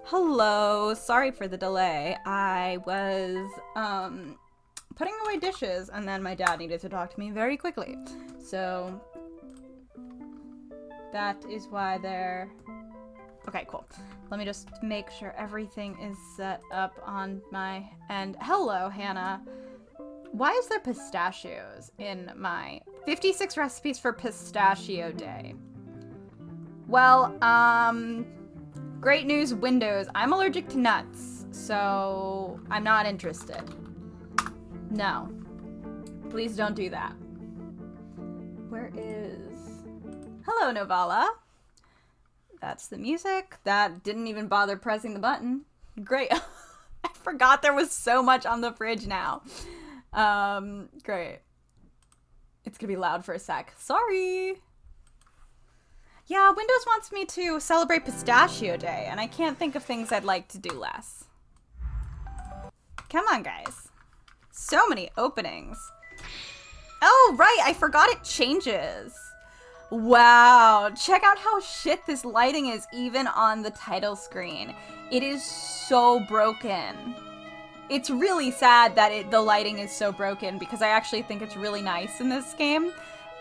Hello, sorry for the delay. I was putting away dishes and then my dad needed to talk to me very quickly. So that is why they're... Okay, cool. Let me just make sure everything is set up on my end. Hello, Hannah. Why is there pistachios in my 56 recipes for pistachio day? Well, great news, Windows. I'm allergic to nuts, so I'm not interested. No. Please don't do that. Where is... Hello, Novala. That's the music. That didn't even bother pressing the button. Great. I forgot there was so much on the fridge now. Great. It's gonna be loud for a sec. Sorry. Yeah, Windows wants me to celebrate Pistachio Day, and I can't think of things I'd like to do less. Come on, guys. So many openings. Oh, right, I forgot it changes. Wow, check out how shit this lighting is even on the title screen. It is so broken. It's really sad that the lighting is so broken because I actually think it's really nice in this game.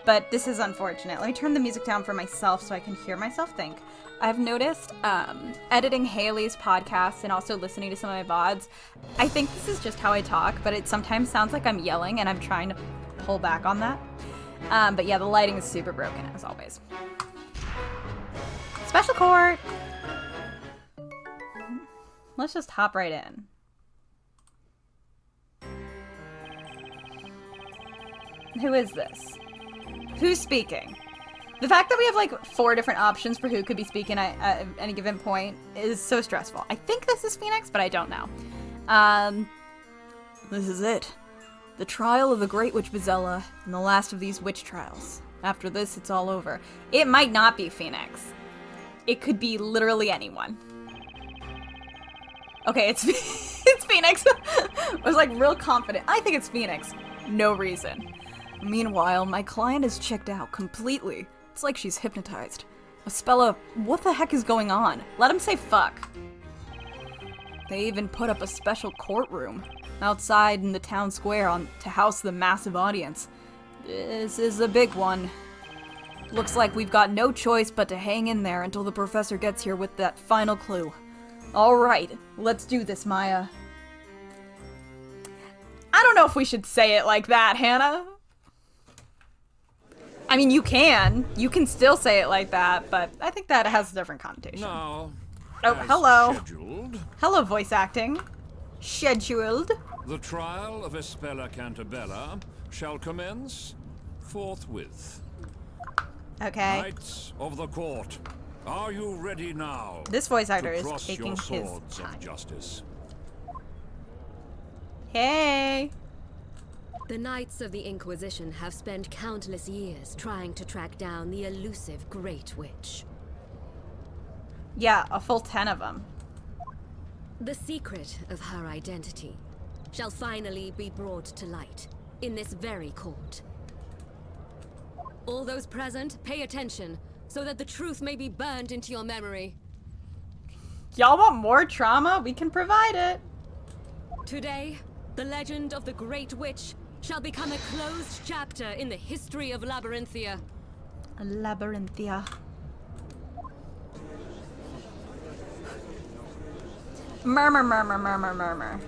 But this is unfortunate. Let me turn the music down for myself so I can hear myself think. I've noticed editing Haley's podcast and also listening to some of my VODs, I think this is just how I talk, but it sometimes sounds like I'm yelling and I'm trying to pull back on that. But yeah, the lighting is super broken as always. Special court! Let's just hop right in. Who is this? Who's speaking? The fact that we have like 4 different options for who could be speaking at any given point is so stressful. I think this is Phoenix, but I don't know. This is it. The trial of the Great Witch Bizella and the last of these witch trials. After this, it's all over. It might not be Phoenix. It could be literally anyone. Okay, it's Phoenix. I was like real confident. I think it's Phoenix. No reason. Meanwhile, my client is checked out completely. It's like she's hypnotized. Aspella, what the heck is going on? Let him say fuck. They even put up a special courtroom outside in the town square to house the massive audience. This is a big one. Looks like we've got no choice but to hang in there until the professor gets here with that final clue. Alright, let's do this, Maya. I don't know if we should say it like that, Hannah. I mean, you can still say it like that, but I think that has a different connotation. Now, oh, hello. Scheduled, hello, voice acting. Scheduled. the trial of Aspella Cantabella shall commence forthwith. Okay. Knights of the court, are you ready now? This voice actor to is cross taking your his swords time. of justice? Hey. The Knights of the Inquisition have spent countless years trying to track down the elusive Great Witch. Yeah, a full 10 of them. The secret of her identity shall finally be brought to light in this very court. All those present, pay attention so that the truth may be burned into your memory. Y'all want more trauma? We can provide it. Today, the legend of the Great Witch shall become a closed chapter in the history of Labyrinthia. Labyrinthia. Murmur, murmur, murmur, murmur.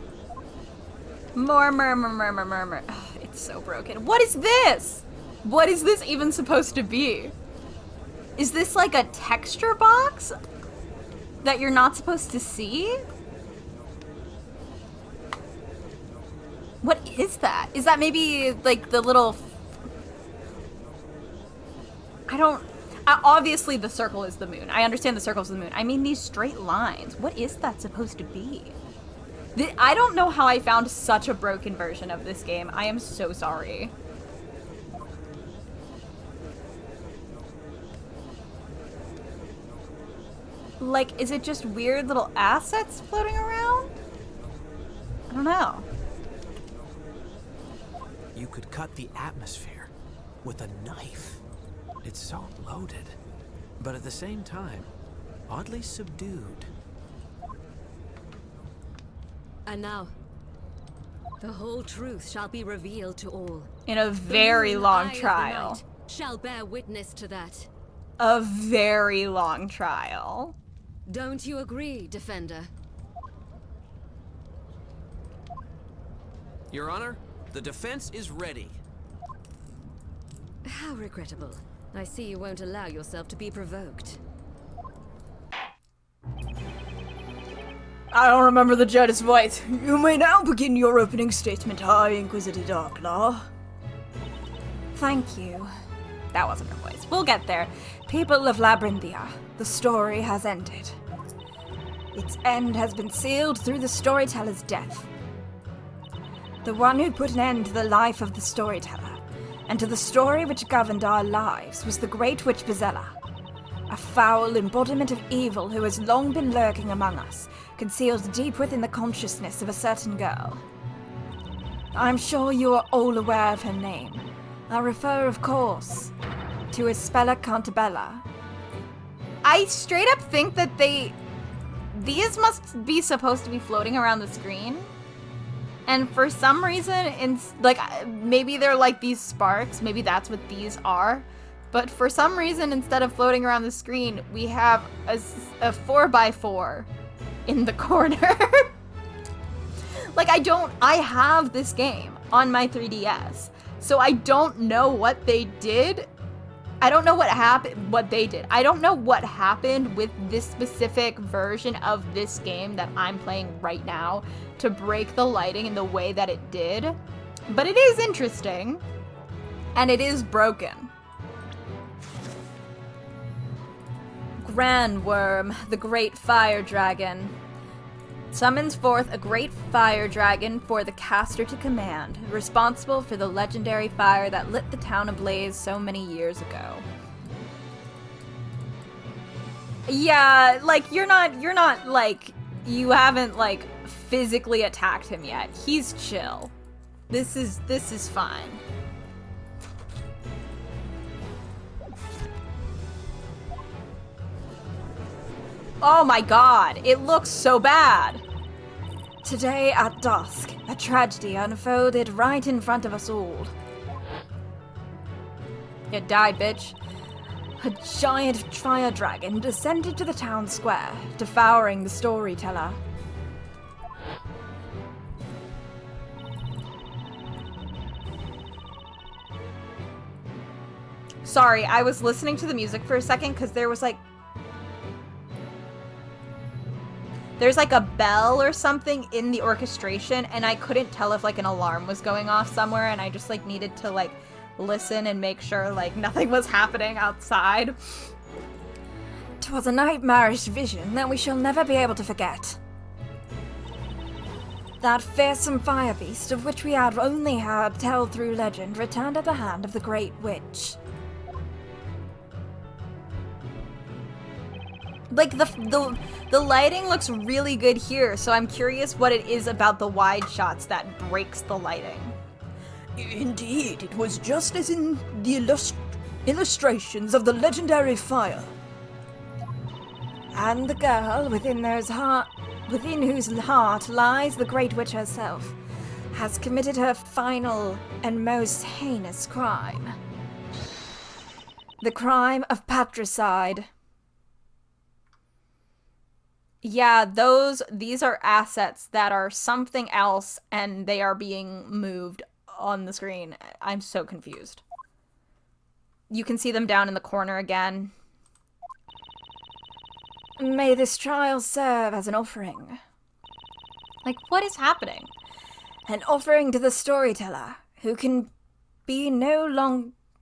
More murmur, murmur, murmur. Ugh, it's so broken. What is this? What is this even supposed to be? Is this like a texture box that you're not supposed to see? What is that? Is that maybe like the little... obviously the circle is the moon. I understand the circle's the moon. I mean these straight lines. What is that supposed to be? I don't know how I found such a broken version of this game. I am so sorry. Like, is it just weird little assets floating around? I don't know. You could cut the atmosphere with a knife. It's so loaded, but at the same time, oddly subdued. And now, the whole truth shall be revealed to all. In a The very moon, long eye of the trial. night, shall bear witness to that. A very long trial. Don't you agree, Defender? Your Honor, the defense is ready. How regrettable. I see you won't allow yourself to be provoked. I don't remember the judge's voice. You may now begin your opening statement, High Inquisitor Darklaw. Thank you. That wasn't her voice. We'll get there. People of Labyrinthia, the story has ended. Its end has been sealed through the storyteller's death. The one who put an end to the life of the storyteller, and to the story which governed our lives, was the great witch Bezella, a foul embodiment of evil who has long been lurking among us, concealed deep within the consciousness of a certain girl. I'm sure you are all aware of her name. I refer, of course, to Espella Cantabella. I straight up think that these must be supposed to be floating around the screen. And for some reason, maybe they're like these sparks, maybe that's what these are. But for some reason, instead of floating around the screen, we have a 4x4 in the corner. I have this game on my 3DS, so I don't know what they did. I don't know what they did. I don't know what happened with this specific version of this game that I'm playing right now to break the lighting in the way that it did. But it is interesting, and it is broken. Grand Worm, the great fire dragon, summons forth a great fire dragon for the caster to command, responsible for the legendary fire that lit the town ablaze so many years ago. Yeah, you haven't physically attacked him yet. He's chill. This is fine. Oh my god, it looks so bad! Today at dusk, a tragedy unfolded right in front of us all. You die, bitch. A giant fire dragon descended to the town square, devouring the storyteller. Sorry, I was listening to the music for a second because there's a bell or something in the orchestration, and I couldn't tell if an alarm was going off somewhere, and I just needed to listen and make sure nothing was happening outside. 'Twas a nightmarish vision that we shall never be able to forget. That fearsome fire beast of which we had only heard tell through legend returned at the hand of the Great Witch. The lighting looks really good here, so I'm curious what it is about the wide shots that breaks the lighting. Indeed, it was just as in the illustrations of the legendary fire. And the girl within whose heart lies the Great Witch herself, has committed her final and most heinous crime. The crime of patricide. Yeah, these are assets that are something else, and they are being moved on the screen. I'm so confused. You can see them down in the corner again. May this trial serve as an offering. What is happening? An offering to the storyteller, who can be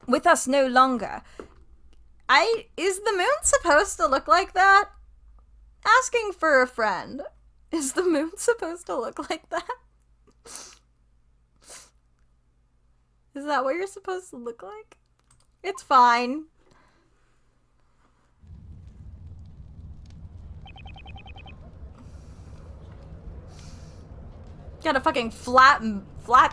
with us no longer. Is the moon supposed to look like that? Asking for a friend. Is the moon supposed to look like that? Is that what you're supposed to look like? It's fine. Got a fucking flat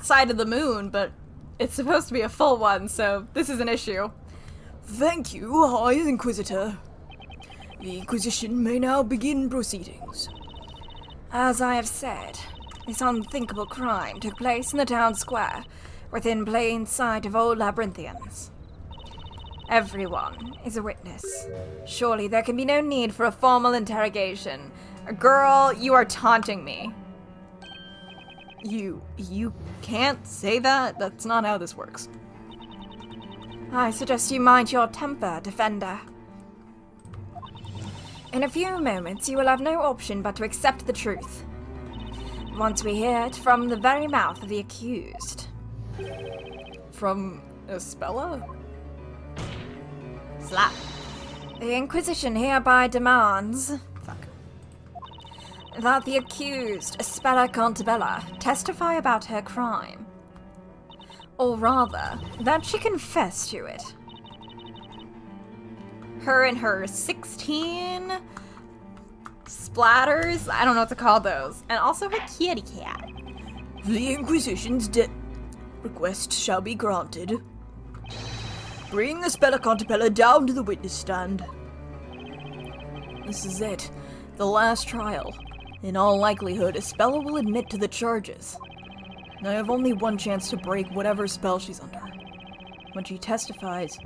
side of the moon, but it's supposed to be a full one, so this is an issue. Thank you, High Inquisitor. The Inquisition may now begin proceedings. As I have said, This unthinkable crime took place in the town square, within plain sight of all Labyrinthians. Everyone is a witness. Surely there can be no need for a formal interrogation. Girl, you are taunting me. You can't say that? That's not how this works. I suggest you mind your temper, Defender. In a few moments, you will have no option but to accept the truth. Once we hear it from the very mouth of the accused. From Espella? Slap. The Inquisition hereby demands that the accused, Espella Cantabella, testify about her crime. Or rather, that she confess to it. Her and her 16 splatters? I don't know what to call those. And also her kitty cat. The Inquisition's request shall be granted. Bring Espella Cantabella down to the witness stand. This is it. The last trial. In all likelihood, Espella will admit to the charges. I have only one chance to break whatever spell she's under. When she testifies...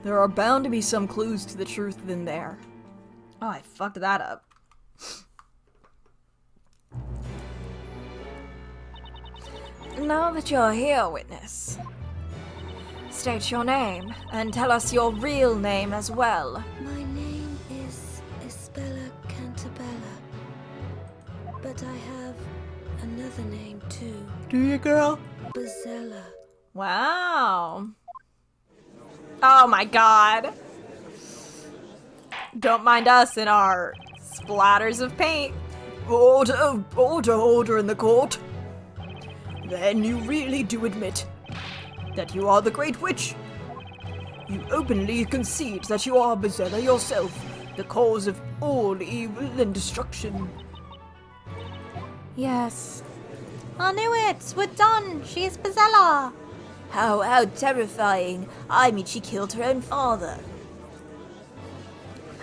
there are bound to be some clues to the truth in there. Oh, I fucked that up. Now that you're here, witness, state your name and tell us your real name as well. My name is Espella Cantabella, but I have another name too. Do you, girl? Bezella. Wow. Oh my god. Don't mind us in our splatters of paint. Order in the court. Then you really do admit that you are the Great Witch. You openly concede that you are Bezella yourself, the cause of all evil and destruction. Yes. I knew it! We're done! She's Bezella! How terrifying. I mean, she killed her own father.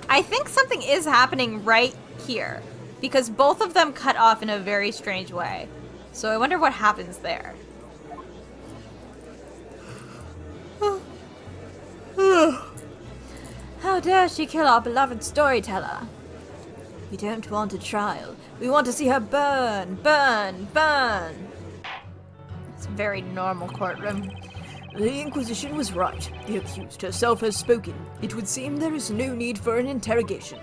I think something is happening right here, because both of them cut off in a very strange way. So I wonder what happens there. How dare she kill our beloved storyteller? We don't want a trial. We want to see her burn, burn, burn. It's a very normal courtroom. The Inquisition was right. The accused herself has spoken. It would seem there is no need for an interrogation.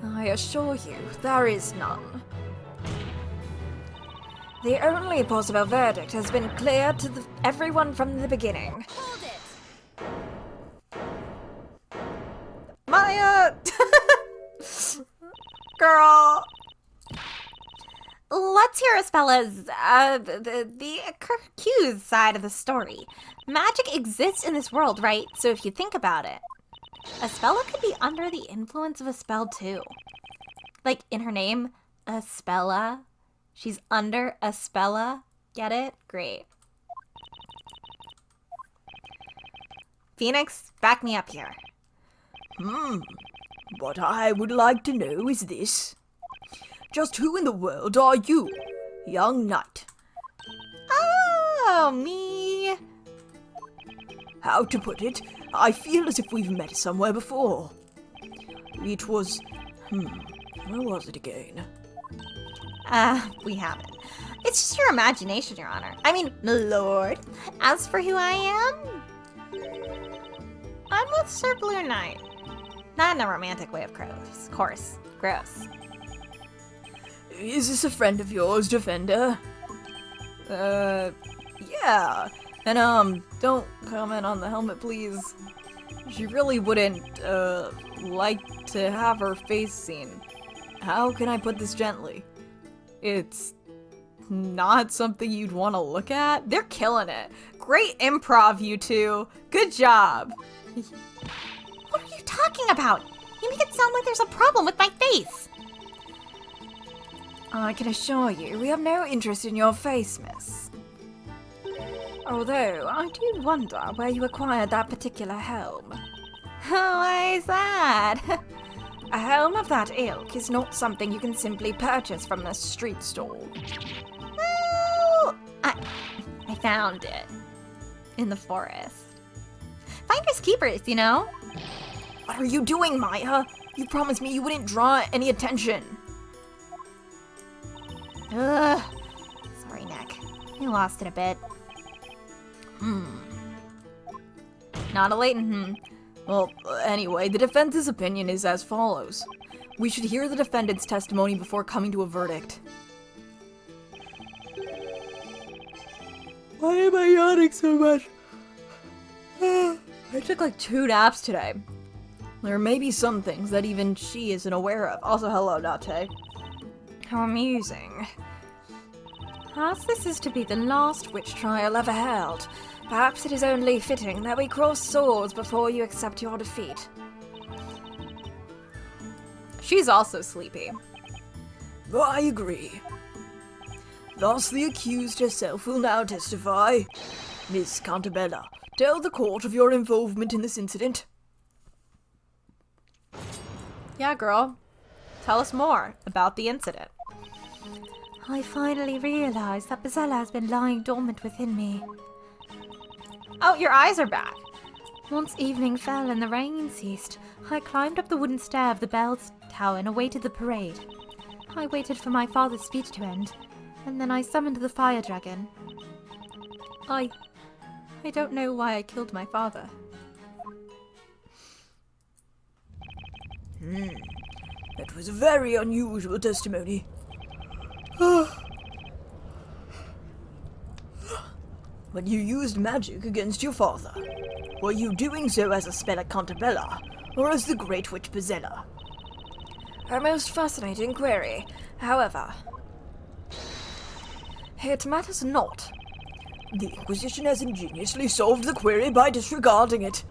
I assure you, there is none. The only possible verdict has been clear to everyone from the beginning. Hold it! Maya! Girl! Let's hear Espella's, the accused side of the story. Magic exists in this world, right? So if you think about it, Espella could be under the influence of a spell too. Like in her name, Espella. She's under Espella. Get it? Great. Phoenix, back me up here. What I would like to know is this. Just who in the world are you, young knight? Oh, me. How to put it? I feel as if we've met somewhere before. It was... where was it again? We haven't. It's just your imagination, Your Honor. I mean, my lord. As for who I am, I'm with Sir Blue Knight. Not in a romantic way, of course. Gross. Is this a friend of yours, Defender? Yeah. And, don't comment on the helmet, please. She really wouldn't, like to have her face seen. How can I put this gently? It's not something you'd want to look at. They're killing it. Great improv, you two. Good job. What are you talking about? You make it sound like there's a problem with my face. I can assure you, we have no interest in your face, miss. Although, I do wonder where you acquired that particular helm. Why is that? A helm of that ilk is not something you can simply purchase from the street stall. Well, I found it in the forest. Finders keepers, you know? What are you doing, Maya? You promised me you wouldn't draw any attention. Ugh. Sorry, Nick. I lost it a bit. Not a latent Well, anyway, the defense's opinion is as follows. We should hear the defendant's testimony before coming to a verdict. Why am I yawning so much? I took like 2 naps today. There may be some things that even she isn't aware of. Also, hello, Nate. How amusing. As this is to be the last witch trial ever held, perhaps it is only fitting that we cross swords before you accept your defeat. She's also sleepy. I agree. Thus, the accused herself will now testify. Miss Cantabella, tell the court of your involvement in this incident. Yeah, girl. Tell us more about the incident. I finally realized that Bezella has been lying dormant within me. Oh, your eyes are back. Once evening fell and the rain ceased, I climbed up the wooden stair of the bell's tower and awaited the parade. I waited for my father's speech to end, and then I summoned the fire dragon. I don't know why I killed my father. That was a very unusual testimony. When you used magic against your father, were you doing so as a Spella Cantabella, or as the Great Witch Bezella? A most fascinating query. However, it matters not. The Inquisition has ingeniously solved the query by disregarding it.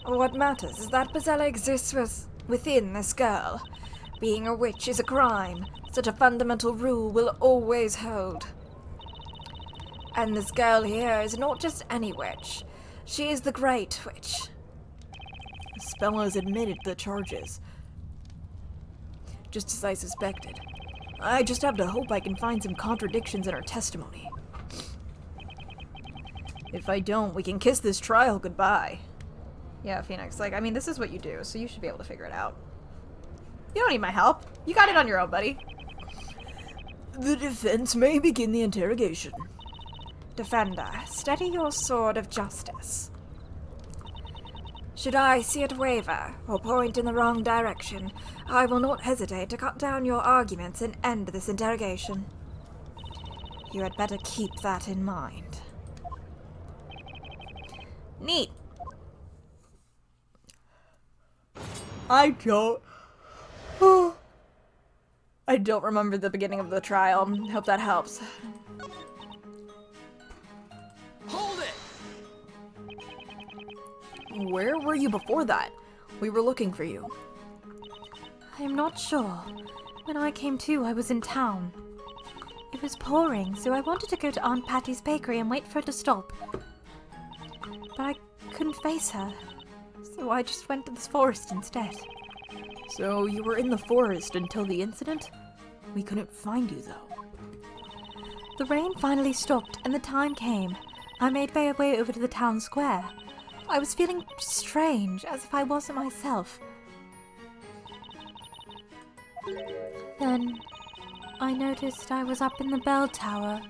What matters is that Bezella exists within this girl. Being a witch is a crime. Such a fundamental rule will always hold. And this girl here is not just any witch. She is the Great Witch. Spella has admitted the charges. Just as I suspected. I just have to hope I can find some contradictions in her testimony. If I don't, we can kiss this trial goodbye. Yeah, Phoenix, like, I mean, this is what you do, so you should be able to figure it out. You don't need my help. You got it on your own, buddy. The defense may begin the interrogation. Defender, steady your sword of justice. Should I see it waver or point in the wrong direction, I will not hesitate to cut down your arguments and end this interrogation. You had better keep that in mind. Neat. I don't remember the beginning of the trial. Hope that helps. Hold it! Where were you before that? We were looking for you. I am not sure. When I came to, I was in town. It was pouring, so I wanted to go to Aunt Patty's bakery and wait for it to stop. But I couldn't face her, so I just went to this forest instead. So you were in the forest until the incident? We couldn't find you, though. The rain finally stopped and the time came. I made my way over to the town square. I was feeling strange, as if I wasn't myself. Then I noticed I was up in the bell tower,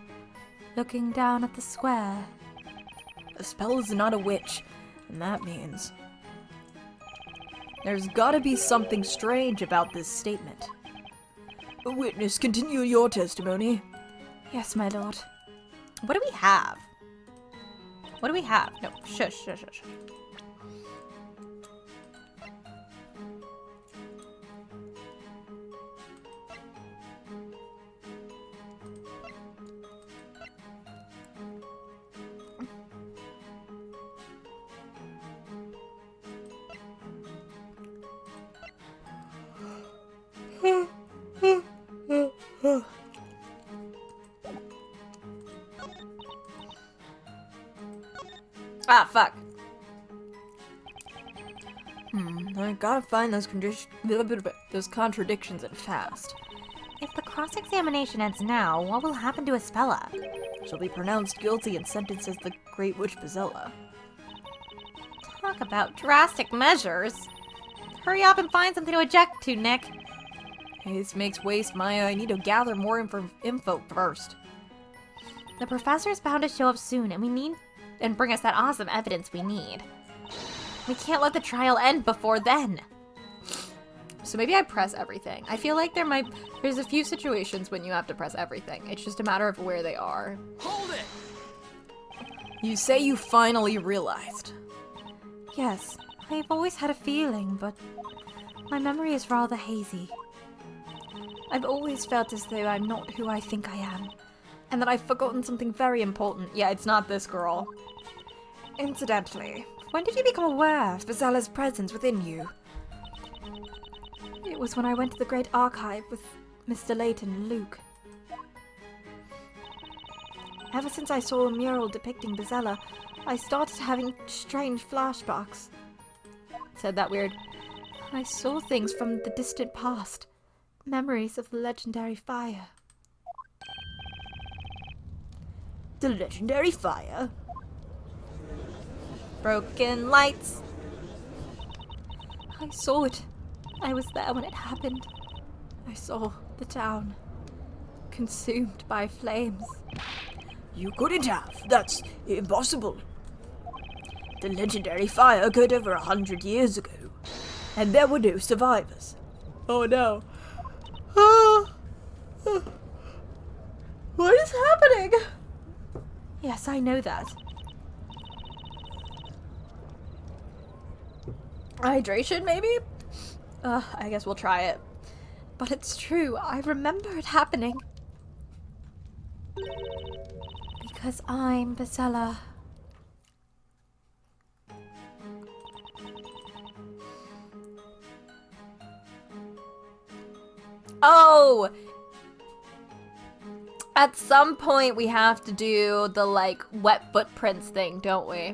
looking down at the square. A spell is not a witch, and that means there's gotta be something strange about this statement. A witness, continue your testimony. Yes, my lord. What do we have? What do we have? No, shush, shush, shush. Ah, fuck. I gotta find those contradictions and fast. If the cross-examination ends now, what will happen to Espella? She'll be pronounced guilty and sentenced as the Great Witch Bezella. Talk about drastic measures. Hurry up and find something to object to, Nick. This makes waste, Maya. I need to gather more info first. The professor's bound to show up soon, and bring us that awesome evidence we need. We can't let the trial end before then. So maybe I press everything. I feel like there's a few situations when you have to press everything. It's just a matter of where they are. Hold it! You say you finally realized. Yes, I've always had a feeling, but my memory is rather hazy. I've always felt as though I'm not who I think I am, and that I've forgotten something very important. Yeah, it's not this girl. Incidentally, when did you become aware of Bezella's presence within you? It was when I went to the Great Archive with Mr. Layton and Luke. Ever since I saw a mural depicting Bezella, I started having strange flashbacks. Said that weird. I saw things from the distant past. Memories of the legendary fire. The legendary fire? Broken lights. I saw it. I was there when it happened. I saw the town consumed by flames. You couldn't have. That's impossible. The legendary fire occurred over 100 years ago, and there were no survivors. Oh no. What is happening? Yes, I know that. Hydration, maybe? I guess we'll try it. But it's true, I remember it happening. Because I'm Bezella. Oh! At some point we have to do the, like, wet footprints thing, don't we?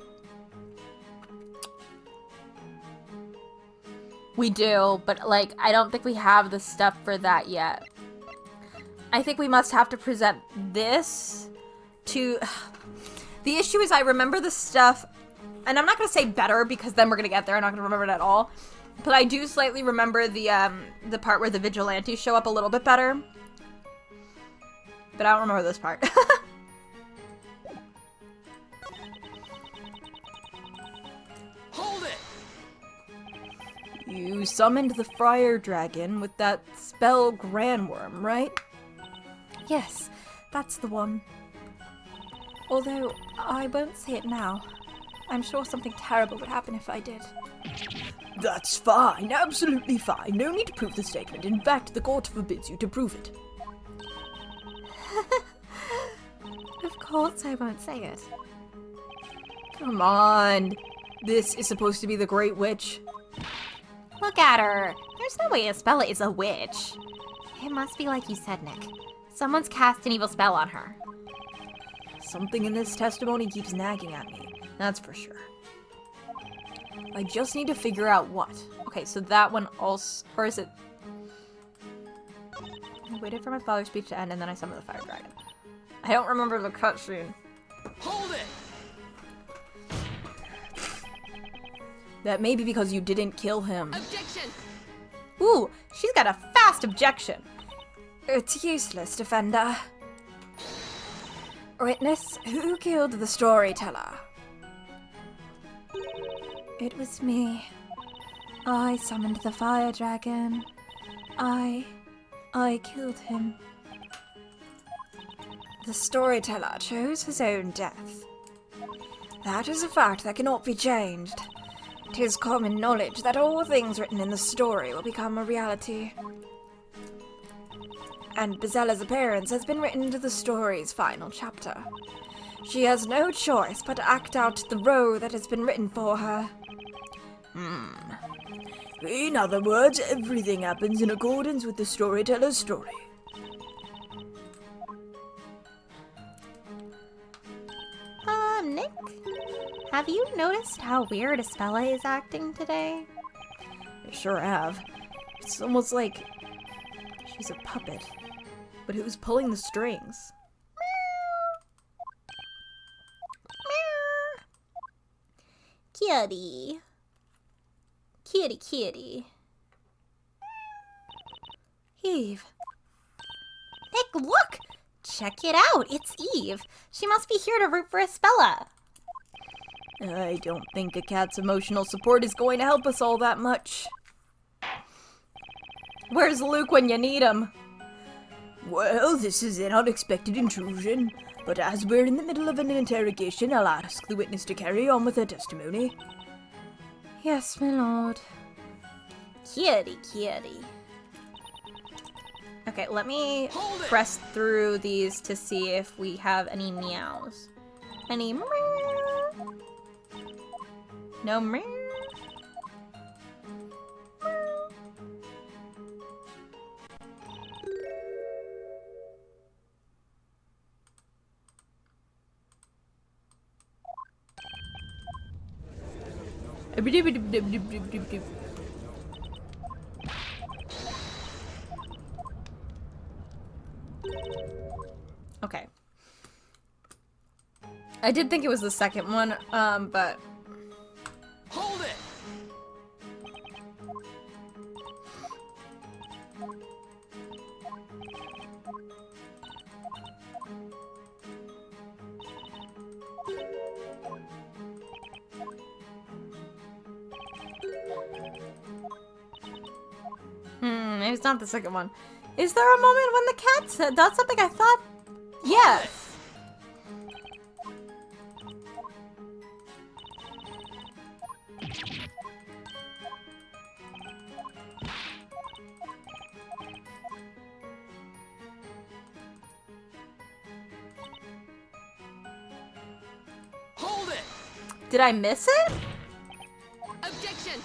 We do, but, like, I don't think we have the stuff for that yet. I think we must have to present this to... The issue is I remember the stuff, and I'm not going to say better because then we're going to get there. I'm not going to remember it at all. But I do slightly remember the part where the vigilantes show up a little bit better. But I don't remember this part. Hold it! You summoned the Friar Dragon with that spell Grandworm, right? Yes, that's the one. Although, I won't say it now. I'm sure something terrible would happen if I did. That's fine, absolutely fine. No need to prove the statement. In fact, the court forbids you to prove it. Of course I won't say it. Come on. This is supposed to be the Great Witch. Look at her! There's no way Espella is a witch. It must be like you said, Nick. Someone's cast an evil spell on her. Something in this testimony keeps nagging at me. That's for sure. I just need to figure out what. Okay, so that one also... Or is it... I waited for my father's speech to end and then I summoned the fire dragon. I don't remember the cutscene. Hold it! That may be because you didn't kill him. Objection! Ooh, she's got a fast objection. It's useless, defender. Witness, who killed the storyteller? It was me. I summoned the fire dragon. I killed him. The storyteller chose his own death. That is a fact that cannot be changed. 'Tis common knowledge that all things written in the story will become a reality. And Bezella's appearance has been written into the story's final chapter. She has no choice but to act out the role that has been written for her. In other words, everything happens in accordance with the storyteller's story. Nick? Have you noticed how weird Espella is acting today? I sure have. It's almost like she's a puppet. But who's pulling the strings? Kitty. Kitty, kitty. Eve. Nick, look! Check it out! It's Eve. She must be here to root for Espella. I don't think a cat's emotional support is going to help us all that much. Where's Luke when you need him? Well, this is an unexpected intrusion, but as we're in the middle of an interrogation, I'll ask the witness to carry on with her testimony. Yes, my lord. Kitty, kitty. Okay, let me press through these to see if we have any meows. Any meow? No meow? Okay. I did think it was the second one, but... Hold it! Maybe it's not the second one. Is there a moment when the cat said that's something I thought? Yes. Hold it! Did I miss it? Objection!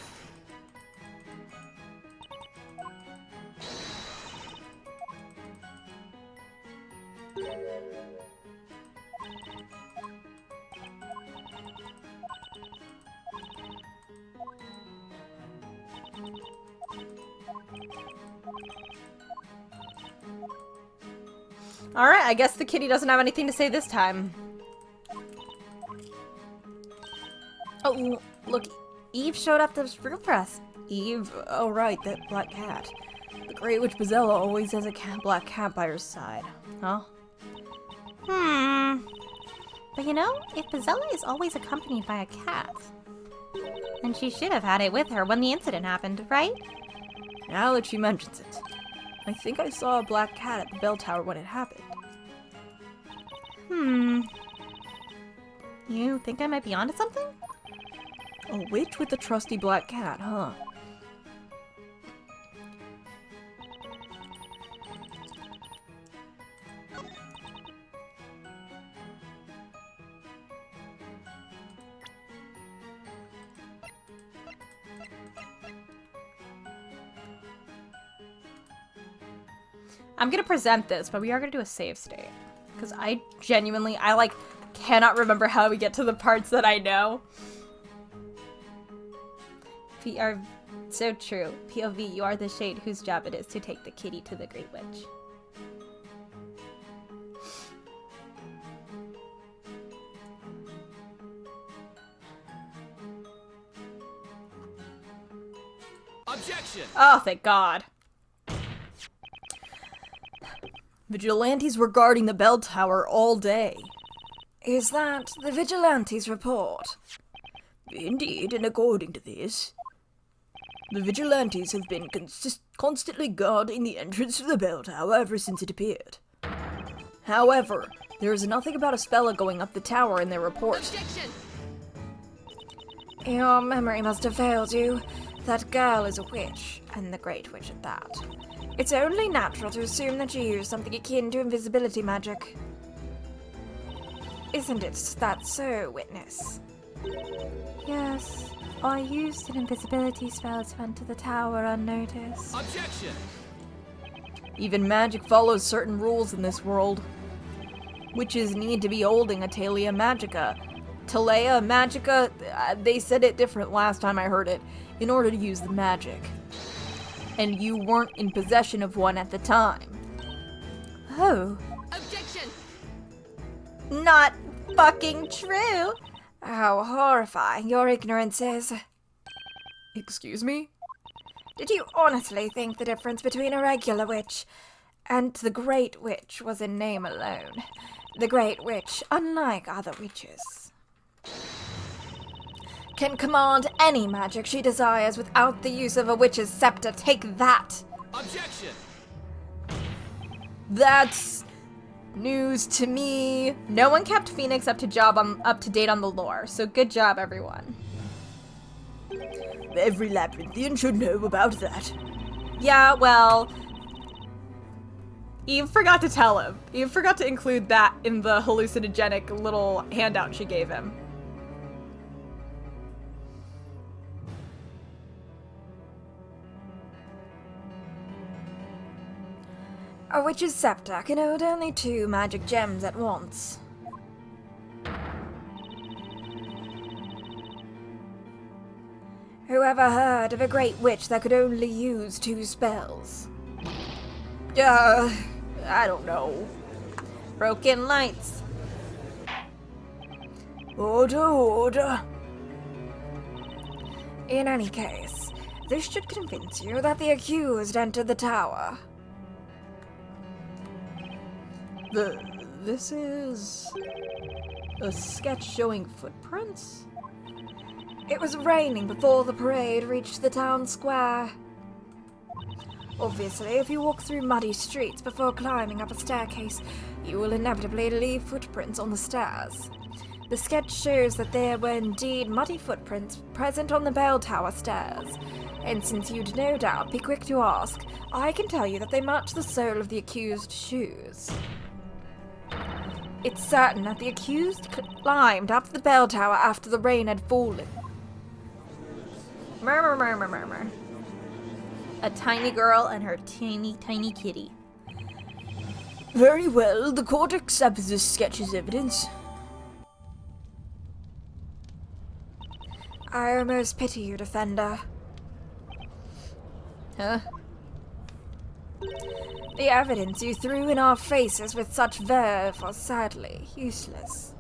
Alright, I guess the kitty doesn't have anything to say this time. Oh, look, Eve showed up to root for us. Eve? Oh right, that black cat. The Great Witch Bezella always has a black cat by her side. Huh? But you know, if Bezella is always accompanied by a cat, then she should have had it with her when the incident happened, right? Now that she mentions it. I think I saw a black cat at the bell tower when it happened. You think I might be onto something? A witch with a trusty black cat, huh? I'm gonna present this, but we are gonna do a save state. Because I genuinely, I cannot remember how we get to the parts that I know. So true. POV, you are the shade whose job it is to take the kitty to the Great Witch. Objection! Oh, thank God. Vigilantes were guarding the bell tower all day. Is that the Vigilantes' report? Indeed, and according to this, the Vigilantes have been constantly guarding the entrance to the bell tower ever since it appeared. However, there is nothing about Espella going up the tower in their report. Objection! Your memory must have failed you. That girl is a witch, and the Great Witch at that. It's only natural to assume that she used something akin to invisibility magic. Isn't it that so, Witness? Yes, I used an invisibility spell to enter the tower unnoticed. Objection! Even magic follows certain rules in this world. Witches need to be holding a Talia Magica, Talea Magica, they said it different last time I heard it, in order to use the magic. And you weren't in possession of one at the time. Oh. Objection! Not fucking true! How horrifying your ignorance is. Excuse me? Did you honestly think the difference between a regular witch and the Great Witch was in name alone? The Great Witch, unlike other witches, can command any magic she desires without the use of a witch's scepter. Take that! Objection! That's news to me. No one kept Phoenix up to date on the lore, so good job, everyone. Every labyrinthian should know about that. Yeah, well, Eve forgot to tell him. Eve forgot to include that in the hallucinogenic little handout she gave him. A witch's scepter can hold only 2 magic gems at once. Whoever heard of a great witch that could only use 2 spells? I don't know. Broken lights. Order. In any case, this should convince you that the accused entered the tower. This is a sketch showing footprints? It was raining before the parade reached the town square. Obviously, if you walk through muddy streets before climbing up a staircase, you will inevitably leave footprints on the stairs. The sketch shows that there were indeed muddy footprints present on the bell tower stairs, and since you'd no doubt be quick to ask, I can tell you that they match the sole of the accused's shoes. It's certain that the accused climbed up the bell tower after the rain had fallen. Murmur. A tiny girl and her tiny kitty. Very well, the court accepts this sketch as evidence. I almost pity you, defender. Huh? The evidence you threw in our faces with such verve was sadly useless.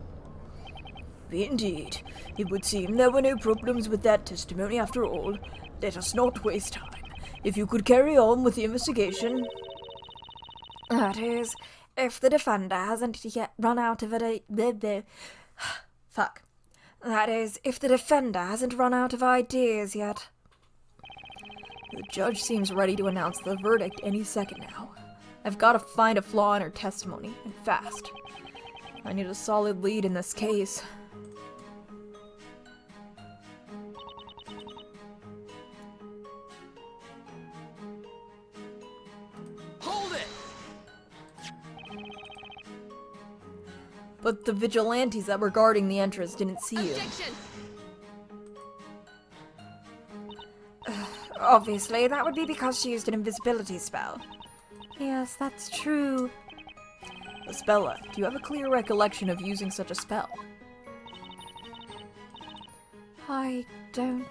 Indeed. It would seem there were no problems with that testimony after all. Let us not waste time. If you could carry on with the investigation. That is, if the defender hasn't yet run out of Fuck. That is, if the defender hasn't run out of ideas yet. The judge seems ready to announce the verdict any second now. I've got to find a flaw in her testimony, and fast. I need a solid lead in this case. Hold it! But the vigilantes that were guarding the entrance didn't see you. Objection! Obviously, that would be because she used an invisibility spell. Yes, that's true. Spella, do you have a clear recollection of using such a spell? I don't.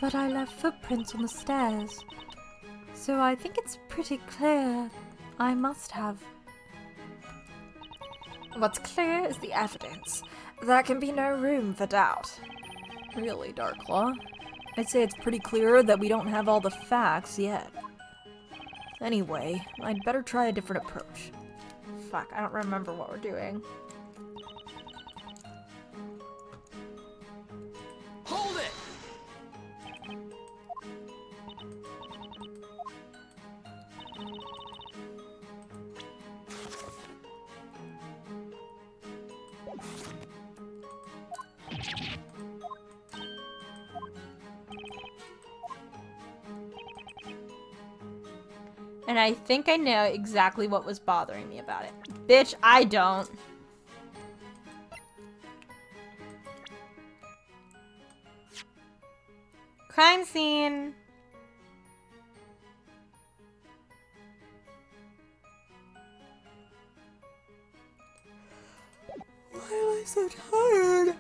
But I left footprints on the stairs. So I think it's pretty clear I must have. What's clear is the evidence. There can be no room for doubt. Really, Darklaw? I'd say it's pretty clear that we don't have all the facts yet. Anyway, I'd better try a different approach. Fuck, I don't remember what we're doing. Hold it! And I think I know exactly what was bothering me about it. Bitch, I don't. Crime scene. Why am I so tired?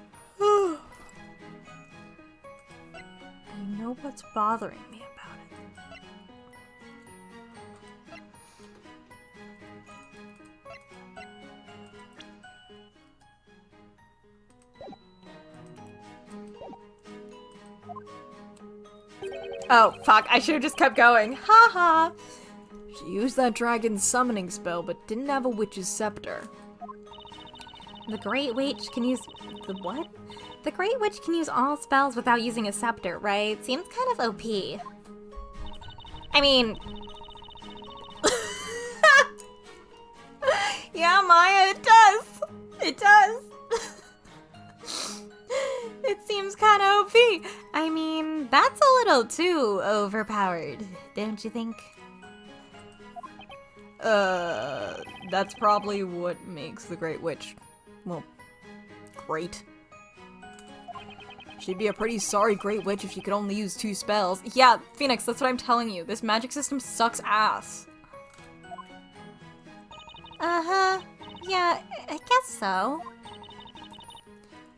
what's bothering me about it. Oh, fuck. I should have just kept going. Ha ha. She used that dragon's summoning spell, but didn't have a witch's scepter. The Great Witch can use... the what? The Great Witch can use all spells without using a scepter, right? Seems kind of OP. I mean... Yeah, Maya, it does. It does. It seems kind of OP. I mean, that's a little too overpowered, don't you think? That's probably what makes the Great Witch, well, great. She'd be a pretty sorry Great Witch if she could only use 2 spells. Yeah, Phoenix, that's what I'm telling you. This magic system sucks ass. Uh-huh. Yeah, I guess so.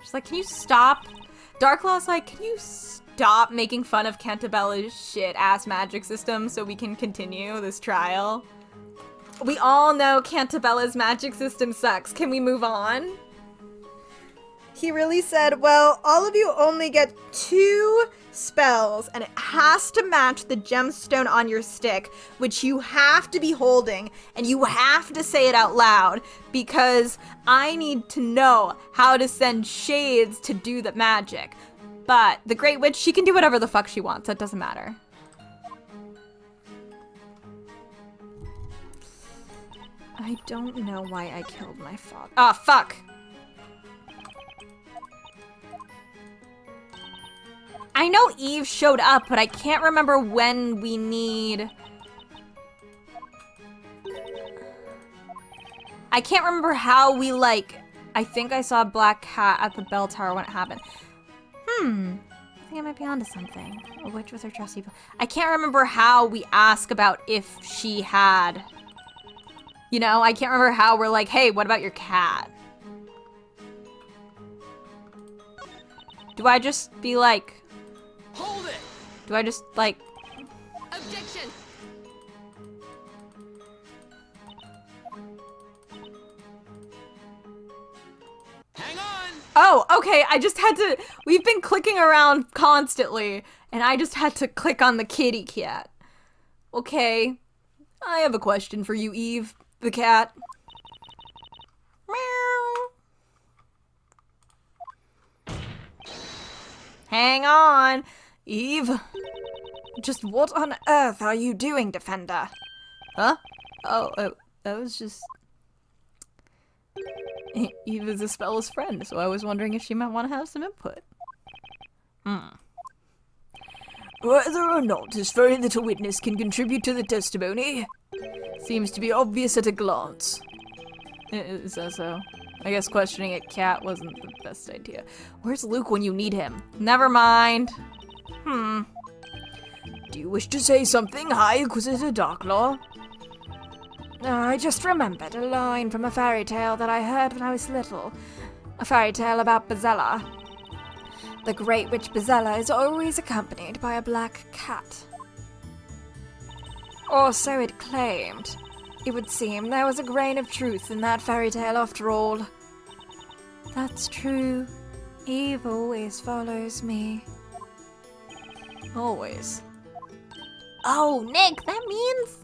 She's like, can you stop? Darklaw's like, can you stop making fun of Cantabella's shit-ass magic system so we can continue this trial? We all know Cantabella's magic system sucks. Can we move on? He really said, well, all of you only get 2 spells, and it has to match the gemstone on your stick, which you have to be holding, and you have to say it out loud, because I need to know how to send shades to do the magic. But the Great Witch, she can do whatever the fuck she wants. That doesn't matter. I don't know why I killed my father. Ah, fuck. I know Eve showed up, but I can't remember when we need... I can't remember how we, like... I think I saw a black cat at the bell tower when it happened. I think I might be onto something. A witch with her trusty... I can't remember how we ask about if she had... You know, I can't remember how we're like, hey, what about your cat? Do I just be like... Hold it! Do I just, like... Objection! Hang on! Oh, okay, I just had to... We've been clicking around constantly, and I just had to click on the kitty cat. Okay. I have a question for you, Eve, the cat. Meow. Hang on. Eve, just what on earth are you doing, Defender? Huh? Oh, that was just... Eve is Isabel's friend, so I was wondering if she might want to have some input. Whether or not this very little witness can contribute to the testimony seems to be obvious at a glance. Is that so? I guess questioning a cat wasn't the best idea. Where's Luke when you need him? Never mind. Do you wish to say something, High Inquisitor Darklaw? I just remembered a line from a fairy tale that I heard when I was little. A fairy tale about Bezella. The Great Witch Bezella is always accompanied by a black cat. Or so it claimed. It would seem there was a grain of truth in that fairy tale after all. That's true. Eve always follows me. Always. Oh, Nick, that means...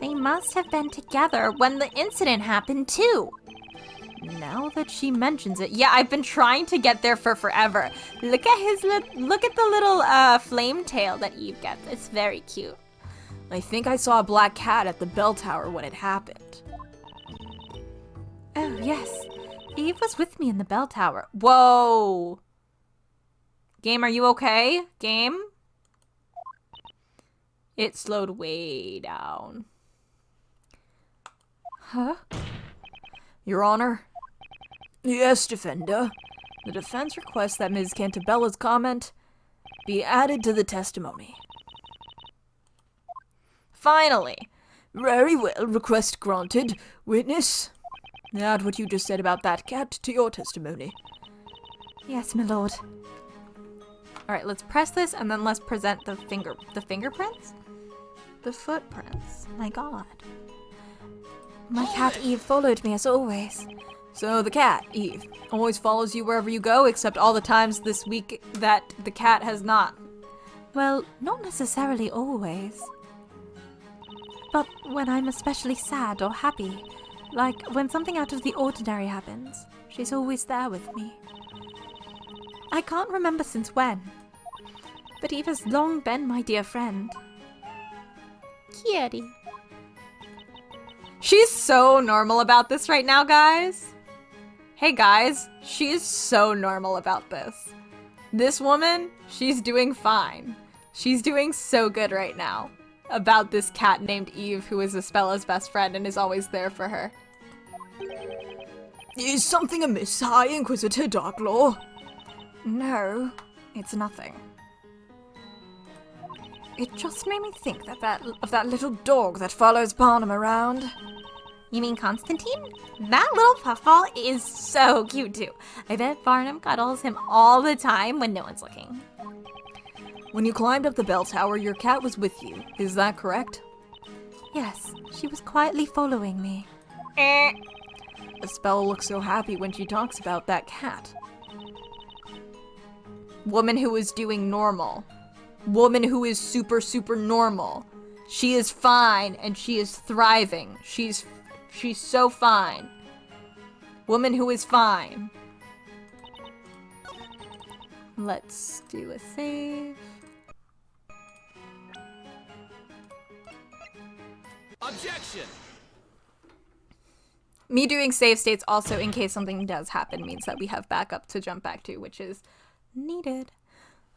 they must have been together when the incident happened, too. Now that she mentions it, yeah, I've been trying to get there for forever. Look at his look at the little flame tail that Eve gets. It's very cute. I think I saw a black cat at the bell tower when it happened. Oh, yes. Eve was with me in the bell tower. Whoa. Game, are you okay? Game? It slowed way down. Huh? Your Honor? Yes, Defender. The defense requests that Ms. Cantabella's comment be added to the testimony. Finally. Very well, request granted. Witness, add what you just said about that cat to your testimony. Yes, my lord. All right, let's press this and then let's present the fingerprints? The footprints. My god. My cat Eve followed me as always. So the cat, Eve, always follows you wherever you go, except all the times this week that the cat has not. Well, not necessarily always. But when I'm especially sad or happy, like when something out of the ordinary happens, she's always there with me. I can't remember since when, but Eve has long been my dear friend. Kitty. She's so normal about this right now, guys. Hey guys, she is so normal about this. This woman, she's doing fine. She's doing so good right now about this cat named Eve who is Ispella's best friend and is always there for her. Is something amiss, High Inquisitor Darklaw? No, it's nothing. It just made me think of that little dog that follows Barnum around. You mean Constantine? That little puffball is so cute too. I bet Barnum cuddles him all the time when no one's looking. When you climbed up the bell tower, your cat was with you. Is that correct? Yes, she was quietly following me. Espella looks so happy when she talks about that cat. Woman who is doing normal. Woman who is super, super normal. She is fine and she is thriving. She's so fine. Woman who is fine. Let's do a save. Objection! Me doing save states also in case something does happen means that we have backup to jump back to, which is needed.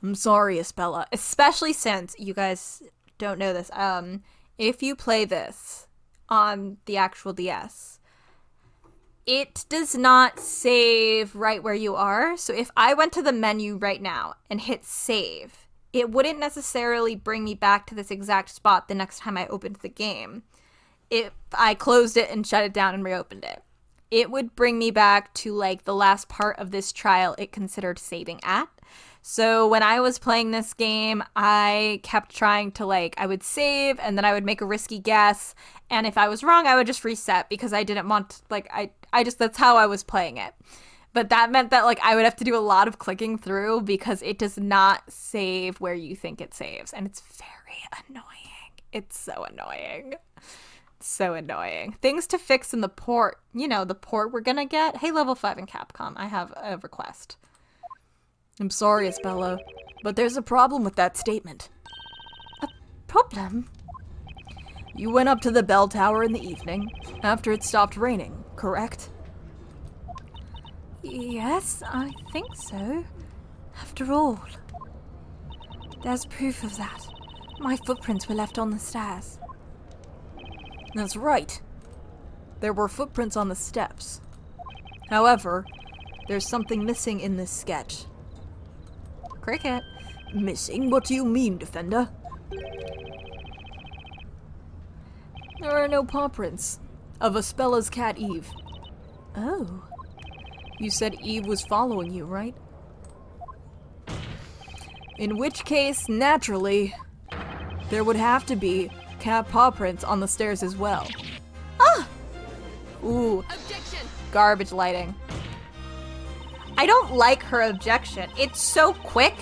I'm sorry, Espella. Especially since you guys don't know this. If you play this on the actual DS, it does not save right where you are. So if I went to the menu right now and hit save, it wouldn't necessarily bring me back to this exact spot the next time I opened the game. If I closed it and shut it down and reopened it, it would bring me back to like the last part of this trial it considered saving at. So when I was playing this game, I kept trying to I would save and then I would make a risky guess. And if I was wrong, I would just reset because I didn't want, that's how I was playing it. But that meant that I would have to do a lot of clicking through because it does not save where you think it saves. And it's very annoying. It's so annoying. So annoying. Things to fix in the port. You know, the port we're gonna get. Hey, level 5 in Capcom, I have a request. I'm sorry, Espella, but there's a problem with that statement. A problem? You went up to the bell tower in the evening, after it stopped raining, correct? Yes, I think so. After all. There's proof of that. My footprints were left on the stairs. That's right. There were footprints on the steps. However, there's something missing in this sketch. Cricket. Missing? What do you mean, Defender? There are no paw prints of Ispella's cat Eve. Oh. You said Eve was following you, right? In which case, naturally, there would have to be cat paw prints on the stairs as well. Ah! Ooh. Objection! Garbage lighting. I don't like her objection. It's so quick.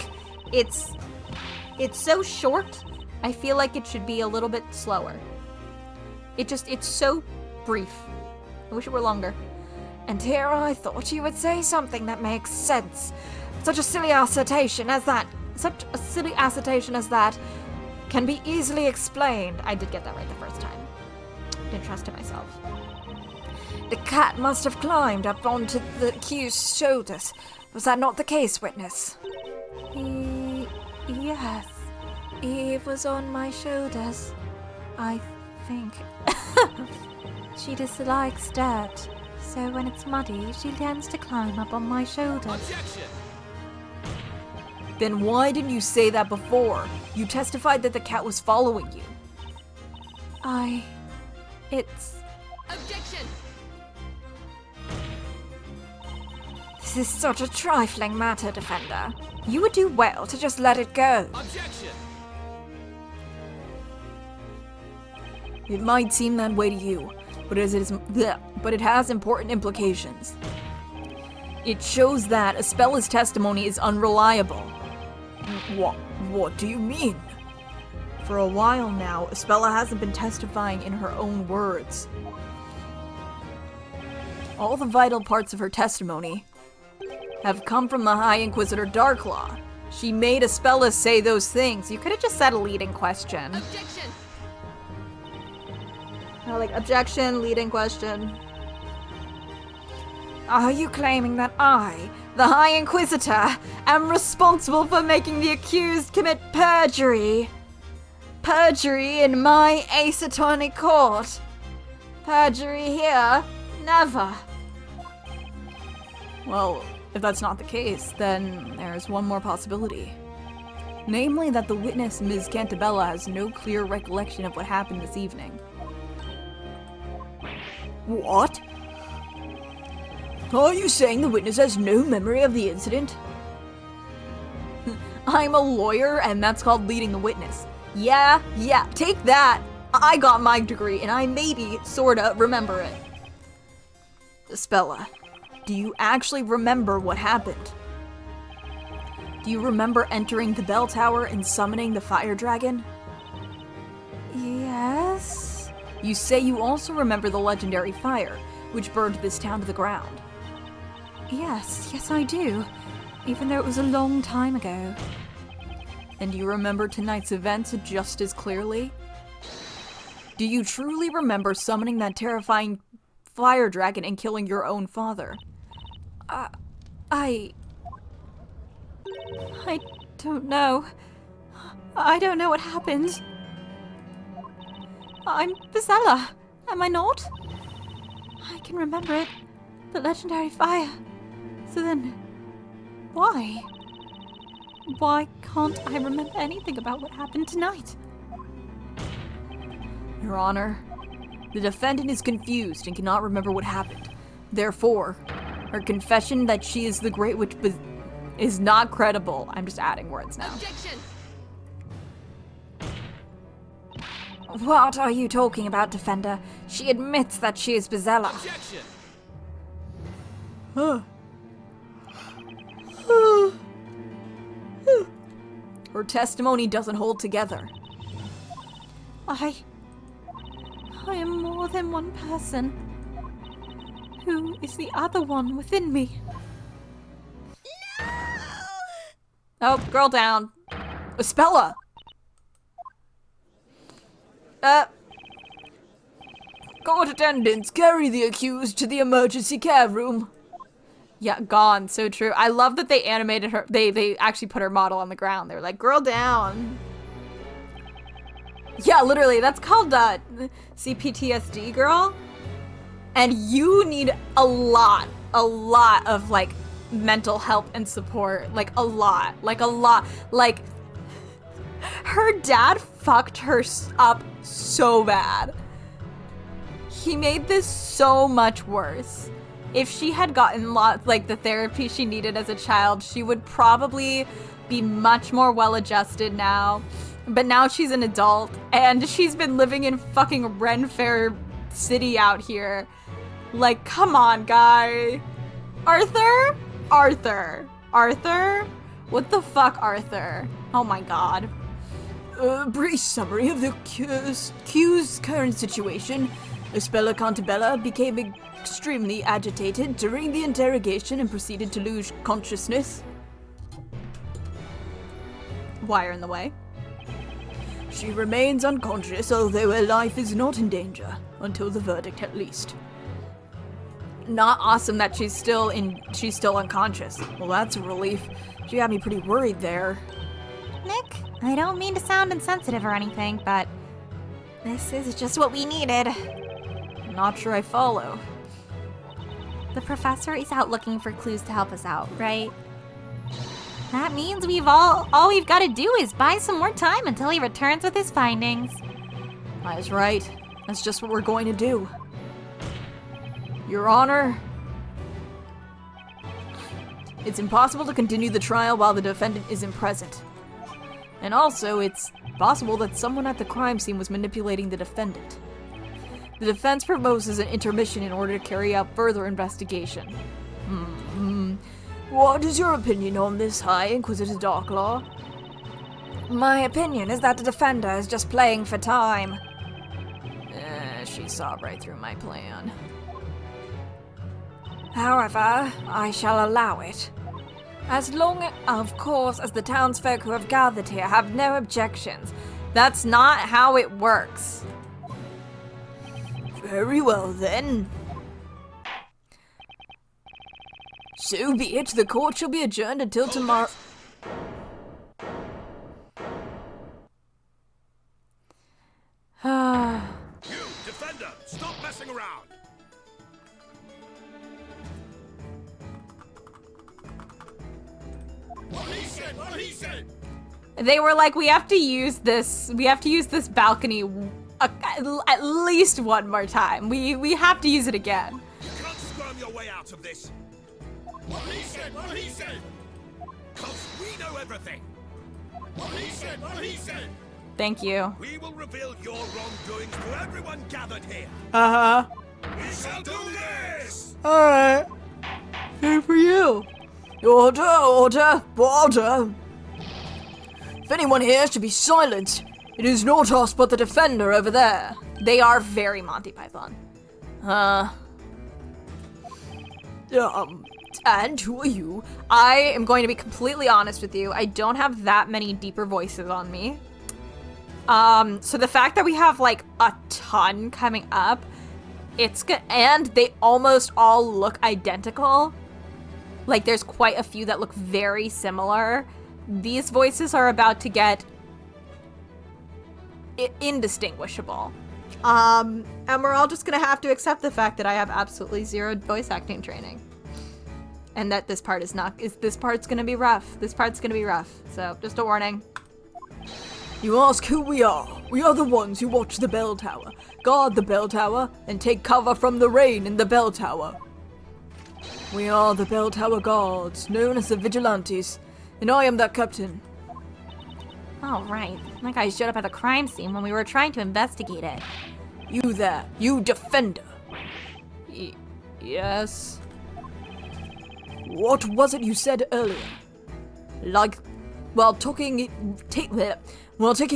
It's so short. I feel like it should be a little bit slower. It's so brief. I wish it were longer. And here I thought you would say something that makes sense. Such a silly assertion as that can be easily explained. I did get that right the first time. Didn't trust in myself. The cat must have climbed up onto the accused's shoulders. Was that not the case, witness? Yes. Eve was on my shoulders, I think. She dislikes dirt, so when it's muddy, she tends to climb up on my shoulders. Objection! Then why didn't you say that before? You testified that the cat was following you. It's... Objection! This is such a trifling matter, Defender. You would do well to just let it go. Objection! It might seem that way to you, but it has important implications. It shows that Espella's testimony is unreliable. What do you mean? For a while now, Espella hasn't been testifying in her own words. All the vital parts of her testimony have come from the High Inquisitor Darklaw. She made Espella say those things. You could have just said a leading question. Objection! Like, objection, leading question. Are you claiming that I, the High Inquisitor, am responsible for making the accused commit perjury? Perjury in my Ace Attorney court? Perjury here? Never. Well, if that's not the case, then there's one more possibility. Namely that the witness, Ms. Cantabella, has no clear recollection of what happened this evening. What? Are you saying the witness has no memory of the incident? I'm a lawyer, and that's called leading the witness. Yeah, take that! I got my degree, and I maybe, sorta, remember it. Espella, do you actually remember what happened? Do you remember entering the bell tower and summoning the fire dragon? Yes. You say you also remember the legendary fire, which burned this town to the ground. Yes, I do. Even though it was a long time ago. And do you remember tonight's events just as clearly? Do you truly remember summoning that terrifying fire dragon and killing your own father? I don't know. I don't know what happened. I'm Bezella, am I not? I can remember it. The legendary fire. So then, why? Why can't I remember anything about what happened tonight? Your Honor, the defendant is confused and cannot remember what happened. Therefore, her confession that she is the Great Witch is not credible. I'm just adding words now. Objection! What are you talking about, Defender? She admits that she is Bezella. Objection! Her testimony doesn't hold together. I am more than one person. Who is the other one within me? No! Oh, girl down. Espella! Court attendants, carry the accused to the emergency care room. Yeah, gone. So true. I love that they animated her. They actually put her model on the ground. They were like, girl down. Yeah, literally. That's called CPTSD, girl. And you need a lot of, like, mental help and support. Like, a lot. Like, her dad fucked her up so bad. He made this so much worse. If she had gotten the therapy she needed as a child, she would probably be much more well-adjusted now. But now she's an adult, and she's been living in fucking Ren Fair City out here. Like, come on, guy. Arthur? What the fuck, Arthur? Oh my god. A brief summary of the accused's current situation. Espella Cantabella became extremely agitated during the interrogation and proceeded to lose consciousness. Wire in the way. She remains unconscious, although her life is not in danger, until the verdict at least. Not awesome that she's still unconscious. Well, that's a relief. She had me pretty worried there. Nick, I don't mean to sound insensitive or anything, but this is just what we needed. I'm not sure I follow. The professor is out looking for clues to help us out, right? That means all we've got to do is buy some more time until he returns with his findings. I was right. That's just what we're going to do. Your Honor, It's impossible to continue the trial while the defendant isn't present. And also, it's possible that someone at the crime scene was manipulating the defendant. The defense proposes an intermission in order to carry out further investigation. What is your opinion on this, High Inquisitor Darklaw? My opinion is that the defender is just playing for time. She saw right through my plan. However, I shall allow it. As long, of course, as the townsfolk who have gathered here have no objections. That's not how it works. Very well, then. So be it. The court shall be adjourned until tomorrow. You, defender, stop messing around. What he said, what he said. They were like, we have to use this balcony at least one more time. We have to use it again. You can't squirm your way out of this. What he said, what he said. 'Cause we know everything. What he said, what he said. Thank you. We will reveal your wrongdoings to everyone gathered here. Uh-huh. We shall do this! Alright. Good for you. Order, order, order. If anyone here should be silent, it is not us but the defender over there. They are very Monty Python. And who are you? I am going to be completely honest with you. I don't have that many deeper voices on me. So the fact that we have like a ton coming up, it's good, and they almost all look identical. Like there's quite a few that look very similar. These voices are about to get indistinguishable. And we're all just gonna have to accept the fact that I have absolutely zero voice acting training. And that this part's gonna be rough. This part's gonna be rough. So just a warning. You ask who we are. We are the ones who watch the bell tower, guard the bell tower, and take cover from the rain in the bell tower. We are the bell tower guards, known as the Vigilantes, and I am that captain. Oh, right. That guy showed up at the crime scene when we were trying to investigate it. You there, you defender. Yes. What was it you said earlier? Like, while taking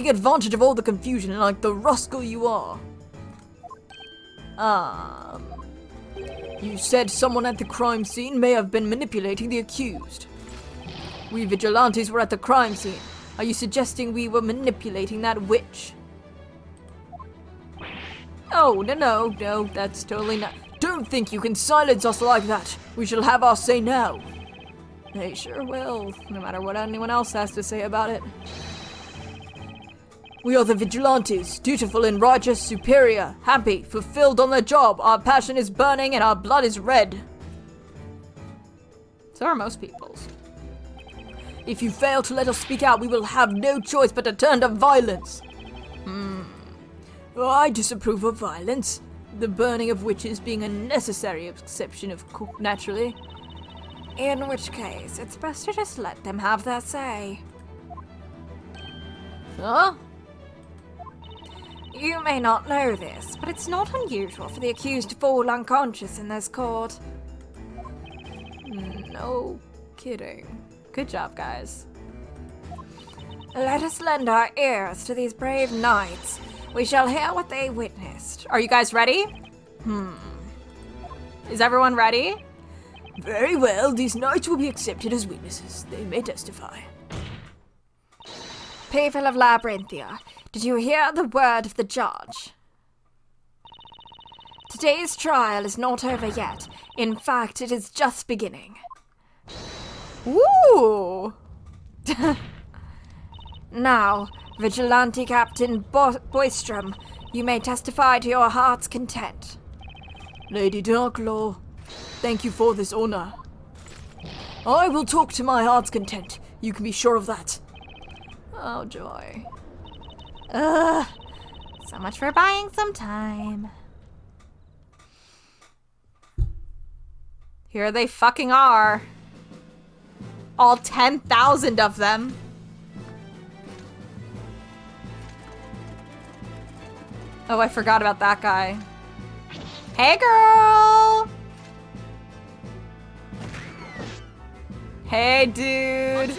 advantage of all the confusion like the rascal you are. You said someone at the crime scene may have been manipulating the accused. We vigilantes were at the crime scene. Are you suggesting we were manipulating that witch? Oh, no, that's totally not. Don't think you can silence us like that. We shall have our say now. They sure will, no matter what anyone else has to say about it. We are the Vigilantes, dutiful and righteous, superior, happy, fulfilled on the job. Our passion is burning and our blood is red. So are most people's. If you fail to let us speak out, we will have no choice but to turn to violence. I disapprove of violence. The burning of witches being a necessary exception, naturally. In which case, it's best to just let them have their say. Huh? You may not know this, but it's not unusual for the accused to fall unconscious in this court. No kidding. Good job, guys. Let us lend our ears to these brave knights. We shall hear what they witnessed. Are you guys ready? Is everyone ready? Very well, these knights will be accepted as witnesses. They may testify. People of Labyrinthia, did you hear the word of the judge? Today's trial is not over yet. In fact, it is just beginning. Ooh! Now, Vigilante Captain Boystrom, you may testify to your heart's content. Lady Darklaw, thank you for this honor. I will talk to my heart's content. You can be sure of that. Oh, joy. So much for buying some time. Here they fucking are. All 10,000 of them. Oh, I forgot about that guy. Hey, girl! Hey, dude!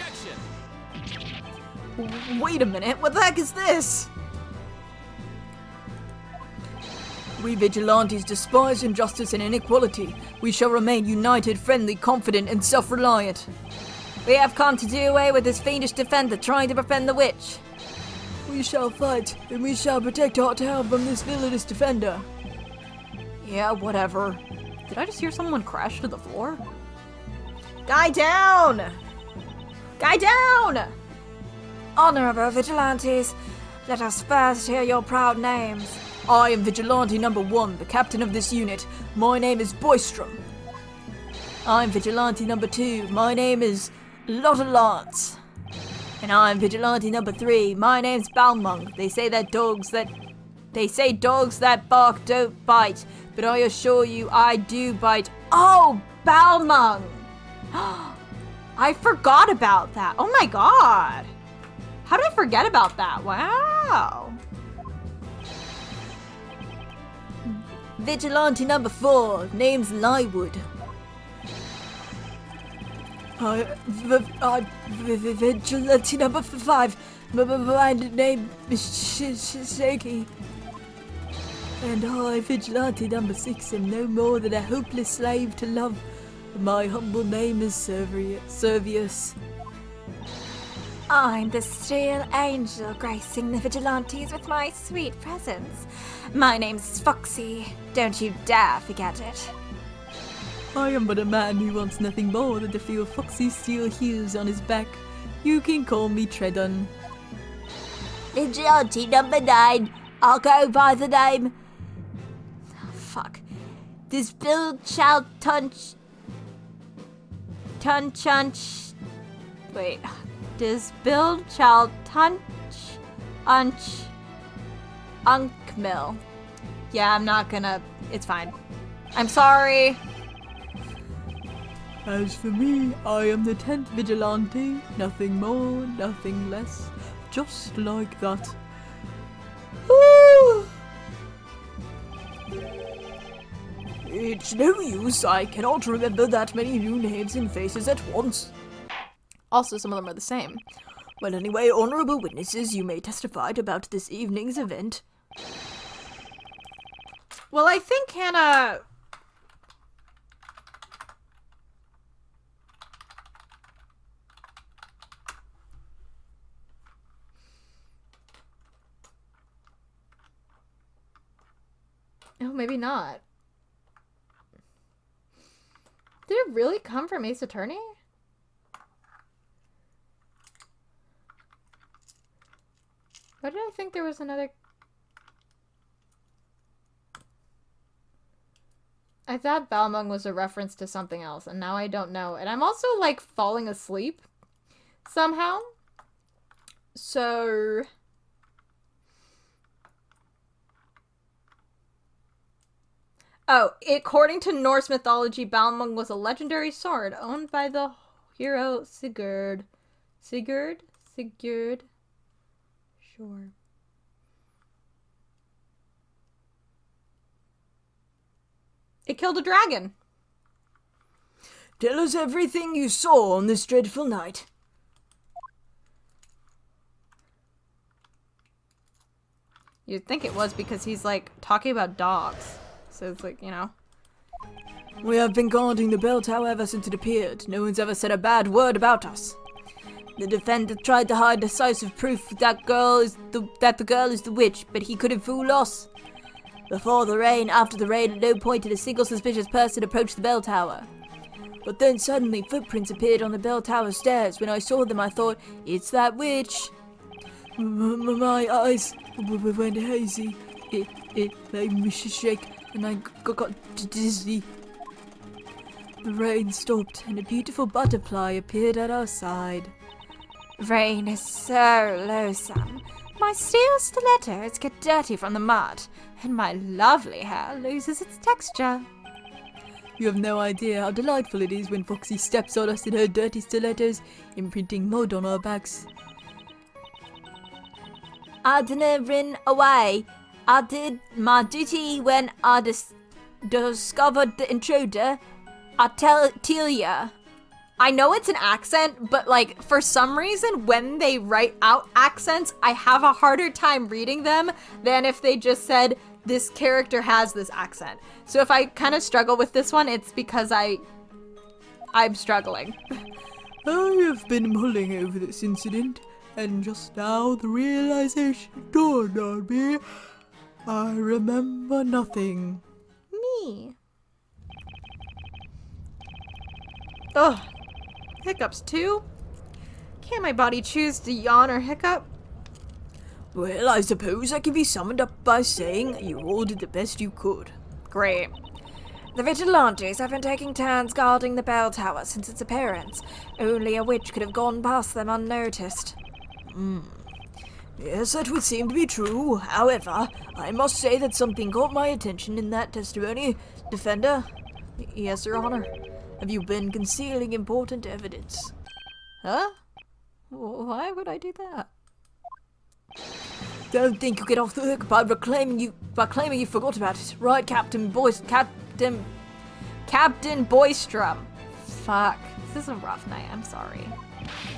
Wait a minute, what the heck is this? We vigilantes despise injustice and inequality. We shall remain united, friendly, confident, and self-reliant. We have come to do away with this fiendish defender trying to defend the witch. We shall fight, and we shall protect our town from this villainous defender. Yeah, whatever. Did I just hear someone crash to the floor? Guy down! Guy down! Honorable vigilantes, let us first hear your proud names. I am Vigilante number 1, the captain of this unit. My name is Boystrom. I'm Vigilante number 2. My name is Lotta Lance. And I'm Vigilante number 3. My name's Balmung. They say dogs that bark don't bite, but I assure you I do bite. Oh, Balmung! I forgot about that. Oh my god. How did I forget about that? Wow. Vigilante number 4. Name's Lywood. Vigilante number 5. My name is Shaky. And I, Vigilante number 6, am no more than a hopeless slave to love. My humble name is Servius. I'm the Steel Angel, gracing the vigilantes with my sweet presence. My name's Foxy. Don't you dare forget it. I am but a man who wants nothing more than to feel Foxy's steel heels on his back. You can call me Treddon. Vigilante number 9. I'll go by the name... Oh, fuck. This Bill shall tunch... Wait. Does build shall tunch unkmill. Yeah, I'm not gonna. It's fine. I'm sorry. As for me, I am the 10th Vigilante. Nothing more, nothing less. Just like that. It's no use. I cannot remember that many new names and faces at once. Also, some of them are the same. Well, anyway, honorable witnesses, you may testify about this evening's event. Well, I think Hannah... Oh, maybe not. Did it really come from Ace Attorney? Why did I think there was another... I thought Balmung was a reference to something else, and now I don't know. And I'm also, like, falling asleep somehow. So... Oh, according to Norse mythology, Balmung was a legendary sword owned by the hero Sigurd. Sigurd? Sure. It killed a dragon. Tell us everything you saw on this dreadful night. You'd think it was because he's, like, talking about dogs. So it's like, you know. We have been guarding the bell tower ever since it appeared. No one's ever said a bad word about us. The defender tried to hide decisive proof that the girl is the witch, but he couldn't fool us. Before the rain, after the rain, at no point did a single suspicious person approach the bell tower. But then suddenly footprints appeared on the bell tower stairs. When I saw them, I thought, it's that witch. My eyes went hazy. It made me shake, and I got dizzy. The rain stopped, and a beautiful butterfly appeared at our side. Rain is so loathsome. My steel stilettos get dirty from the mud, and my lovely hair loses its texture. You have no idea how delightful it is when Foxy steps on us in her dirty stilettos, imprinting mud on our backs. I didn't run away. I did my duty when I discovered the intruder. I tell ya. I know it's an accent, but like for some reason when they write out accents, I have a harder time reading them than if they just said this character has this accent. So if I kind of struggle with this one, it's because I'm struggling. I have been mulling over this incident, and just now the realization dawned on me. I remember nothing. Me. Ugh. Hiccups too? Can't my body choose to yawn or hiccup? Well, I suppose I can be summoned up by saying you all did the best you could. Great. The vigilantes have been taking turns guarding the bell tower since its appearance. Only a witch could have gone past them unnoticed. Yes, that would seem to be true. However, I must say that something caught my attention in that testimony. Defender? Yes, Your Honor. Have you been concealing important evidence? Huh? Why would I do that? Don't think you get off the hook by claiming you forgot about it, right, Captain Boystrom? Fuck. This is a rough night. I'm sorry.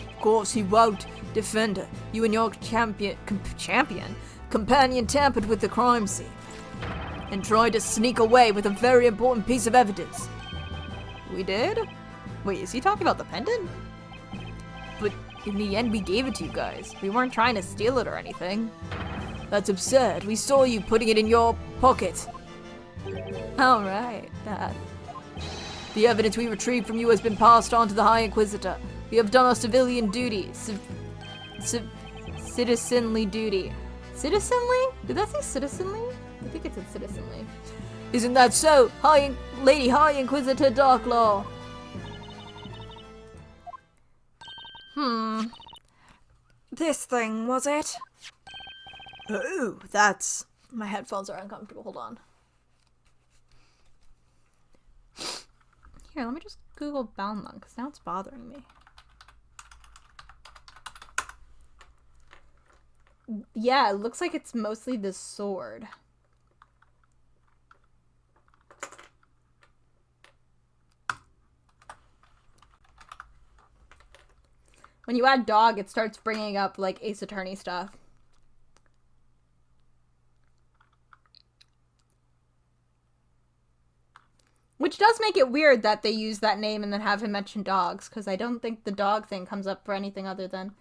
Of course he won't. Defender, you and your companion tampered with the crime scene and tried to sneak away with a very important piece of evidence. We did? Wait, is he talking about the pendant? But in the end, we gave it to you guys. We weren't trying to steal it or anything. That's absurd. We saw you putting it in your pocket. All right, that. The evidence we retrieved from you has been passed on to the High Inquisitor. We have done our civilian duty. Citizenly duty. Citizenly? Did that say citizenly? I think it said citizenly. Isn't that so, Lady High Inquisitor Darklaw? This thing, was it? Oh, that's... My headphones are uncomfortable. Hold on. Here, let me just Google Balmung, because now it's bothering me. Yeah, it looks like it's mostly the sword. When you add dog, it starts bringing up, like, Ace Attorney stuff. Which does make it weird that they use that name and then have him mention dogs, because I don't think the dog thing comes up for anything other than...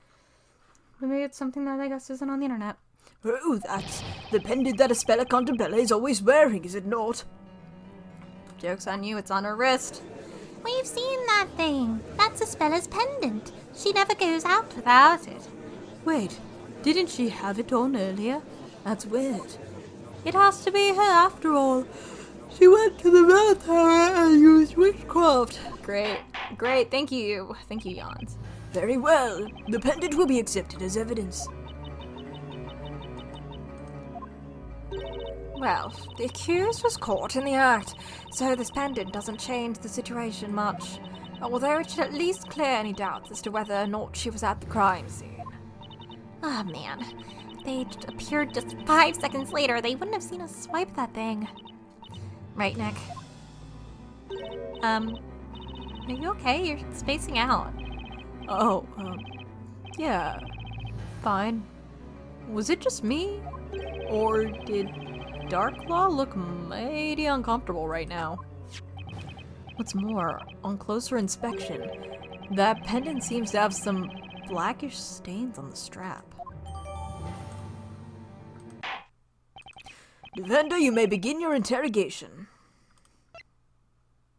Maybe it's something that I guess isn't on the internet. Oh, that's the pendant that Espella Contembella is always wearing, is it not? Joke's on you, it's on her wrist. We've seen that thing. That's Espella's pendant. She never goes out without it. Wait, didn't she have it on earlier? That's weird. It has to be her after all. She went to the bell tower and used witchcraft. Great, thank you. Thank you, Yawns. Very well. The pendant will be accepted as evidence. Well, the accused was caught in the act, so this pendant doesn't change the situation much. Although it should at least clear any doubts as to whether or not she was at the crime scene. Oh man, if they appeared just 5 seconds later, they wouldn't have seen us swipe that thing. Right, Nick? Are you okay? You're spacing out. Oh, yeah, fine. Was it just me? Or did Darklaw look mighty uncomfortable right now? What's more, on closer inspection, that pendant seems to have some blackish stains on the strap. Defender, you may begin your interrogation.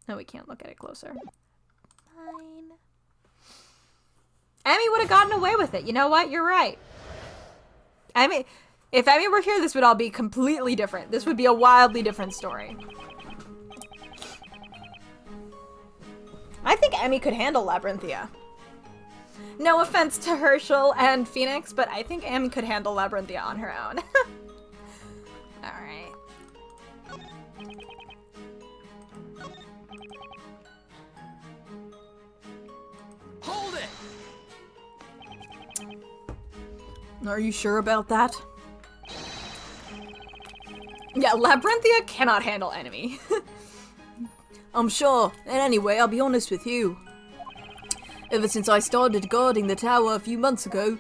No, we can't look at it closer. Fine. Emmy would have gotten away with it. You know what? You're right. Emmy, if Emmy were here, this would all be completely different. This would be a wildly different story. I think Emmy could handle Labyrinthia. No offense to Herschel and Phoenix, but I think Emmy could handle Labyrinthia on her own. Alright. Are you sure about that? Yeah, Labyrinthia cannot handle enemy. I'm sure. And anyway, I'll be honest with you. Ever since I started guarding the tower a few months ago,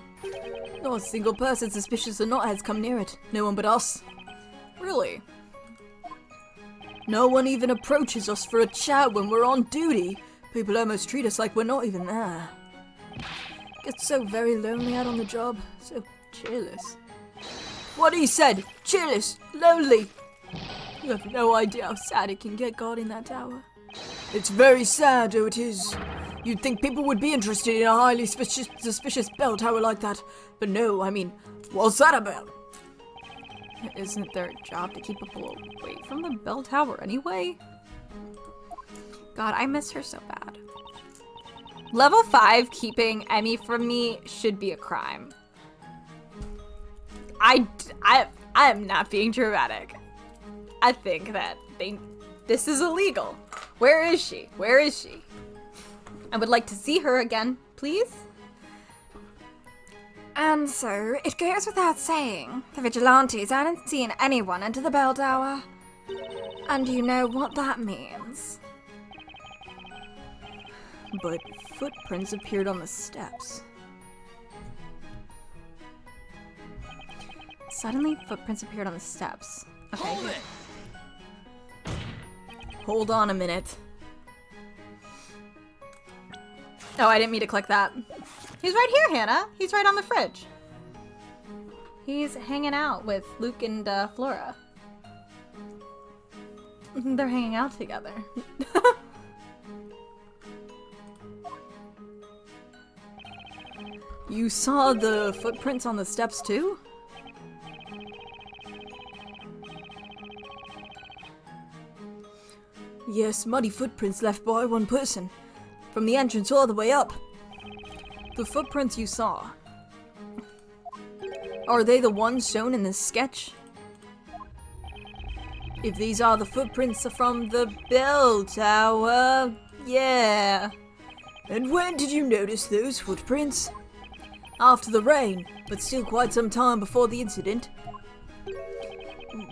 not a single person suspicious or not has come near it. No one but us. Really? No one even approaches us for a chat when we're on duty. People almost treat us like we're not even there. Gets so very lonely out on the job. So cheerless. What he said! Cheerless! Lonely! You have no idea how sad it can get guarding that tower. It's very sad, oh it is. You'd think people would be interested in a highly suspicious bell tower like that. But no, I mean, what's that about? Isn't their job to keep people away from the bell tower anyway? God, I miss her so bad. Level 5 keeping Emmy from me should be a crime. I am not being dramatic. I think that this is illegal. Where is she? Where is she? I would like to see her again, please. And so, it goes without saying, the vigilantes hadn't seen anyone enter the bell tower. And you know what that means. But footprints appeared on the steps. Suddenly, footprints appeared on the steps. Okay. Hold it! Hold on a minute. Oh, I didn't mean to click that. He's right here, Hannah. He's right on the fridge. He's hanging out with Luke and Flora. They're hanging out together. You saw the footprints on the steps too? Yes, muddy footprints left by one person. From the entrance all the way up. The footprints you saw. Are they the ones shown in this sketch? If these are the footprints from the bell tower, yeah. And when did you notice those footprints? After the rain, but still quite some time before the incident.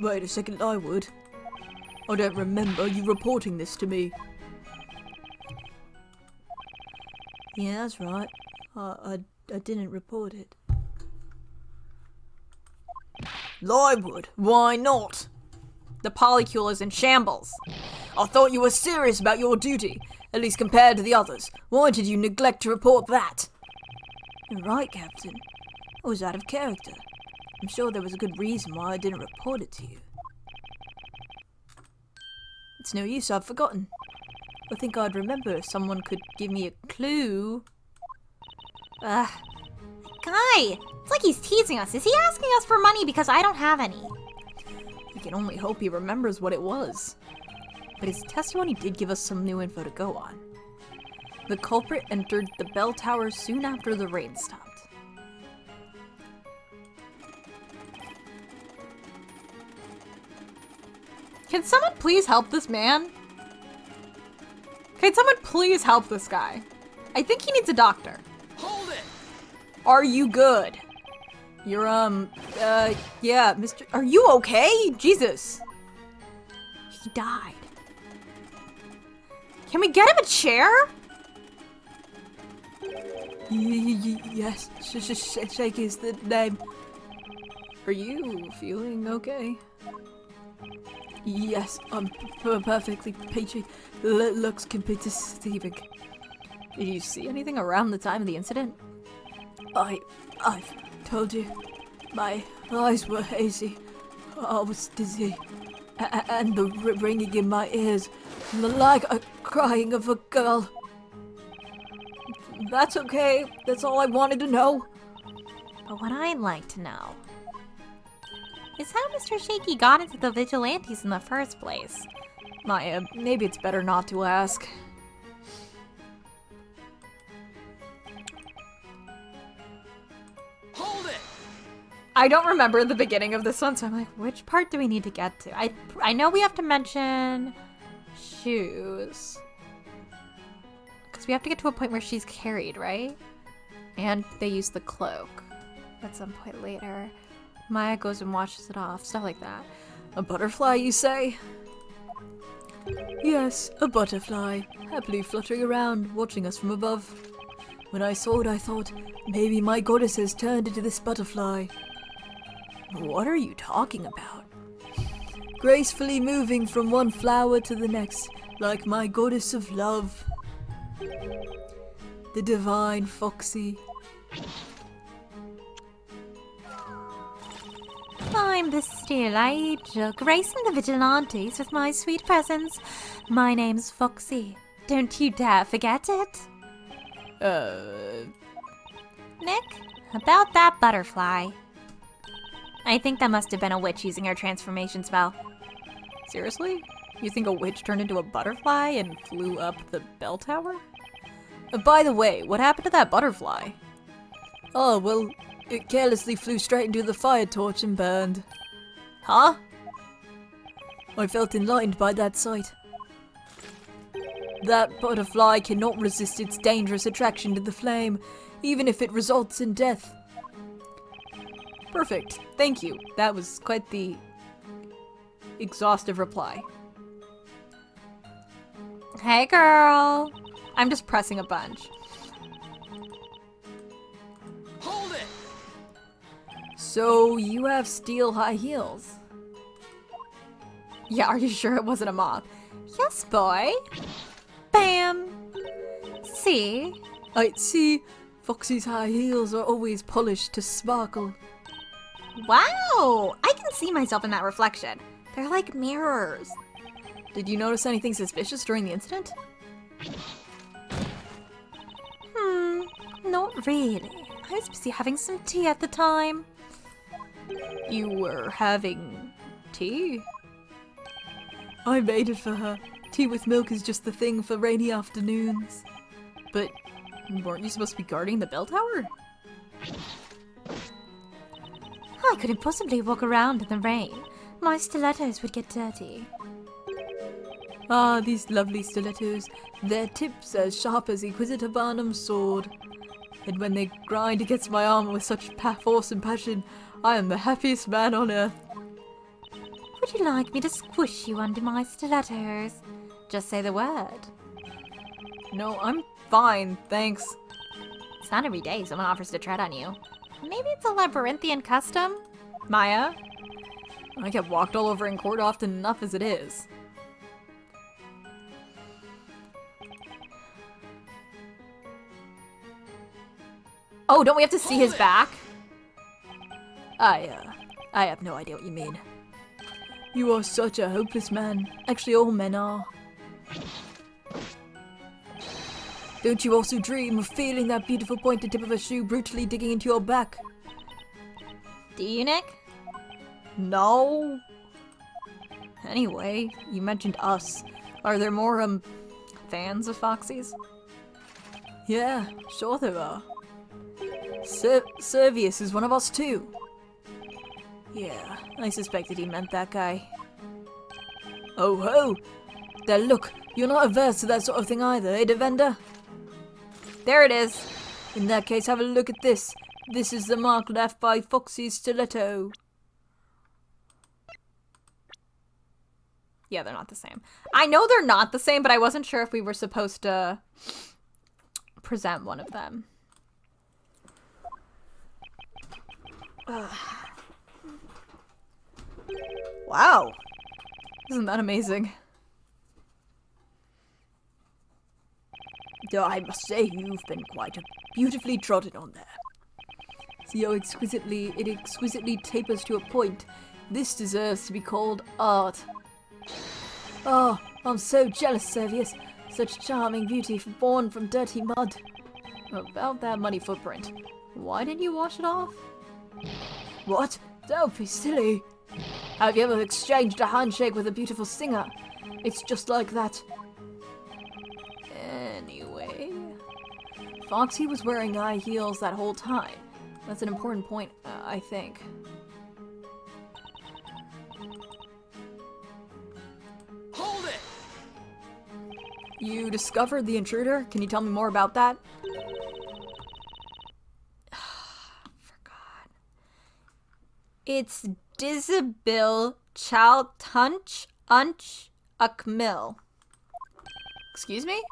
Wait a second, I would. I don't remember you reporting this to me. Yeah, that's right. I didn't report it. Lywood, why not? The polycule is in shambles. I thought you were serious about your duty, at least compared to the others. Why did you neglect to report that? You're right, Captain. I was out of character. I'm sure there was a good reason why I didn't report it to you. It's no use, I've forgotten. I think I'd remember if someone could give me a clue. Ugh. Guy! It's like he's teasing us. Is he asking us for money because I don't have any? We can only hope he remembers what it was. But his testimony did give us some new info to go on. The culprit entered the bell tower soon after the rain stopped. Can someone please help this man? Can someone please help this guy? I think he needs a doctor. Hold it! Are you good? You're, yeah, Mr. Are you okay? Jesus. He died. Can we get him a chair? Yes, Shake is the name. Are you feeling okay? Yes, I'm perfectly peachy. Looks can be deceiving. Did you see anything around the time of the incident? I've told you. My eyes were hazy. I was dizzy. And the ringing in my ears, like a crying of a girl. That's okay. That's all I wanted to know. But what I'd like to know is how Mr. Shaky got into the vigilantes in the first place. Maya, maybe it's better not to ask. Hold it! I don't remember the beginning of this one, so I'm like, which part do we need to get to? I know we have to mention shoes. Because we have to get to a point where she's carried, right? And they use the cloak. at some point later. Maya goes and washes it off, stuff like that. A butterfly, you say? Yes, a butterfly, happily fluttering around, watching us from above. When I saw it, I thought, maybe my goddess has turned into this butterfly. What are you talking about? Gracefully moving from one flower to the next, like my goddess of love. The divine Foxy. I'm the Steel Angel, gracing the Vigilantes with my sweet presence. My name's Foxy. Don't you dare forget it. Nick, about that butterfly. I think that must have been a witch using her transformation spell. Seriously? You think a witch turned into a butterfly and flew up the bell tower? By the way, what happened to that butterfly? Oh, well, it carelessly flew straight into the fire torch and burned. Huh? I felt enlightened by that sight. That butterfly cannot resist its dangerous attraction to the flame, even if it results in death. Perfect. Thank you. That was quite the exhaustive reply. Hey, girl. I'm just pressing a bunch. Hold it! So, you have steel high heels? Yeah, are you sure it wasn't a moth? Yes, boy. Bam. See? I see. Foxy's high heels are always polished to sparkle. Wow! I can see myself in that reflection. They're like mirrors. Did you notice anything suspicious during the incident? Not really. I was busy having some tea at the time. You were having tea? I made it for her. Tea with milk is just the thing for rainy afternoons. But weren't you supposed to be guarding the bell tower? I couldn't possibly walk around in the rain. My stilettos would get dirty. Ah, these lovely stilettos. Their tips as sharp as Inquisitor Barnum's sword. And when they grind against my armor with such force and passion, I am the happiest man on earth. Would you like me to squish you under my stilettos? Just say the word. No, I'm fine, thanks. It's not every day someone offers to tread on you. Maybe it's a labyrinthian custom? Maya? I get walked all over in court often enough as it is. Oh, don't we have to see his back? I have no idea what you mean. You are such a hopeless man. Actually, all men are. Don't you also dream of feeling that beautiful pointed tip of a shoe brutally digging into your back? Do you, Nick? No. Anyway, you mentioned us. Are there more, fans of Foxy's? Yeah, sure there are. Servius is one of us too. Yeah, I suspected he meant that guy. Oh ho! Then look, you're not averse to that sort of thing either, eh, Devender? There it is! In that case, have a look at this. This is the mark left by Foxy's stiletto. Yeah, they're not the same. I know they're not the same, but I wasn't sure if we were supposed to present one of them. Wow! Isn't that amazing? Though I must say you've been quite beautifully trodden on there. See how it exquisitely tapers to a point. This deserves to be called art. Oh, I'm so jealous, Servius. Such charming beauty born from dirty mud. About that muddy footprint. Why didn't you wash it off? What? Don't be silly. Have you ever exchanged a handshake with a beautiful singer? It's just like that. Anyway, Foxy was wearing high heels that whole time. That's an important point, I think. Hold it! You discovered the intruder? Can you tell me more about that? Forgot. It's Disabil Chaltunch Unch Akmil. Excuse me?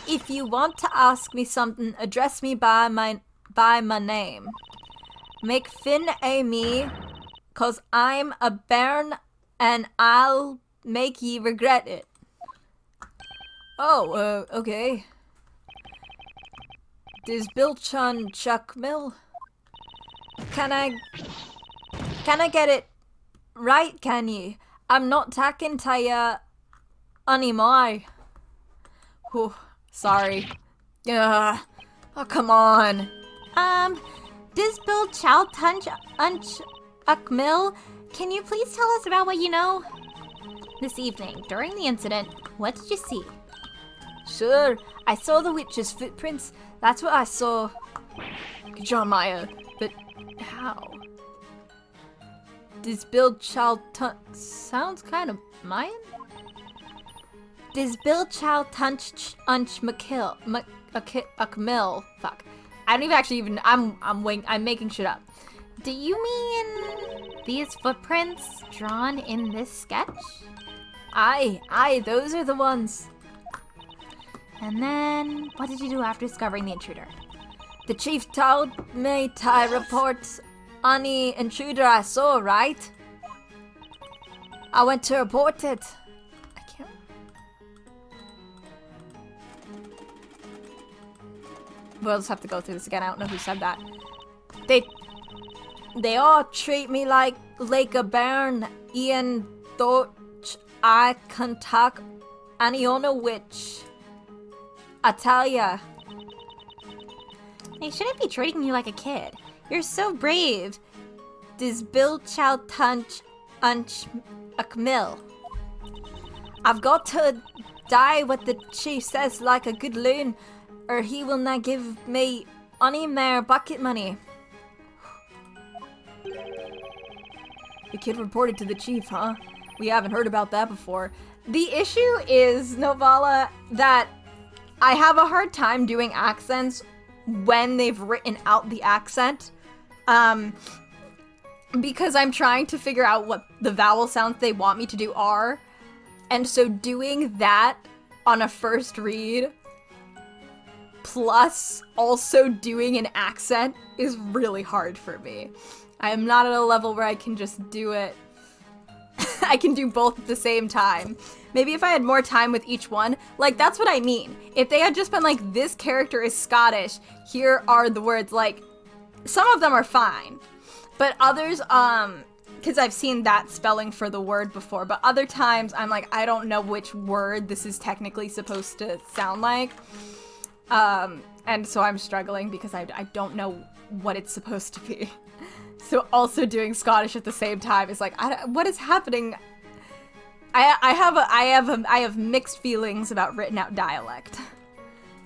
If you want to ask me something, address me by my name. Make Finn a me, 'cause I'm a bairn and I'll make ye regret it. Oh, okay. Disbilchun Chukmil? Can I get it right, can ye? I'm not talking to ya anymore. Whew, sorry. Oh, come on. Disbil Chow Tunch Unch Akmil, can you please tell us about what you know? This evening, during the incident, what did you see? Sure, I saw the witch's footprints. That's what I saw. Good job, Maya. But how? Disbil Chow sounds kind of Mayan? Disbil Chow Tunch Unch Makil Akmil. Fuck. I don't even actually even. I'm making shit up. Do you mean these footprints drawn in this sketch? Aye, those are the ones. And then, what did you do after discovering the intruder? The chief told me to report any intruder I saw, right? I went to report it. I can't. We'll just have to go through this again. I don't know who said that. They all treat me like a bairn. Ian thought I can talk any on a witch. I tell ya. They shouldn't be treating you like a kid. You're so brave. Disbil Chow Tunch Unch Akmil. I've got to die what the chief says like a good loon, or he will not give me any more bucket money. The kid reported to the chief, huh? We haven't heard about that before. The issue is, Novala, that I have a hard time doing accents when they've written out the accent. Because I'm trying to figure out what the vowel sounds they want me to do are. And so doing that on a first read, plus also doing an accent, is really hard for me. I am not at a level where I can just do it. I can do both at the same time. Maybe if I had more time with each one, like, that's what I mean. If they had just been like, this character is Scottish, here are the words, like, some of them are fine. But others, because I've seen that spelling for the word before, but other times I'm like, I don't know which word this is technically supposed to sound like. And so I'm struggling because I don't know what it's supposed to be. So also doing Scottish at the same time is like, what is happening? I have mixed feelings about written out dialect.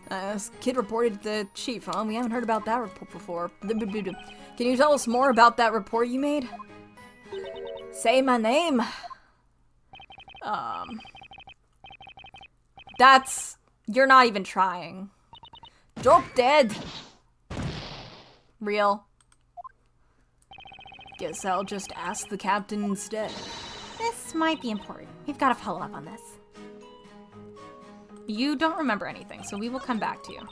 This kid reported the chief, huh? We haven't heard about that report before. Can you tell us more about that report you made? Say my name. You're not even trying. Drop dead. Real. Guess I'll just ask the captain instead. This might be important. We've got to follow up on this. You don't remember anything, so we will come back to you.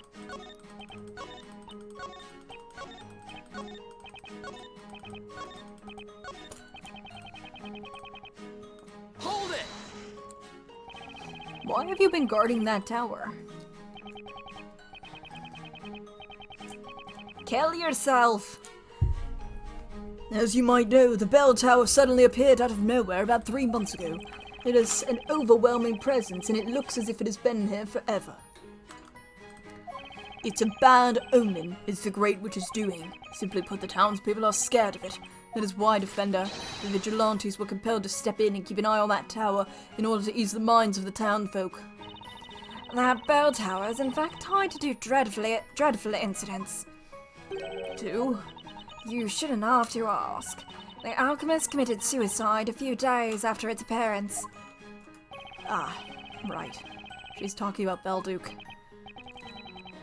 Hold it! Why have you been guarding that tower? Kill yourself! As you might know, the bell tower suddenly appeared out of nowhere about 3 months ago. It has an overwhelming presence, and it looks as if it has been here forever. It's a bad omen, is the Great Witch's doing. Simply put, the townspeople are scared of it. That is why, Defender, the vigilantes were compelled to step in and keep an eye on that tower in order to ease the minds of the townfolk. That bell tower is in fact tied to dreadful incidents. Two? You shouldn't have to ask. The alchemist committed suicide a few days after its appearance. Ah, right. She's talking about Belduke.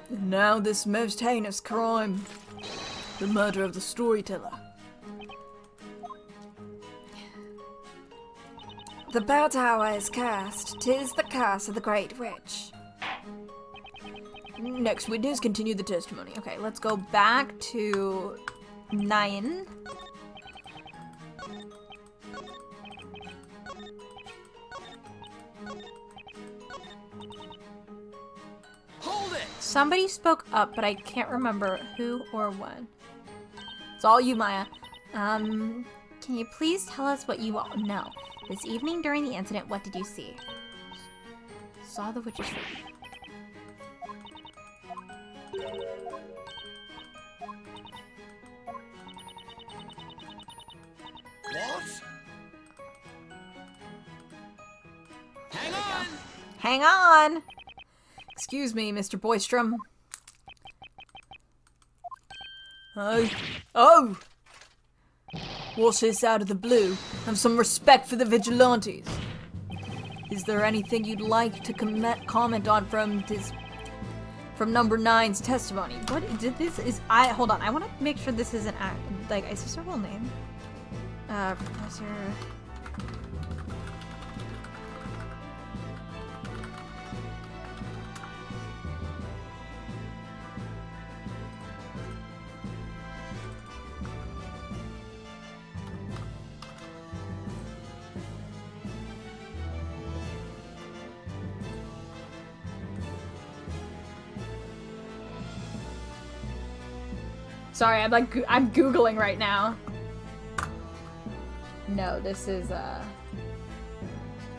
And now this most heinous crime. The murder of the storyteller. The bell tower is cursed. 'Tis the curse of the Great Witch. Next witness, continue the testimony. Okay, let's go back to 9. Hold it! Somebody spoke up, but I can't remember who or when. It's all you, Maya. Can you please tell us what you all know? This evening during the incident, what did you see? Saw the witch's face. What? Hang on! Hang on! Excuse me, Mr. Boystrom. Oh! What's this out of the blue? Have some respect for the vigilantes. Is there anything you'd like to comment on from number 9's testimony? What did this is hold on, I want to make sure this is an act, like, is this her real name? Professor... Sorry, I'm Googling right now. No, this is,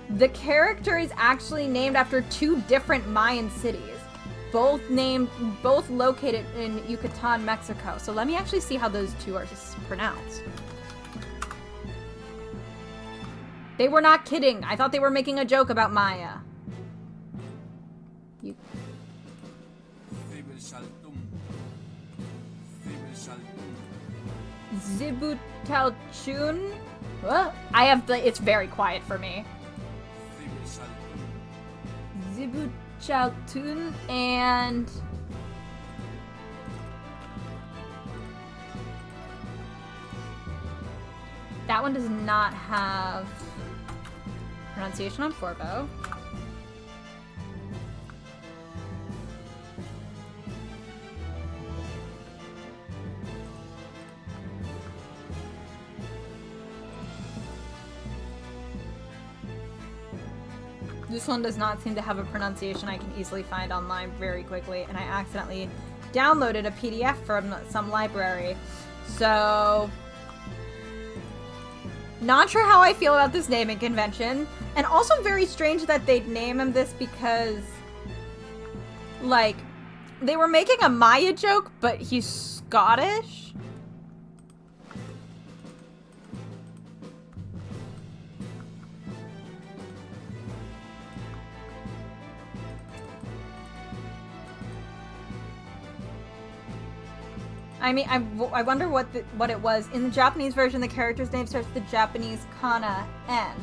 the character is actually named after 2 different Mayan cities. Both located in Yucatan, Mexico. So let me actually see how those 2 are pronounced. They were not kidding. I thought they were making a joke about Maya. Zibutalchun? What? It's very quiet for me. Zibutalchun and... That one does not have pronunciation on Forbo. This one does not seem to have a pronunciation I can easily find online very quickly, and I accidentally downloaded a PDF from some library. So, not sure how I feel about this naming convention, and also very strange that they'd name him this because, like, they were making a Maya joke, but he's Scottish? I mean, I wonder what it was. In the Japanese version, the character's name starts with the Japanese kana N.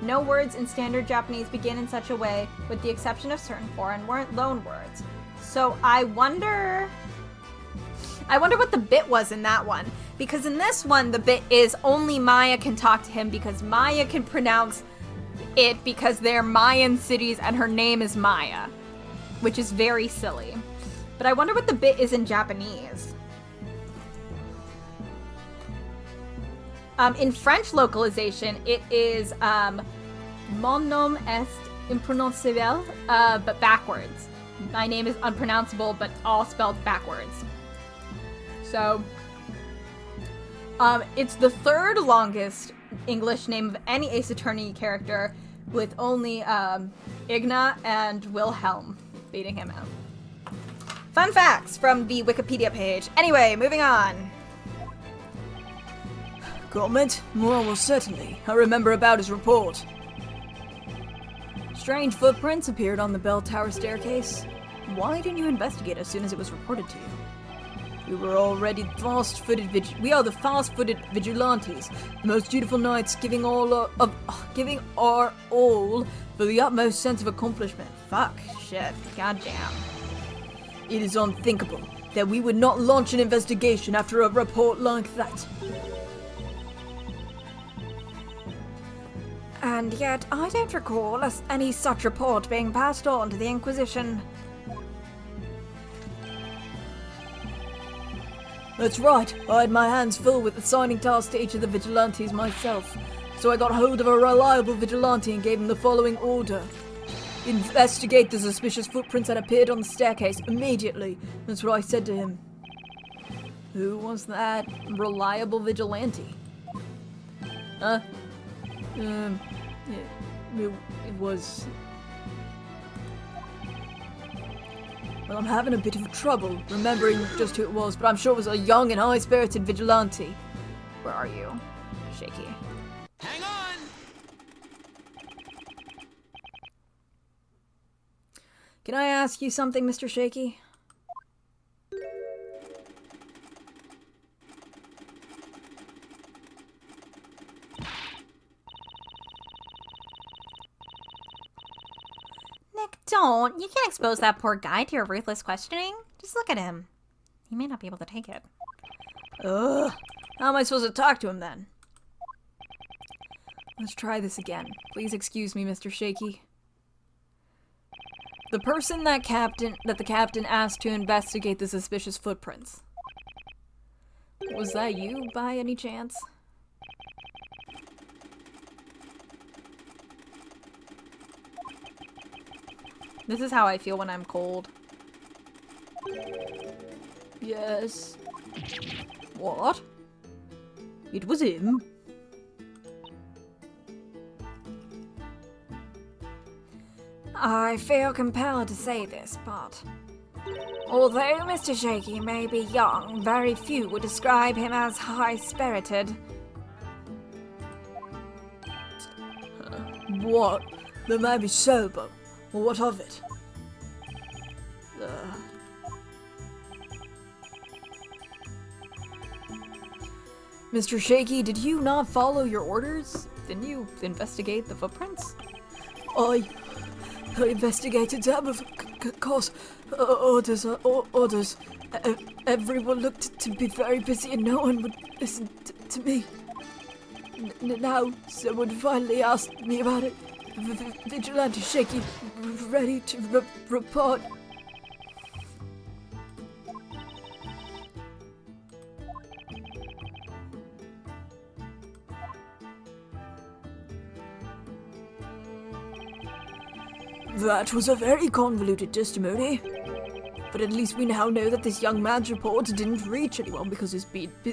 No words in standard Japanese begin in such a way, with the exception of certain foreign loan words. So I wonder what the bit was in that one. Because in this one, the bit is only Maya can talk to him because Maya can pronounce it because they're Mayan cities and her name is Maya. Which is very silly. But I wonder what the bit is in Japanese. In French localization, it is Mon nom est imprononçable, but backwards. My name is unpronounceable, but all spelled backwards. So, it's the 3rd longest English name of any Ace Attorney character, with only Igna and Wilhelm beating him out. Fun facts from the Wikipedia page. Anyway, moving on. Comment? Well, certainly. I remember about his report. Strange footprints appeared on the bell tower staircase. Why didn't you investigate as soon as it was reported to you? We were already we are the fast-footed vigilantes, the most dutiful knights, giving our all for the utmost sense of accomplishment. Fuck, shit, goddamn. It is unthinkable that we would not launch an investigation after a report like that. And yet, I don't recall any such report being passed on to the Inquisition. That's right. I had my hands full with assigning tasks to each of the vigilantes myself. So I got hold of a reliable vigilante and gave him the following order. Investigate the suspicious footprints that appeared on the staircase immediately. That's what I said to him. Who was that reliable vigilante? It was... Well, I'm having a bit of trouble remembering just who it was, but I'm sure it was a young and high-spirited vigilante. Where are you, Shaky? Hang on! Can I ask you something, Mr. Shaky? Nick, don't. You can't expose that poor guy to your ruthless questioning. Just look at him. He may not be able to take it. Ugh. How am I supposed to talk to him then? Let's try this again. Please excuse me, Mr. Shaky. The person that the captain asked to investigate the suspicious footprints. Was that you, by any chance? This is how I feel when I'm cold. Yes. What? It was him. I feel compelled to say this, but although Mr. Shaky may be young, very few would describe him as high-spirited. What? That may be so, but well, what of it? Mr. Shaky, did you not follow your orders? Didn't you investigate the footprints? I investigated them, of course. Orders. Everyone looked to be very busy and no one would listen to me. Now someone finally asked me about it. Vigilante Shaky, ready to report. That was a very convoluted testimony. But at least we now know that this young man's report didn't reach anyone because his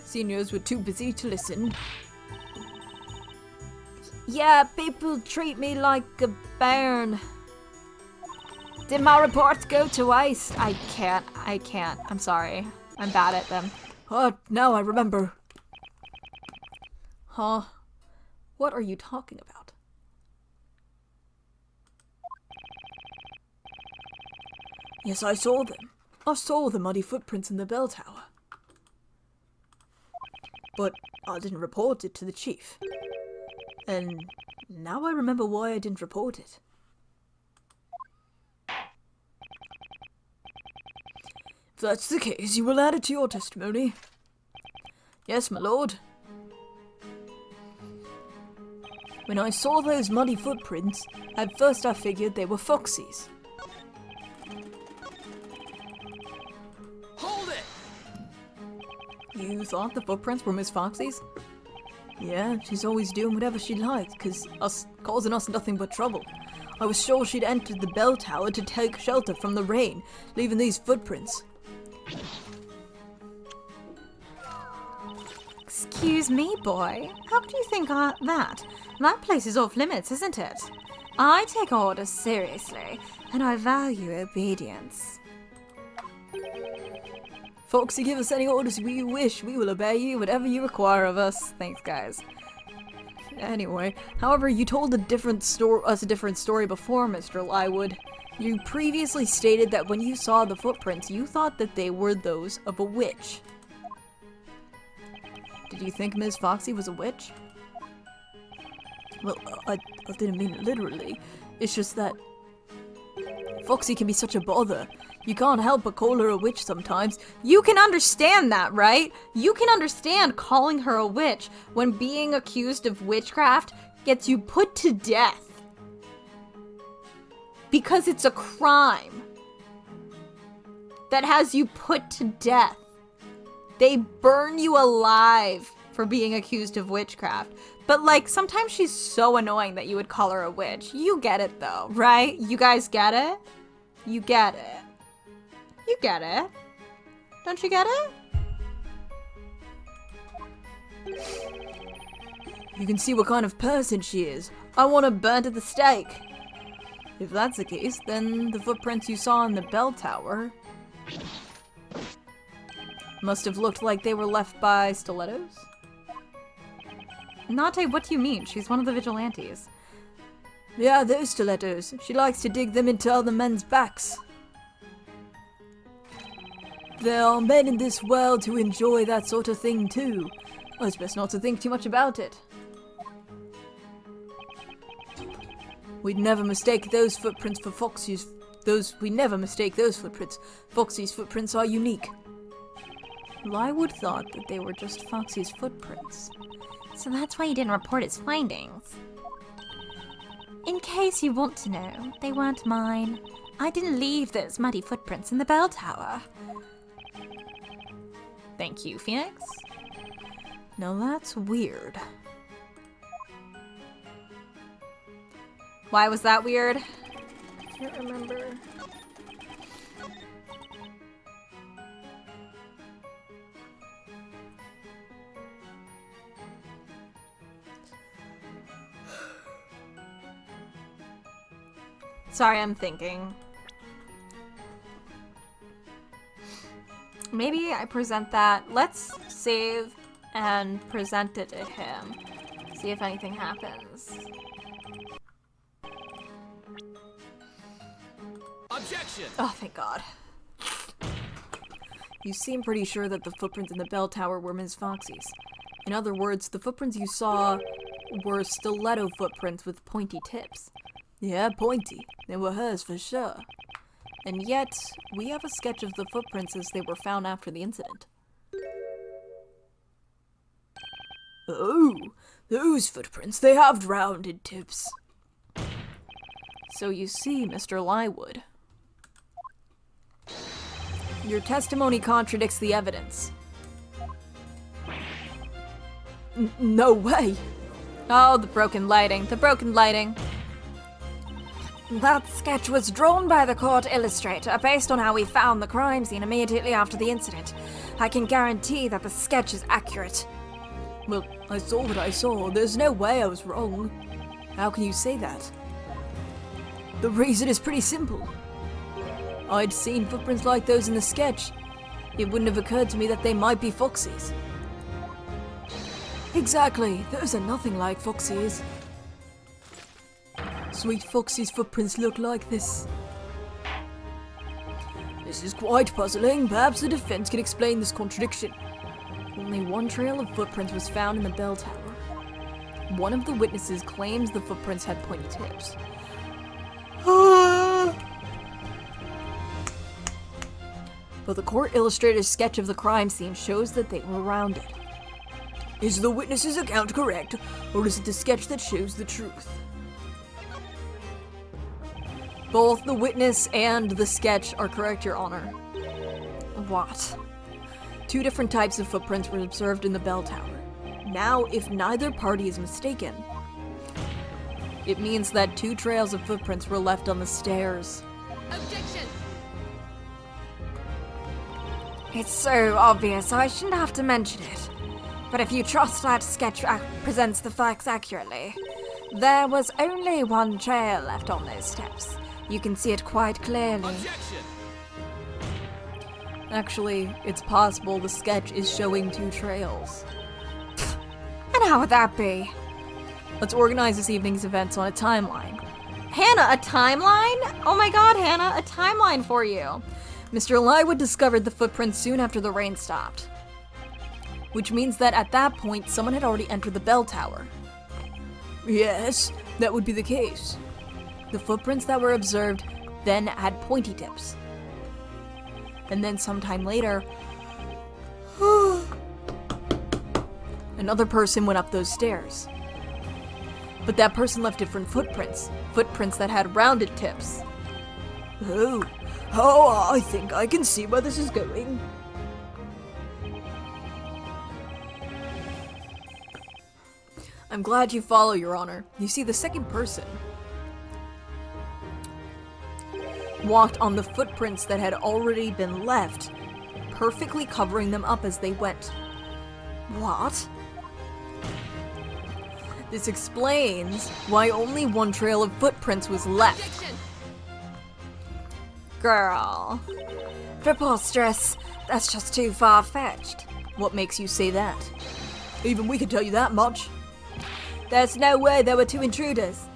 seniors were too busy to listen. Yeah, people treat me like a bairn. Did my reports go to waste? I can't. I'm sorry. I'm bad at them. Oh, now I remember. Huh? What are you talking about? Yes, I saw them. I saw the muddy footprints in the bell tower. But I didn't report it to the chief. And now I remember why I didn't report it. If that's the case, you will add it to your testimony. Yes, my lord. When I saw those muddy footprints, at first I figured they were Foxy's. Hold it! You thought the footprints were Miss Foxy's? Yeah, she's always doing whatever she likes, causing us nothing but trouble. I was sure she'd entered the bell tower to take shelter from the rain, leaving these footprints. Excuse me, boy. How could you think that? That place is off limits, isn't it? I take orders seriously, and I value obedience. Foxy, give us any orders we wish. We will obey you, whatever you require of us. Thanks, guys. Anyway, however, you told us a different story before, Mr. Lywood. You previously stated that when you saw the footprints, you thought that they were those of a witch. Did you think Ms. Foxy was a witch? Well, I didn't mean it literally. It's just that Foxy can be such a bother. You can't help but call her a witch sometimes. You can understand that, right? You can understand calling her a witch when being accused of witchcraft gets you put to death because it's a crime that has you put to death. They burn you alive for being accused of witchcraft. But, like, sometimes she's so annoying that you would call her a witch. You get it, though, right? You guys get it? You get it. You get it. Don't you get it? You can see what kind of person she is. I want her burnt at the stake. If that's the case, then the footprints you saw in the bell tower must have looked like they were left by stilettos? Nate, what do you mean? She's one of the vigilantes. Yeah, those stilettos. She likes to dig them into other men's backs. There are men in this world who enjoy that sort of thing too. It's best not to think too much about it. We'd never mistake those footprints for Foxy's. We never mistake those footprints. Foxy's footprints are unique. Lywood thought that they were just Foxy's footprints. So that's why you didn't report his findings. In case you want to know, they weren't mine. I didn't leave those muddy footprints in the bell tower. Thank you, Phoenix. Now that's weird. Why was that weird? Can't remember. Sorry, I'm thinking. Maybe I present that. Let's save and present it to him. See if anything happens. Objection! Oh, thank God. You seem pretty sure that the footprints in the bell tower were Ms. Foxy's. In other words, the footprints you saw were stiletto footprints with pointy tips. Yeah, pointy. They were hers for sure. And yet, we have a sketch of the footprints as they were found after the incident. Oh, those footprints, they have rounded tips. So you see, Mr. Lywood, your testimony contradicts the evidence. No way! Oh, the broken lighting. The broken lighting. That sketch was drawn by the court illustrator based on how we found the crime scene immediately after the incident. I can guarantee that the sketch is accurate. Well, I saw what I saw. There's no way I was wrong. How can you say that? The reason is pretty simple. I'd seen footprints like those in the sketch. It wouldn't have occurred to me that they might be Foxy's. Exactly. Those are nothing like Foxy's. Sweet Foxy's footprints look like this. This is quite puzzling. Perhaps the defense can explain this contradiction. Only one trail of footprints was found in the bell tower. One of the witnesses claims the footprints had pointy tips. But the court illustrator's sketch of the crime scene shows that they were rounded. Is the witness's account correct, or is it the sketch that shows the truth? Both the witness and the sketch are correct, Your Honor. What? Two different types of footprints were observed in the bell tower. Now, if neither party is mistaken, it means that two trails of footprints were left on the stairs. Objection! It's so obvious, I shouldn't have to mention it. But if you trust that sketch presents the facts accurately, there was only one trail left on those steps. You can see it quite clearly. Objection! Actually, it's possible the sketch is showing two trails. And how would that be? Let's organize this evening's events on a timeline. Hannah, a timeline? Oh my God, Hannah, a timeline for you. Mr. Lywood discovered the footprints soon after the rain stopped. Which means that at that point, someone had already entered the bell tower. Yes, that would be the case. The footprints that were observed then had pointy tips. And then sometime later, another person went up those stairs. But that person left different footprints. Footprints that had rounded tips. Oh, I think I can see where this is going. I'm glad you follow, Your Honor. You see, the second person walked on the footprints that had already been left, perfectly covering them up as they went. What? This explains why only one trail of footprints was left. Objection! Girl. Preposterous. That's just too far-fetched. What makes you say that? Even we can tell you that much. There's no way there were two intruders.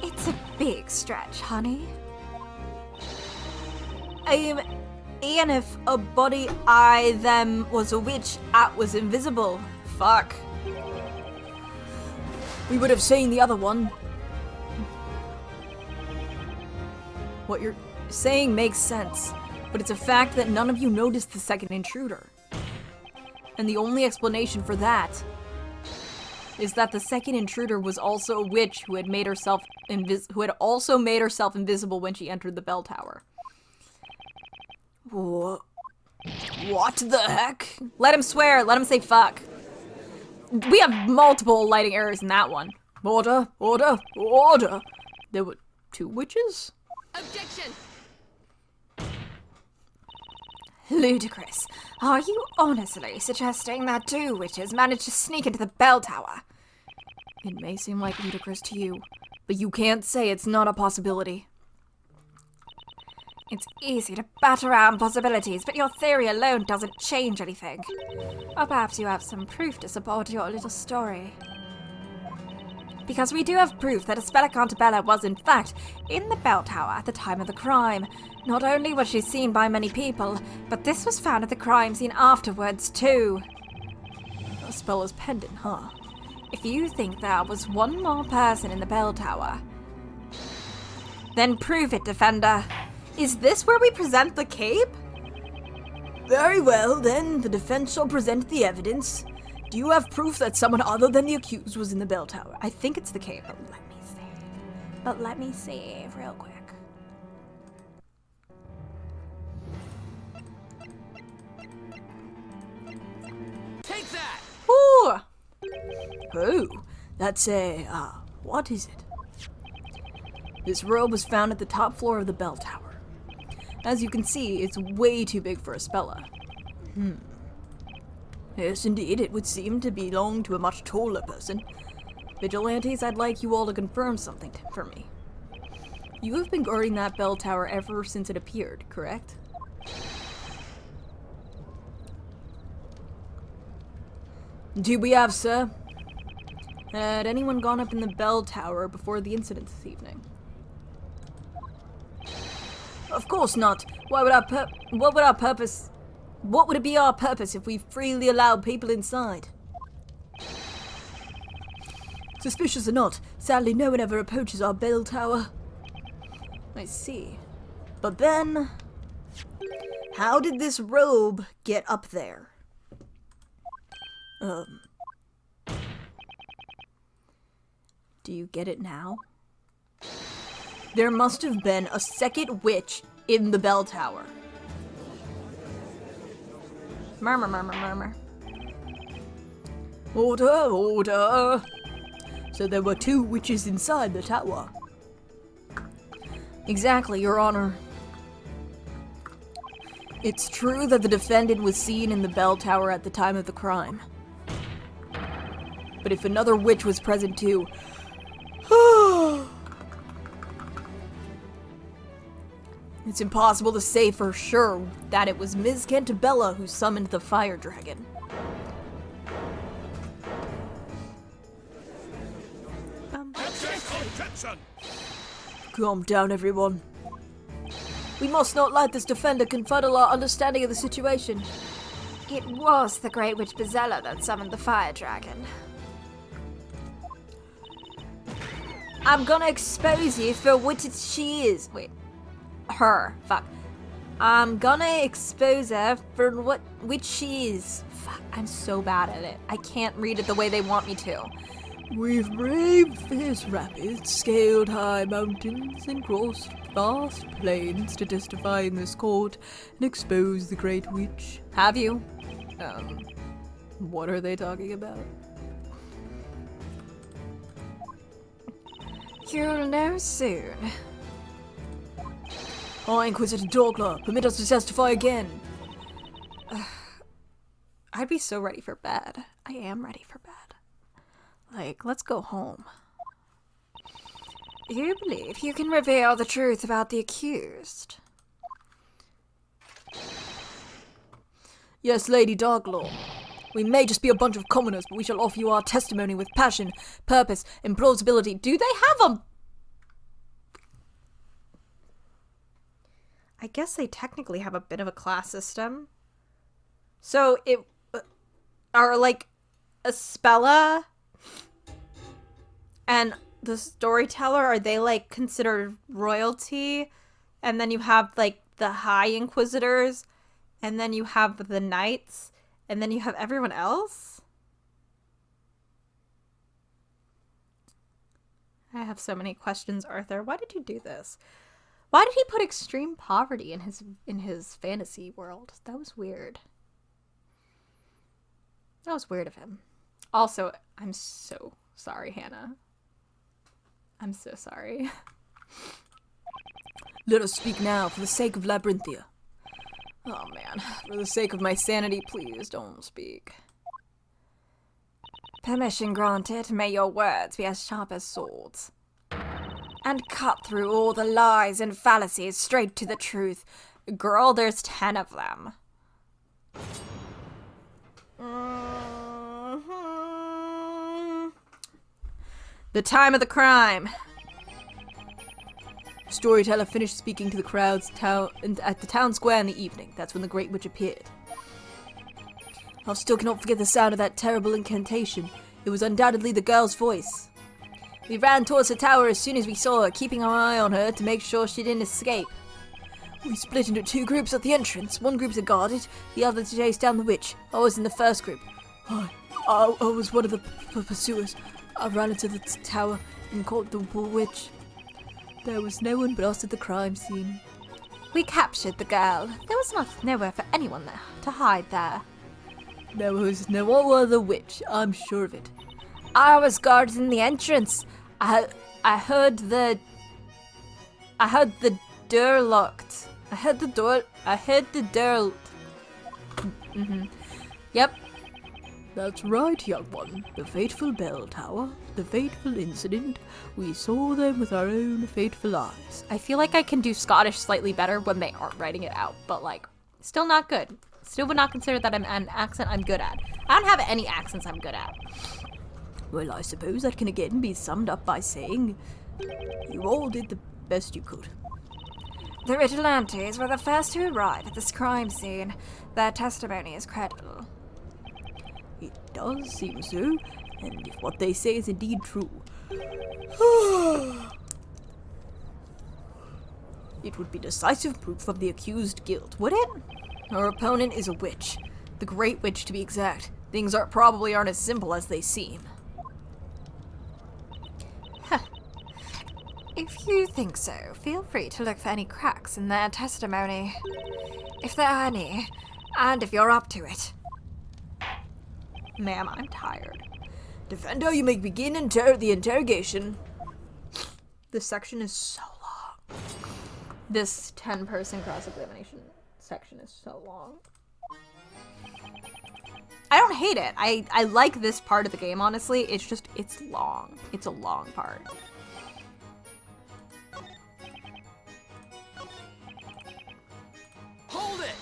It's a big stretch, honey. Even if a body I them was a witch, I was invisible. Fuck. We would have seen the other one. What you're saying makes sense, but it's a fact that none of you noticed the second intruder. And the only explanation for that is that the second intruder was also a witch who had also made herself invisible when she entered the bell tower. What the heck? Let him swear. Let him say fuck. We have multiple lighting errors in that one. Order. There were two witches? Objection! Ludicrous. Are you honestly suggesting that two witches managed to sneak into the bell tower? It may seem like ludicrous to you, but you can't say it's not a possibility. It's easy to bat around possibilities, but your theory alone doesn't change anything. Or perhaps you have some proof to support your little story. Because we do have proof that Espella Cantabella was in fact in the bell tower at the time of the crime. Not only was she seen by many people, but this was found at the crime scene afterwards too. Espella's pendant, huh? If you think there was one more person in the bell tower, then prove it, defender. Is this where we present the cape? Very well, then the defense shall present the evidence. Do you have proof that someone other than the accused was in the bell tower? I think it's the cape, but let me see real quick. Take that! Ooh! Oh, that's what is it? This robe was found at the top floor of the bell tower. As you can see, it's way too big for Espella. Yes, indeed, it would seem to belong to a much taller person. Vigilantes, I'd like you all to confirm something for me. You have been guarding that bell tower ever since it appeared, correct? Do we have, sir? Had anyone gone up in the bell tower before the incident this evening? Of course not. What would it be our purpose if we freely allowed people inside? Suspicious or not, sadly no one ever approaches our bell tower. I see. But then, how did this robe get up there? Do you get it now? There must have been a second witch in the bell tower. Murmur. Order. So there were two witches inside the tower. Exactly, Your Honor. It's true that the defendant was seen in the bell tower at the time of the crime. But if another witch was present too... It's impossible to say for sure that it was Ms. Cantabella who summoned the fire dragon. Objection! Calm down, everyone. We must not let this defender confuddle our understanding of the situation. It was the Great Witch Bezella that summoned the fire dragon. I'm gonna expose you for what she is. Wait. Her. Fuck. I'm gonna expose her for which she is Fuck, I'm so bad at it. I can't read it the way they want me to. We've braved fierce rapids, scaled high mountains, and crossed vast plains to testify in this court and expose the Great Witch. Have you? What are they talking about? You'll know soon. High Inquisitor Dogla, permit us to testify again. I'd be so ready for bed. I am ready for bed. Like, let's go home. You believe you can reveal the truth about the accused? Yes, Lady Darklaw. We may just be a bunch of commoners, but we shall offer you our testimony with passion, purpose, and plausibility. Do they have a... I guess they technically have a bit of a class system. So it... are like Espella and the storyteller, are they like considered royalty? And then you have like the High Inquisitors, and then you have the Knights, and then you have everyone else? I have so many questions, Arthur. Why did you do this? Why did he put extreme poverty in his fantasy world? That was weird. That was weird of him. Also, I'm so sorry, Hannah. I'm so sorry. Let us speak now, for the sake of Labyrinthia. Oh man, for the sake of my sanity, please don't speak. Permission granted. May your words be as sharp as swords. And cut through all the lies and fallacies straight to the truth. Girl, there's 10 of them. The time of the crime. Storyteller finished speaking to the crowds at the town square in the evening. That's when the Great Witch appeared. I still cannot forget the sound of that terrible incantation. It was undoubtedly the girl's voice. We ran towards the tower as soon as we saw her, keeping our eye on her to make sure she didn't escape. We split into 2 groups at the entrance. One group to guard it, the other to chase down the witch. I was in the first group. I was one of the pursuers. I ran into the tower and caught the witch. There was no one but us at the crime scene. We captured the girl. There was nowhere for anyone there to hide there. There was no other witch, I'm sure of it. I was guarding the entrance. I heard the door locked. I heard the door. Yep. That's right, young one. The fateful bell tower, the fateful incident. We saw them with our own fateful eyes. I feel like I can do Scottish slightly better when they aren't writing it out, but like, still not good. Still would not consider that an accent I'm good at. I don't have any accents I'm good at. Well, I suppose that can again be summed up by saying, you all did the best you could. The Vigilantes were the first to arrive at this crime scene. Their testimony is credible. It does seem so, and if what they say is indeed true, it would be decisive proof of the accused guilt, would it? Our opponent is a witch. The Great Witch, to be exact. Things probably aren't as simple as they seem. If you think so, feel free to look for any cracks in their testimony. If there are any, and if you're up to it. Ma'am, I'm tired. Defender, you may begin the interrogation. This section is so long. This 10-person cross-examination section is so long. I don't hate it. I like this part of the game, honestly. It's just, it's long. It's a long part. Hold it!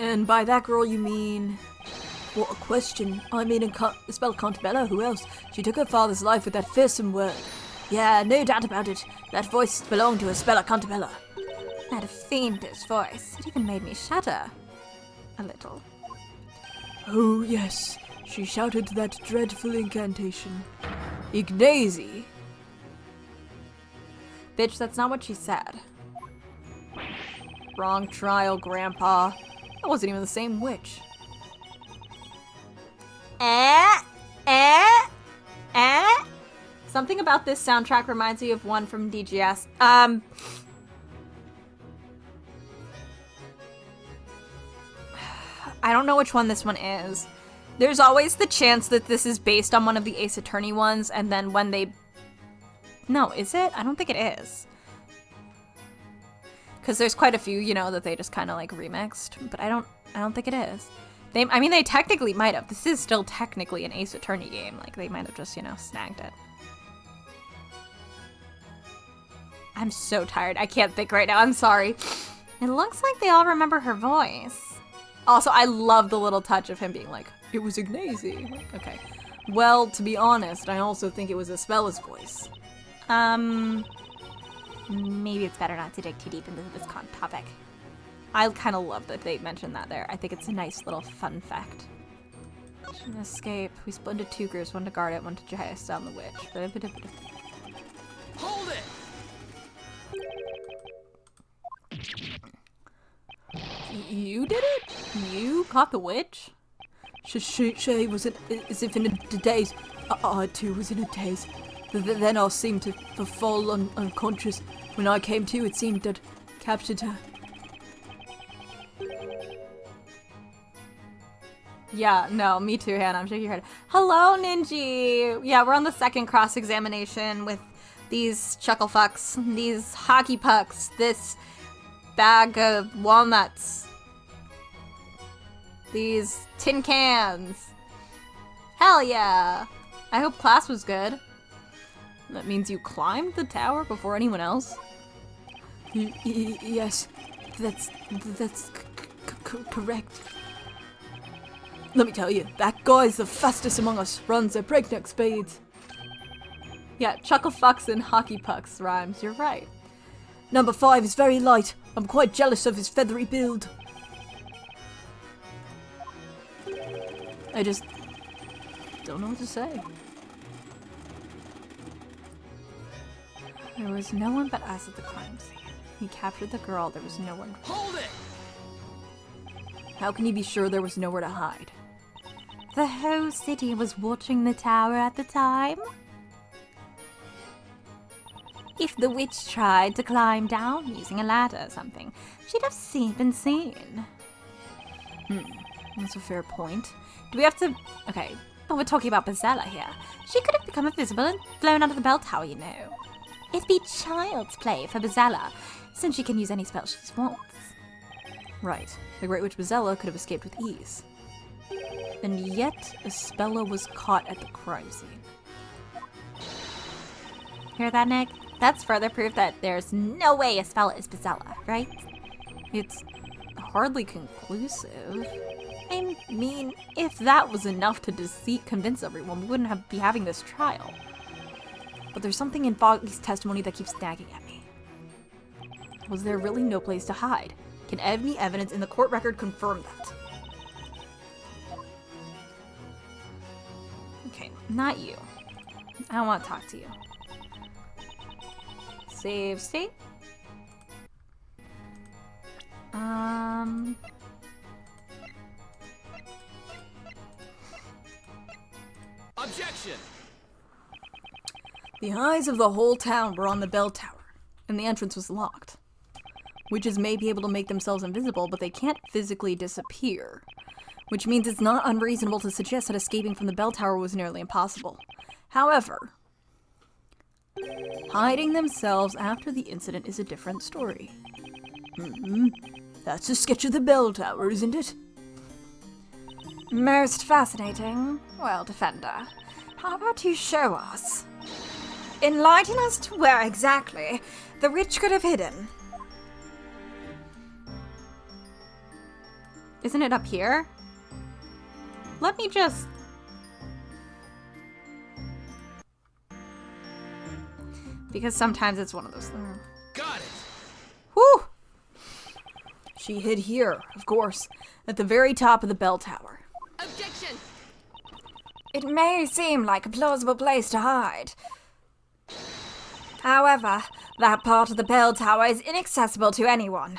And by that girl you mean... What a question. I mean Espella Cantabella, who else? She took her father's life with that fearsome word. Yeah, no doubt about it. That voice belonged to Espella Cantabella. That fiendish voice. It even made me shudder. A little. Oh, yes. She shouted that dreadful incantation. Ignazi! Bitch, that's not what she said. Wrong trial, Grandpa. That wasn't even the same witch. Something about this soundtrack reminds me of one from DGS. I don't know which one this one is. There's always the chance that this is based on one of the Ace Attorney ones, and then when they... No, is it? I don't think it is. Because there's quite a few, you know, that they just kind of like remixed, but I don't think it is. I mean, they technically might have. This is still technically an Ace Attorney game. Like, they might have just, you know, snagged it. I'm so tired. I can't think right now. I'm sorry. It looks like they all remember her voice. Also, I love the little touch of him being like, it was Ignacy. Okay. Well, to be honest, I also think it was Ispella's voice. Maybe it's better not to dig too deep into this topic. I kind of love that they mentioned that there. I think it's a nice little fun fact. Mission escape. We split into 2 groups, one to guard it, one to chase down the witch. Hold it! You did it? You caught the witch? Shay was as if in a daze. I too was in a daze. Then I seemed to fall unconscious. When I came to, it seemed I'd captured her. Yeah, no, me too, Hannah. I'm shaking your head. Hello, Ninji! Yeah, we're on the second cross-examination with these chuckle fucks, these hockey pucks, this bag of walnuts, these tin cans. Hell yeah! I hope class was good. That means you climbed the tower before anyone else? Yes, that's correct. Let me tell you, that guy's the fastest among us, runs at breakneck speeds. Yeah, chuckle fucks and hockey pucks rhymes, you're right. Number 5 is very light. I'm quite jealous of his feathery build. I just don't know what to say. There was no one but us at the crime scene. He captured the girl, there was no one. Hold it! How can he be sure there was nowhere to hide? The whole city was watching the tower at the time. If the witch tried to climb down using a ladder or something, she'd have been seen. That's a fair point. Do we have to... Okay, but we're talking about Bezella here. She could have become invisible and flown out of the bell tower, you know. It'd be child's play for Bezella, since she can use any spell she wants. right. The Great Witch Bezella could have escaped with ease. And yet, Espella was caught at the crime scene. Hear that, Nick? That's further proof that there's no way Espella is Bezella, right? It's hardly conclusive. I mean, if that was enough to convince everyone, we wouldn't be having this trial. But there's something in Foggy's testimony that keeps nagging at me. Was there really no place to hide? Can any evidence in the court record confirm that? Okay, not you. I don't want to talk to you. Save state. Objection! The eyes of the whole town were on the bell tower, and the entrance was locked. Witches may be able to make themselves invisible, but they can't physically disappear, which means it's not unreasonable to suggest that escaping from the bell tower was nearly impossible. However, hiding themselves after the incident is a different story. That's a sketch of the bell tower, isn't it? Most fascinating. Well, Defender, how about you show us? Enlighten us to where exactly the witch could have hidden. Isn't it up here? Let me just... Because sometimes it's one of those things. Got it! Whew! She hid here, of course, at the very top of the bell tower. Objection! It may seem like a plausible place to hide. However, that part of the bell tower is inaccessible to anyone.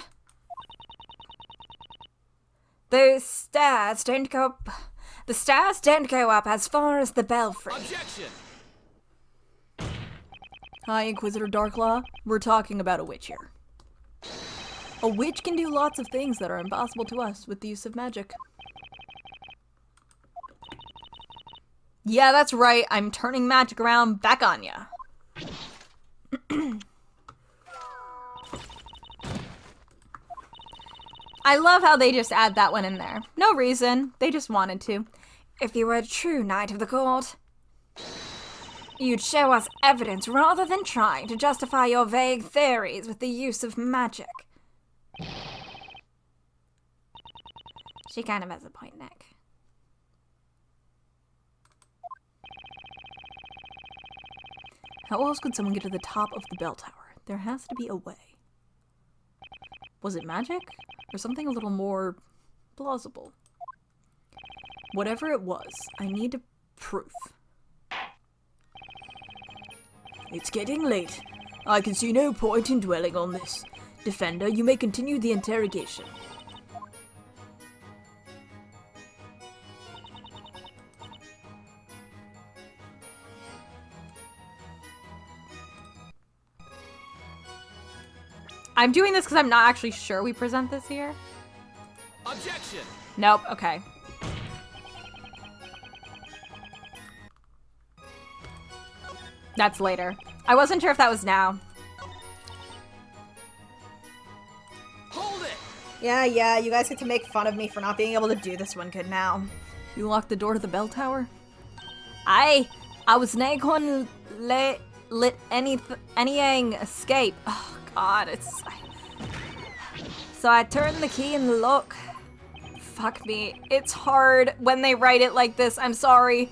The stairs don't go up as far as the belfry. Objection! Hi, Inquisitor Darklaw. We're talking about a witch here. A witch can do lots of things that are impossible to us with the use of magic. Yeah, that's right. I'm turning magic around back on ya. I love how they just add that one in there. No reason. They just wanted to. If you were a true knight of the court, you'd show us evidence rather than trying to justify your vague theories with the use of magic. She kind of has a point, Nick. How else could someone get to the top of the bell tower? There has to be a way. Was it magic? Or something a little more plausible? Whatever it was, I need proof. It's getting late. I can see no point in dwelling on this. Defender, you may continue the interrogation. I'm doing this because I'm not actually sure we present this here. Objection! Nope, okay. That's later. I wasn't sure if that was now. Hold it! Yeah, you guys get to make fun of me for not being able to do this one good now. You locked the door to the bell tower? I was not going to let anything escape. Oh god, it's... So I turned the key in the lock. Fuck me. It's hard when they write it like this. I'm sorry.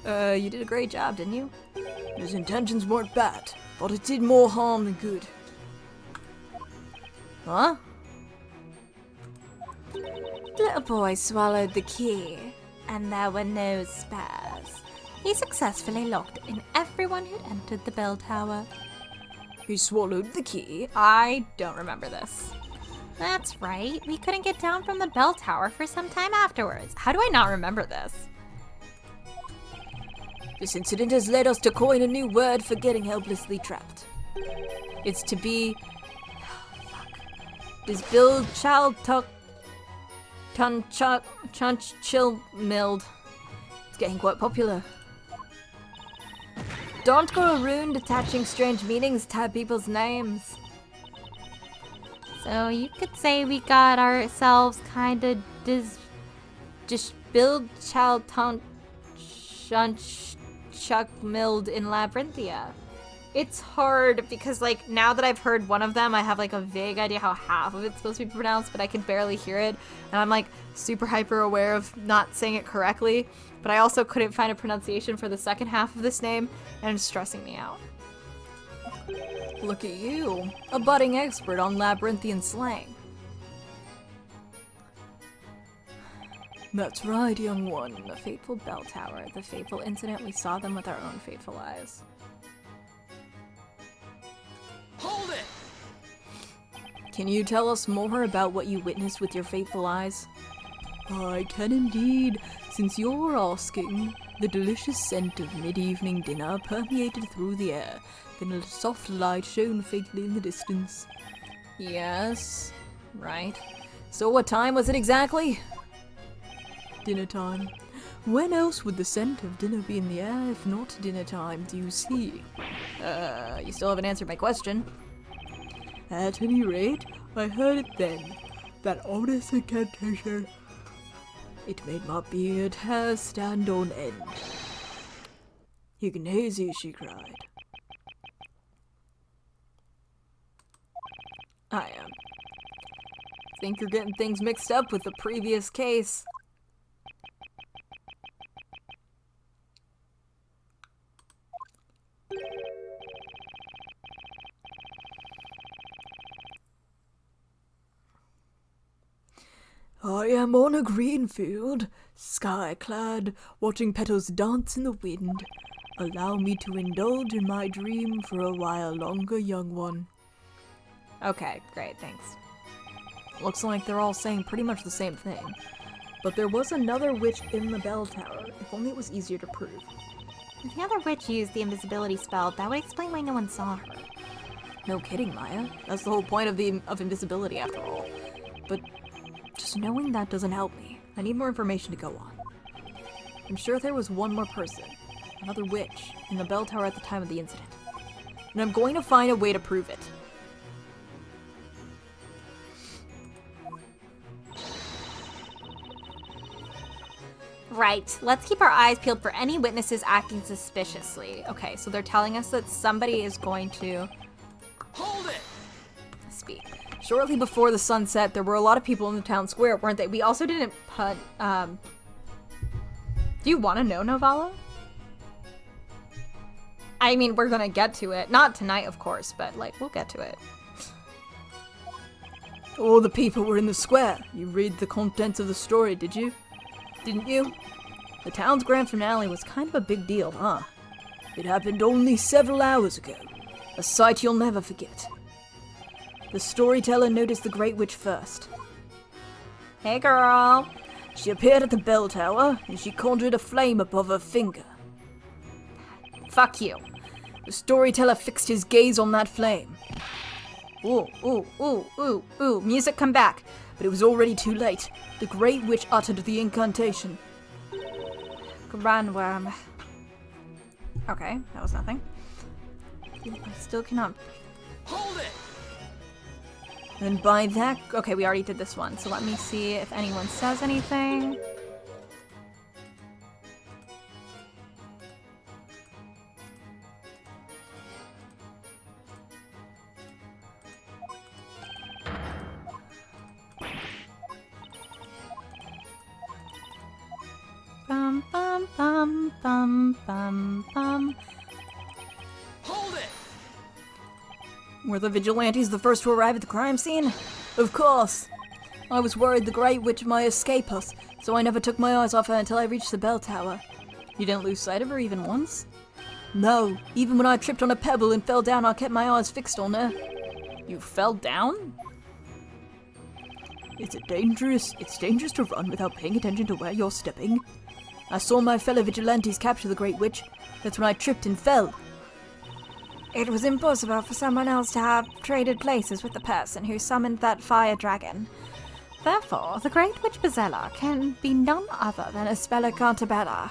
You did a great job, didn't you? His intentions weren't bad, but it did more harm than good. Huh? The little boy swallowed the key, and there were no spares. He successfully locked in everyone who entered the bell tower. He swallowed the key? I don't remember this. That's right. We couldn't get down from the bell tower for some time afterwards. How do I not remember this? This incident has led us to coin a new word for getting helplessly trapped. It's to be... Disbuild child tuck... Chunch chill milled. It's getting quite popular. Don't go around attaching strange meanings to people's names. So you could say we got ourselves kind of Just build child tongue chuck milled in Labyrinthia. It's hard because, like, now that I've heard one of them, I have, like, a vague idea how half of it's supposed to be pronounced, but I can barely hear it. And I'm, like, super hyper aware of not saying it correctly. But I also couldn't find a pronunciation for the second half of this name, and it's stressing me out. Look at you, a budding expert on labyrinthian slang. That's right, young one. The fateful bell tower, the fateful incident, we saw them with our own fateful eyes. Hold it! Can you tell us more about what you witnessed with your fateful eyes? I can indeed. Since you're asking, the delicious scent of mid-evening dinner permeated through the air, then a soft light shone faintly in the distance. Yes, right. So what time was it exactly? Dinner time. When else would the scent of dinner be in the air if not dinner time, do you see? You still haven't answered my question. At any rate, I heard it then. That ominous incantation. It made my beard hair stand on end. Ignacy, she cried. I think you're getting things mixed up with the previous case. I am on a green field, sky-clad, watching petals dance in the wind. Allow me to indulge in my dream for a while longer, young one. Okay, great, thanks. Looks like they're all saying pretty much the same thing. But there was another witch in the bell tower, if only it was easier to prove. If the other witch used the invisibility spell, that would explain why no one saw her. No kidding, Maya. That's the whole point of invisibility, after all. But just knowing that doesn't help me. I need more information to go on. I'm sure there was one more person, another witch, in the bell tower at the time of the incident. And I'm going to find a way to prove it. Right. Let's keep our eyes peeled for any witnesses acting suspiciously. Okay, so they're telling us that somebody is going to Hold it! speak. Shortly before the sunset, there were a lot of people in the town square, weren't they? We also didn't put, do you want to know, Novala? I mean, we're gonna get to it. Not tonight, of course, but, like, we'll get to it. All the people were in the square. You read the contents of the story, did you? Didn't you? The town's grand finale was kind of a big deal, huh? It happened only several hours ago. A sight you'll never forget. The storyteller noticed the Great Witch first. Hey girl! She appeared at the bell tower, and she conjured a flame above her finger. Fuck you. The storyteller fixed his gaze on that flame. Ooh, ooh, ooh, ooh, ooh, music come back. But it was already too late. The Great Witch uttered the incantation. Grandworm. Okay, that was nothing. I still cannot... Hold it! And by that... Okay, we already did this one, so let me see if anyone says anything. Bum, bum, bum, bum, bum, bum. Hold it! Were the vigilantes the first to arrive at the crime scene? Of course. I was worried the Great Witch might escape us, so I never took my eyes off her until I reached the bell tower. You didn't lose sight of her even once? No, even when I tripped on a pebble and fell down, I kept my eyes fixed on her. You fell down? It's dangerous to run without paying attention to where you're stepping. I saw my fellow vigilantes capture the Great Witch. That's when I tripped and fell. It was impossible for someone else to have traded places with the person who summoned that fire dragon. Therefore, the Great Witch Bezella can be none other than Espella Cantabella.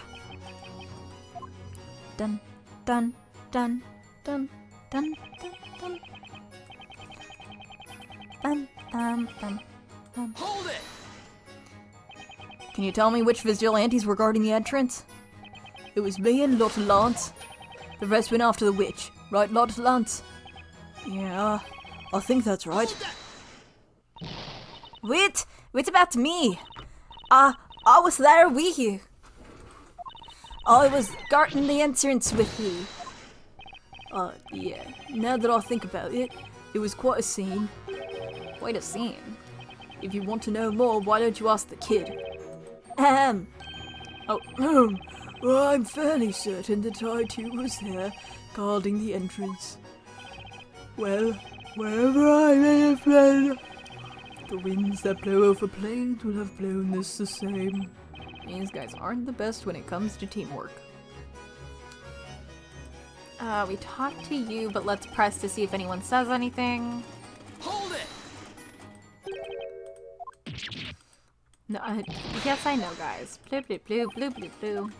Dun, dun, dun, dun, dun, dun, dun. Dun, dun, dun, dun. Hold it! Can you tell me which vigilantes were guarding the entrance? It was me and Lotte Lance. The rest went after the witch. Right, Lotte Lance? Yeah, I think that's right. Wait about me. I was there with you. I was guarding the entrance with you. Yeah, now that I think about it, it was quite a scene. Quite a scene. If you want to know more, why don't you ask the kid? Ahem. Well, I'm fairly certain that I too was there, guarding the entrance. Well, wherever I may have fled, the winds that blow over plains will have blown this the same. These guys aren't the best when it comes to teamwork. We talked to you, but let's press to see if anyone says anything. Hold it! No, yes, I know, guys. Blue, blue, blue, blue, blue, blue.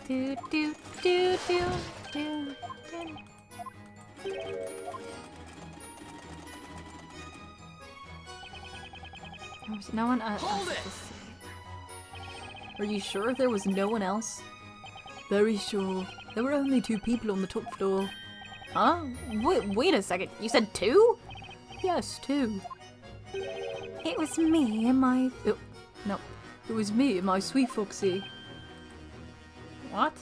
Do, do, do, do, do, do. There was no one else. Hold it! Are you sure there was no one else? Very sure. There were only 2 people on the top floor. Huh? Wait a second. You said 2? Yes, 2. It was me and my... No, it was me and my sweet Foxy. What?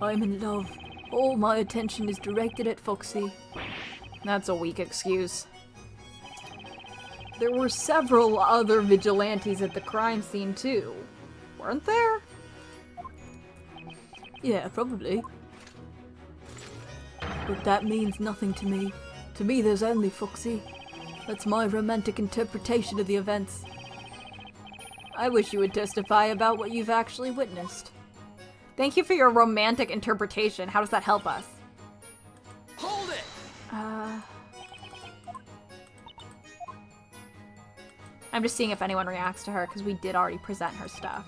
I'm in love. All my attention is directed at Foxy. That's a weak excuse. There were several other vigilantes at the crime scene too, weren't there? Yeah, probably. But that means nothing to me. To me, there's only Foxy. That's my romantic interpretation of the events. I wish you would testify about what you've actually witnessed. Thank you for your romantic interpretation. How does that help us? Hold it! I'm just seeing if anyone reacts to her, because we did already present her stuff.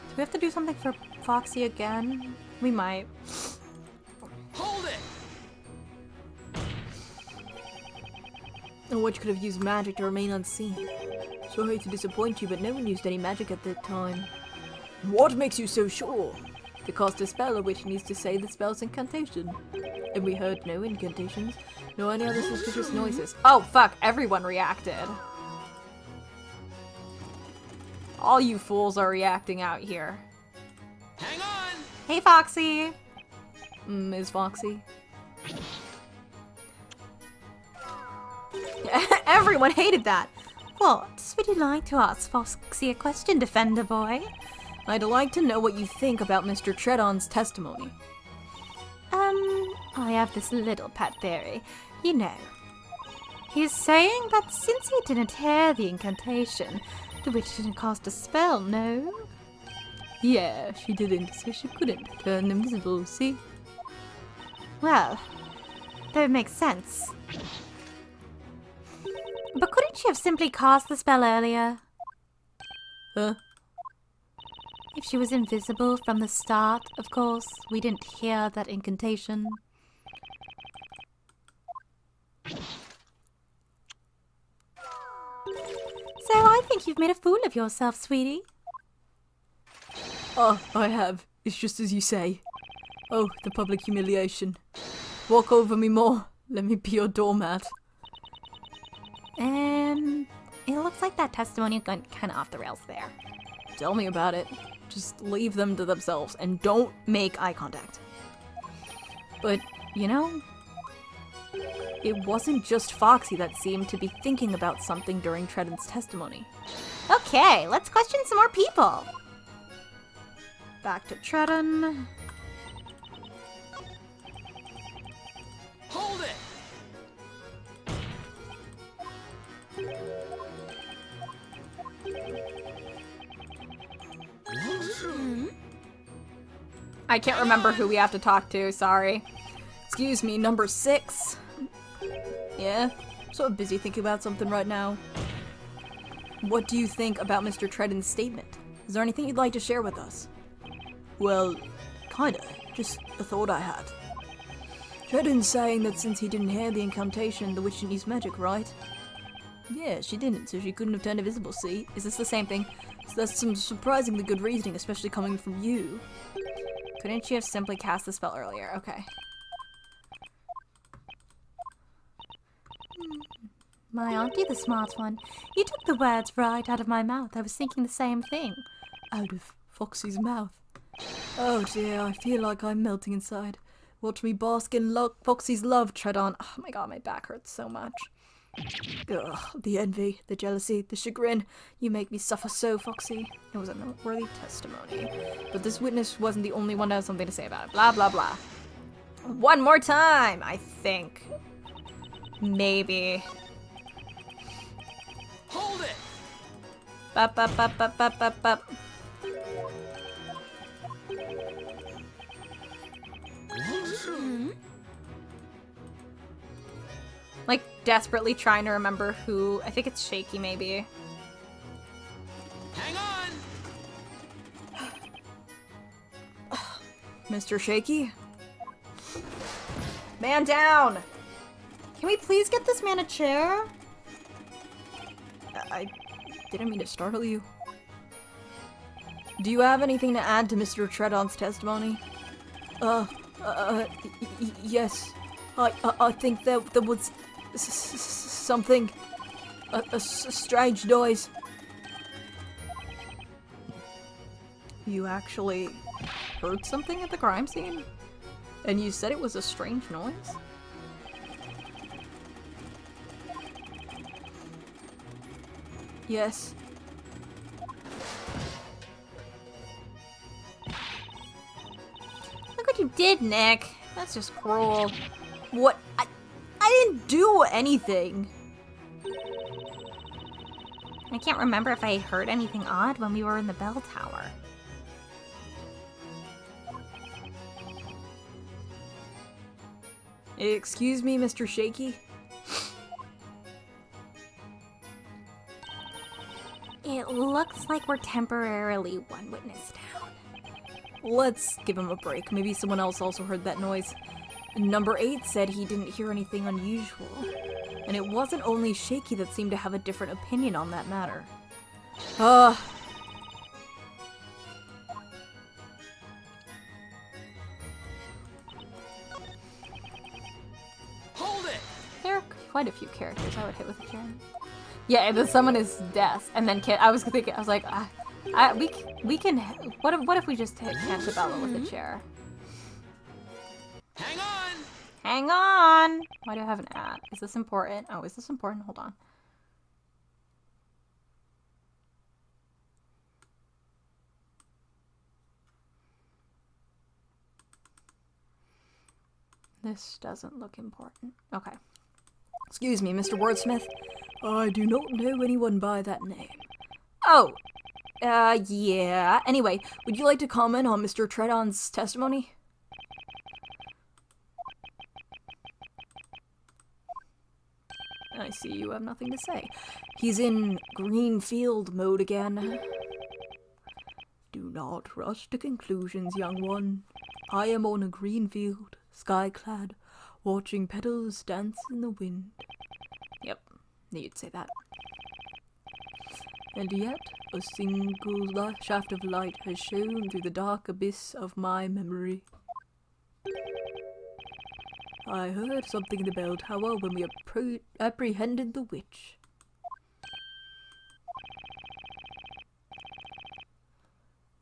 Do we have to do something for Foxy again? We might. Hold it! The witch could have used magic to remain unseen. Sorry to disappoint you, but no one used any magic at that time. What makes you so sure? To cast a spell, a witch needs to say the spell's incantation. And we heard no incantations, nor any other suspicious noises. Oh, fuck. Everyone reacted. All you fools are reacting out here. Hang on! Hey, Foxy. Ms. Foxy. Everyone hated that. What? Would you like to ask Foxy a question, Defender Boy? I'd like to know what you think about Mr. Tredon's testimony. I have this little pet theory. You know, he's saying that since he didn't hear the incantation, the witch didn't cast a spell, no? Yeah, she didn't, so she couldn't turn invisible, see? Well, that would make sense. But couldn't she have simply cast the spell earlier? Huh? If she was invisible from the start, of course, we didn't hear that incantation. So I think you've made a fool of yourself, sweetie. Oh, I have. It's just as you say. Oh, the public humiliation. Walk over me more. Let me be your doormat. It looks like that testimony went kind of off the rails there. Tell me about it. Just leave them to themselves and don't make eye contact. But, you know, it wasn't just Foxy that seemed to be thinking about something during Tredon's testimony. Okay, let's question some more people. Back to Tredon. Hold it! I can't remember who we have to talk to, sorry. Excuse me, number 6. Yeah? So busy thinking about something right now. What do you think about Mr. Tredon's statement? Is there anything you'd like to share with us? Well, kinda. Just a thought I had. Tredon's saying that since he didn't hear the incantation, the witch didn't use magic, right? Yeah, she didn't, so she couldn't have turned invisible, see? Is this the same thing? So that's some surprisingly good reasoning, especially coming from you. Couldn't she have simply cast the spell earlier? Okay. My auntie, the smart one. You took the words right out of my mouth. I was thinking the same thing. Out of Foxy's mouth. Oh dear, I feel like I'm melting inside. Watch me bask in Foxy's love, Tredon. Oh my god, my back hurts so much. Ugh, the envy, the jealousy, the chagrin. You make me suffer so, Foxy. It was a noteworthy testimony. But this witness wasn't the only one to have something to say about it. Blah, blah, blah. One more time, I think. Maybe. Hold it! Bup, bup, bup, bup, bup, bup, bup. Like, desperately trying to remember who. I think it's Shaky, maybe. Hang on! Mr. Shaky? Man down! Can we please get this man a chair? I didn't mean to startle you. Do you have anything to add to Mr. Tredon's testimony? Yes. I think there was something. A strange noise. You actually heard something at the crime scene? And you said it was a strange noise? Yes. did, Nick. That's just cruel. What? I didn't do anything. I can't remember if I heard anything odd when we were in the bell tower. Excuse me, Mr. Shaky? It looks like we're temporarily one witness down. Let's give him a break. Maybe someone else also heard that noise. Number 8 said he didn't hear anything unusual. And it wasn't only Shaky that seemed to have a different opinion on that matter. Hold it! There are quite a few characters I would hit with a chair. Yeah, if someone is death, and then I was thinking, I was like, we can. What if we just hit Cantabella with a chair? Hang on! Hang on. Why do I have an at? Is this important? Oh, is this important? Hold on. This doesn't look important. Okay. Excuse me, Mr. Wordsmith. I do not know anyone by that name. Oh, yeah. Anyway, would you like to comment on Mr. Tredon's testimony? I see you have nothing to say. He's in Greenfield mode again. Do not rush to conclusions, young one. I am on a green field, sky-clad, watching petals dance in the wind. Yep, you'd say that. And yet, a single shaft of light has shone through the dark abyss of my memory. I heard something in the bell tower when we apprehended the witch.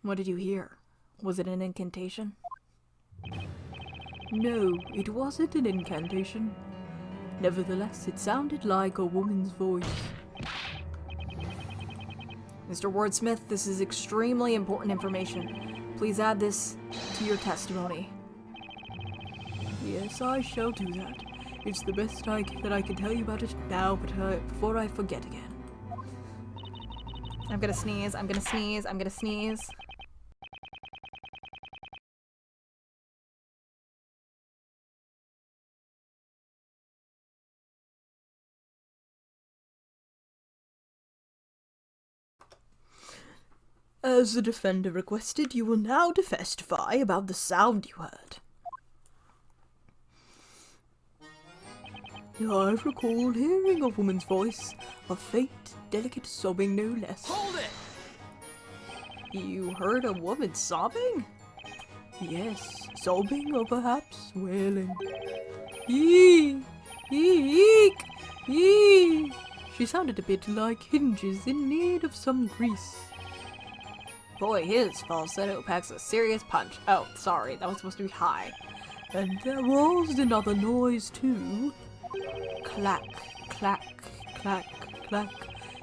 What did you hear? Was it an incantation? No, it wasn't an incantation. Nevertheless, it sounded like a woman's voice. Mr. Wordsmith, this is extremely important information. Please add this to your testimony. Yes, I shall do that. It's the best that I can tell you about it now, but before I forget again. I'm gonna sneeze, I'm gonna sneeze, I'm gonna sneeze. As the defender requested, you will now testify about the sound you heard. I recall hearing a woman's voice, a faint, delicate sobbing no less. Hold it! You heard a woman sobbing? Yes, sobbing or perhaps wailing. Eek! Eek! Eek! She sounded a bit like hinges in need of some grease. Boy, his falsetto packs a serious punch. Oh, sorry, that was supposed to be high. And there was another noise too. Clack, clack, clack, clack.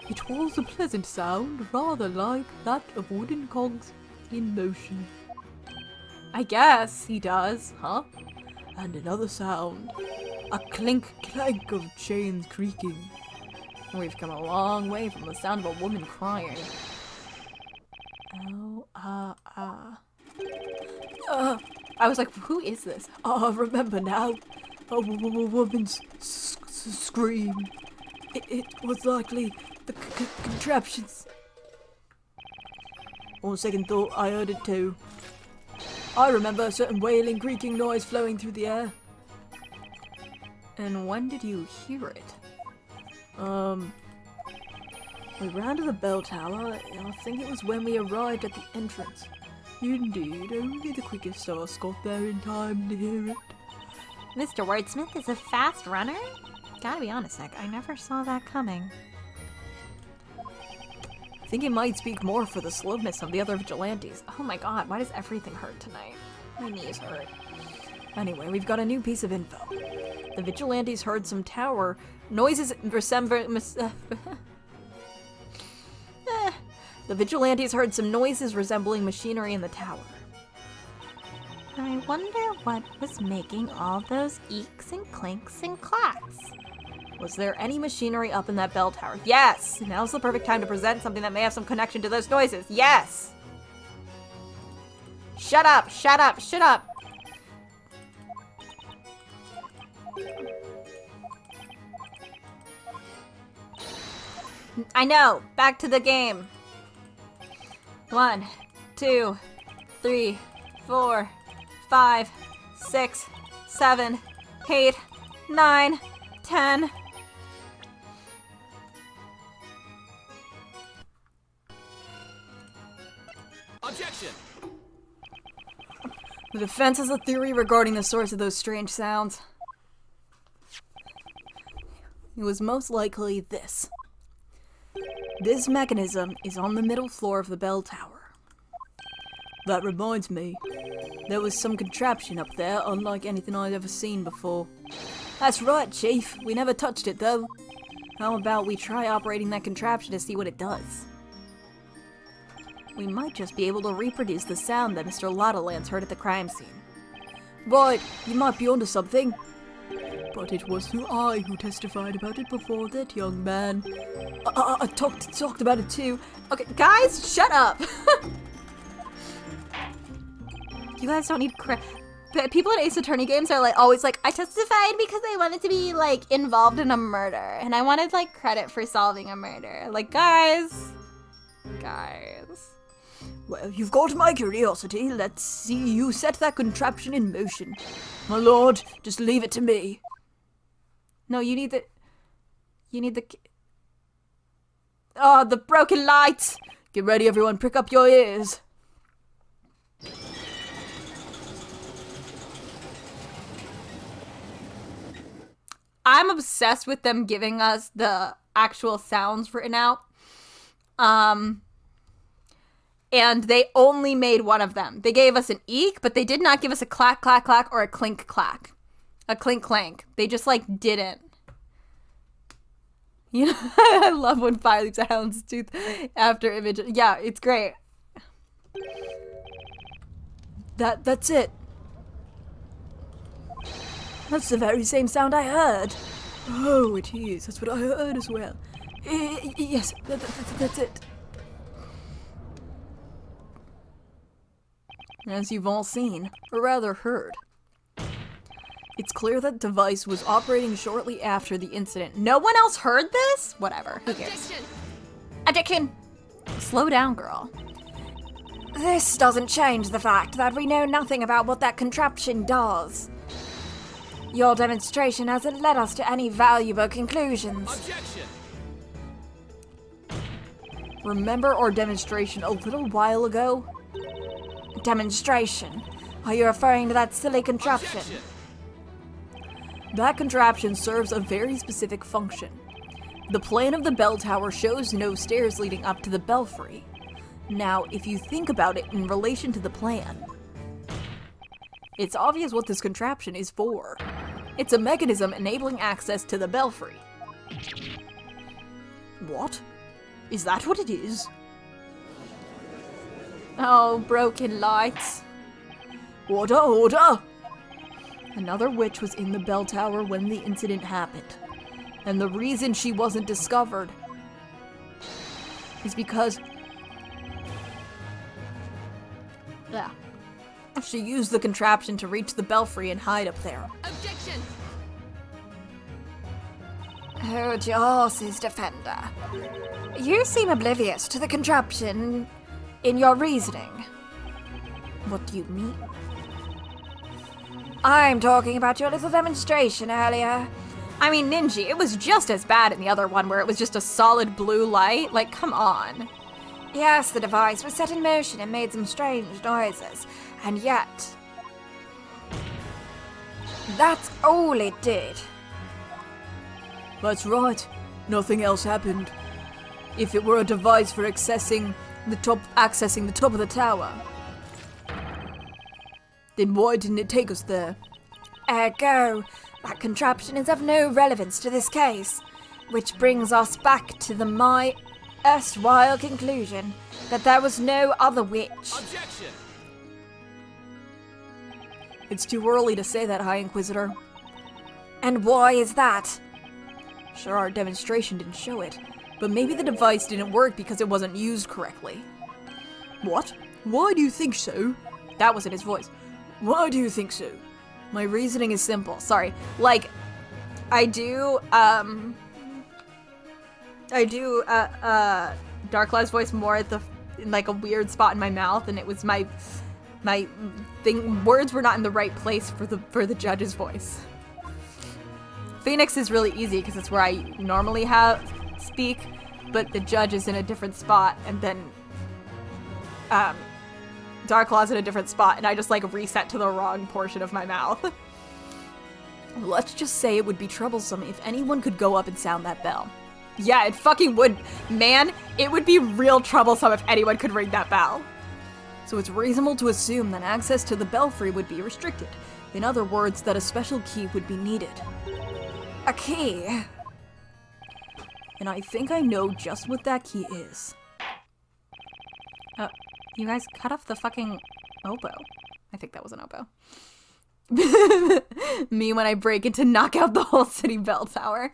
It was a pleasant sound, rather like that of wooden cogs in motion. I guess he does, huh? And another sound. A clink, clank of chains creaking. We've come a long way from the sound of a woman crying. I was like, who is this? Remember now. A woman's scream. It was likely the contraptions. On second thought, I heard it too. I remember a certain wailing, creaking noise flowing through the air. And when did you hear it? We ran to the bell tower, and I think it was when we arrived at the entrance. Indeed, only the quickest of us got there in time to hear it. Mr. Wordsmith is a fast runner? Gotta be honest, Nick, I never saw that coming. I think it might speak more for the slowness of the other vigilantes. Oh my god, why does everything hurt tonight? My knees hurt. Anyway, we've got a new piece of info. The vigilantes heard some tower noises The vigilantes heard some noises resembling machinery in the tower. I I wonder what was making all those eeks and clinks and clacks. Was there any machinery up in that bell tower? Yes! Now's the perfect time to present something that may have some connection to those noises. Yes! Shut up! Shut up! Shut up! I know! Back to the game! 1, 2, 3, 4, 5, 6, 7, 8, 9, 10. Objection! The defense has a theory regarding the source of those strange sounds. It was most likely this. This mechanism is on the middle floor of the bell tower. That reminds me, there was some contraption up there unlike anything I'd ever seen before. That's right, Chief. We never touched it, though. How about we try operating that contraption to see what it does? We might just be able to reproduce the sound that Mr. Lottolance heard at the crime scene. Right, you might be onto something. But it wasn't I who testified about it before that young man. I talked about it too. Okay, guys, shut up! You guys don't need credit. People at Ace Attorney games are like always like, I testified because I wanted to be like involved in a murder and I wanted like credit for solving a murder. Like, guys. Well, you've got my curiosity. Let's see you set that contraption in motion. My lord, just leave it to me. No, you need the Oh, the broken lights! Get ready, everyone, prick up your ears. I'm obsessed with them giving us the actual sounds written out. And they only made one of them. They gave us an eek, but they did not give us a clack, clack, clack, or a clink, clack. A clink, clank. They just, like, didn't. You know, I love when Fire leaves a hound's tooth after image. Yeah, it's great. That's it. That's the very same sound I heard. Oh, it is. That's what I heard as well. Yes, that's it. As you've all seen, or rather heard, it's clear that device was operating shortly after the incident. No one else heard this? Whatever. Who cares? Addiction! Slow down, girl. This doesn't change the fact that we know nothing about what that contraption does. Your demonstration hasn't led us to any valuable conclusions. Objection! Remember our demonstration a little while ago? Demonstration? Are you referring to that silly contraption? Objection! That contraption serves a very specific function. The plan of the bell tower shows no stairs leading up to the belfry. Now, if you think about it in relation to the plan, it's obvious what this contraption is for. It's a mechanism enabling access to the belfry. What? Is that what it is? Oh, broken lights. Order, order! Another witch was in the bell tower when the incident happened. And the reason she wasn't discovered is because she used the contraption to reach the belfry and hide up there. Objection! Hold your horses, Defender. You seem oblivious to the contraption in your reasoning. What do you mean? I'm talking about your little demonstration earlier. I mean, Ninji, it was just as bad in the other one where it was just a solid blue light. Like, come on. Yes, the device was set in motion and made some strange noises, and yet that's all it did. That's right. Nothing else happened. If it were a device for accessing the top of the tower, then why didn't it take us there? Ergo, that contraption is of no relevance to this case, which brings us back to my erstwhile conclusion that there was no other witch. Objection! It's too early to say that, High Inquisitor. And why is that? Sure, our demonstration didn't show it, but maybe the device didn't work because it wasn't used correctly. What? Why do you think so? That wasn't his voice. Why do you think so? My reasoning is simple. Sorry. Like, I do Darklaw's voice more at in like a weird spot in my mouth, and it was my thing. Words were not in the right place for the judge's voice. Phoenix is really easy because it's where I normally speak, but the judge is in a different spot, and then Darklaw's in a different spot, and I just like reset to the wrong portion of my mouth. Let's just say it would be troublesome if anyone could go up and sound that bell. Yeah, it fucking would. Man, it would be real troublesome if anyone could ring that bell. So it's reasonable to assume that access to the belfry would be restricted. In other words, that a special key would be needed. A key? And I think I know just what that key is. You guys cut off the fucking oboe. I think that was an oboe. Me when I break in to knock out the whole city bell tower.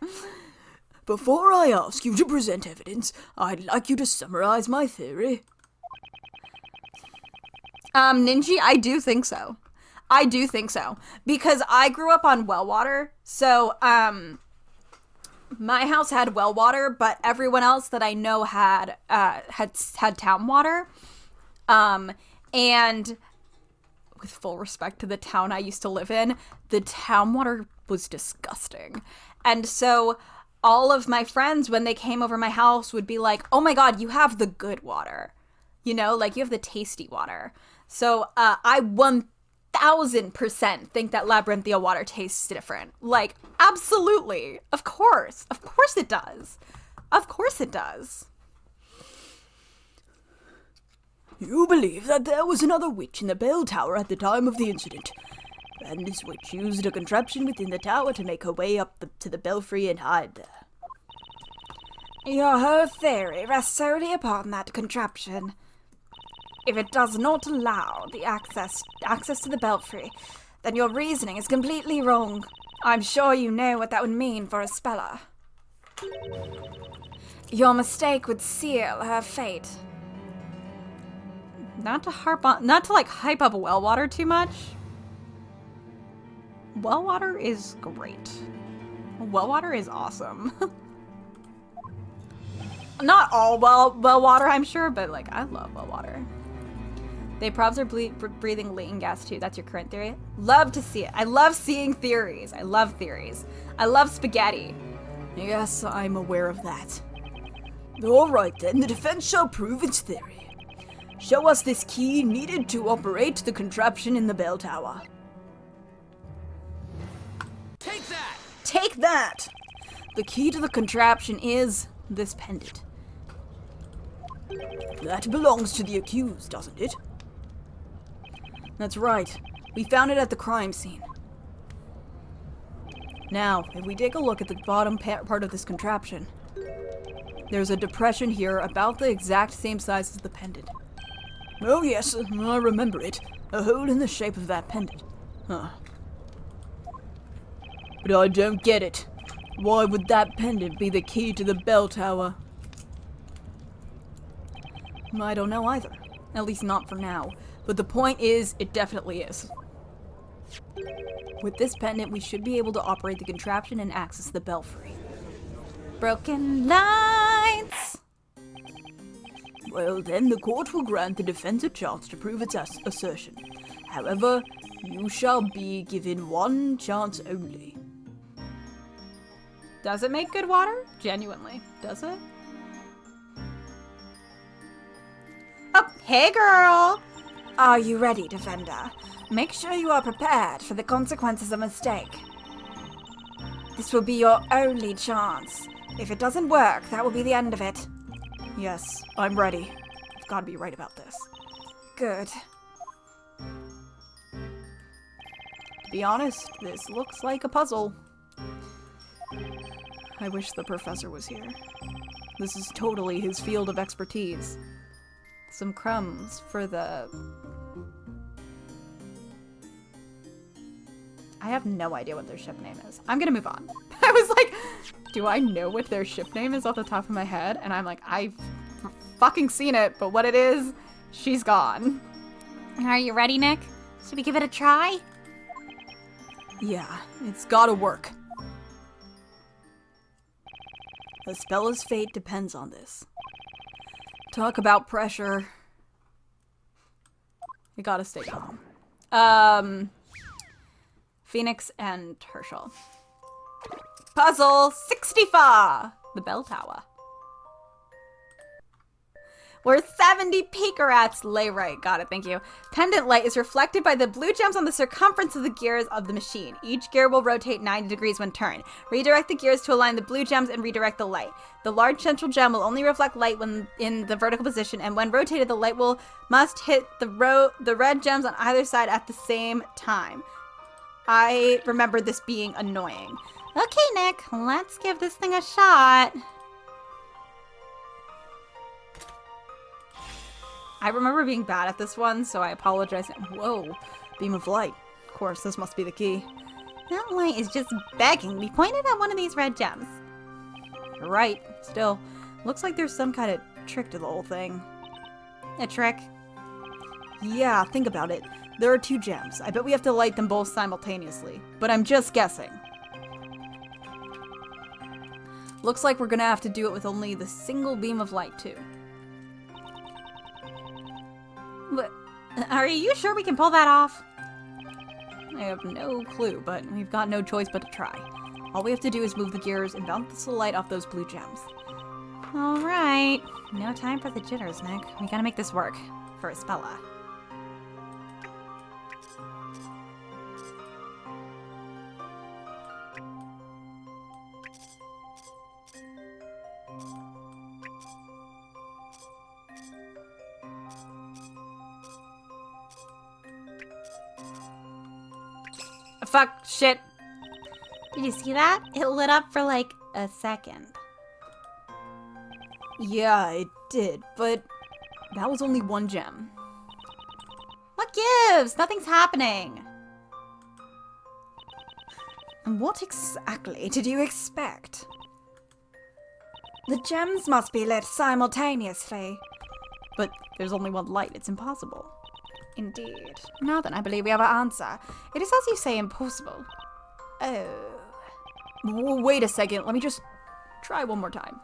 Before I ask you to present evidence, I'd like you to summarize my theory. Ninji, I do think so. I do think so. Because I grew up on well water, so, my house had well water, but everyone else that I know had town water. And with full respect to the town I used to live in, the town water was disgusting. And so all of my friends, when they came over my house, would be like, oh my god, you have the good water. You know, like you have the tasty water. So I 1000% think that Labyrinthia water tastes different. Like, absolutely. Of course. Of course it does. Of course it does. You believe that there was another witch in the bell tower at the time of the incident, and this witch used a contraption within the tower to make her way up to the belfry and hide there. Your whole theory rests solely upon that contraption. If it does not allow the access to the belfry, then your reasoning is completely wrong. I'm sure you know what that would mean for a speller. Your mistake would seal her fate. Not to hype up well water too much. Well water is great. Well water is awesome. Not all well water, I'm sure, but like I love well water. They probs are breathing latent gas too. That's your current theory? Love to see it. I love seeing theories. I love theories. I love spaghetti. Yes, I'm aware of that. All right then, the defense shall prove its theory. Show us this key needed to operate the contraption in the bell tower. Take that! Take that! The key to the contraption is this pendant. That belongs to the accused, doesn't it? That's right. We found it at the crime scene. Now, if we take a look at the bottom part of this contraption, there's a depression here about the exact same size as the pendant. Oh yes, I remember it. A hole in the shape of that pendant. Huh. But I don't get it. Why would that pendant be the key to the bell tower? I don't know either. At least not for now. But the point is, it definitely is. With this pendant, we should be able to operate the contraption and access the belfry. Broken lights! Well then, the court will grant the defense a chance to prove its assertion. However, you shall be given one chance only. Does it make good water? Genuinely. Does it? Oh, hey girl! Are you ready, Defender? Make sure you are prepared for the consequences of a mistake. This will be your only chance. If it doesn't work, that will be the end of it. Yes, I'm ready. I've got to be right about this. Good. To be honest, this looks like a puzzle. I wish the professor was here. This is totally his field of expertise. Some crumbs for the... I have no idea what their ship name is. I'm gonna move on. I was like, do I know what their ship name is off the top of my head? And I'm like, I've fucking seen it, but what it is, she's gone. Are you ready, Nick? Should we give it a try? Yeah, it's gotta work. Vespella's fate depends on this. Talk about pressure. We gotta stay calm. Phoenix and Herschel. Puzzle 64! The bell tower. Where 70 Picarats lay right. Got it, thank you. Pendant light is reflected by the blue gems on the circumference of the gears of the machine. Each gear will rotate 90 degrees when turned. Redirect the gears to align the blue gems and redirect the light. The large central gem will only reflect light when in the vertical position, and when rotated, the light must hit the red gems on either side at the same time. I remember this being annoying. Okay, Nick, let's give this thing a shot. I remember being bad at this one, so I apologize. Whoa, beam of light. Of course, this must be the key. That light is just begging to be pointed at one of these red gems. You're right. Still, looks like there's some kind of trick to the whole thing. A trick? Yeah, think about it. There are 2 gems. I bet we have to light them both simultaneously. But I'm just guessing. Looks like we're gonna have to do it with only the single beam of light, too. But are you sure we can pull that off? I have no clue, but we've got no choice but to try. All we have to do is move the gears and bounce the light off those blue gems. All right. No time for the jitters, Nick. We gotta make this work. For Vespella. Fuck, shit. Did you see that? It lit up for like a second. Yeah, it did, but that was only 1 gem. What gives? Nothing's happening. And what exactly did you expect? The gems must be lit simultaneously. But there's only 1 light. It's impossible. Indeed. Now then, I believe we have an answer. It is as you say, impossible. Oh. Wait a second. Let me just try one more time.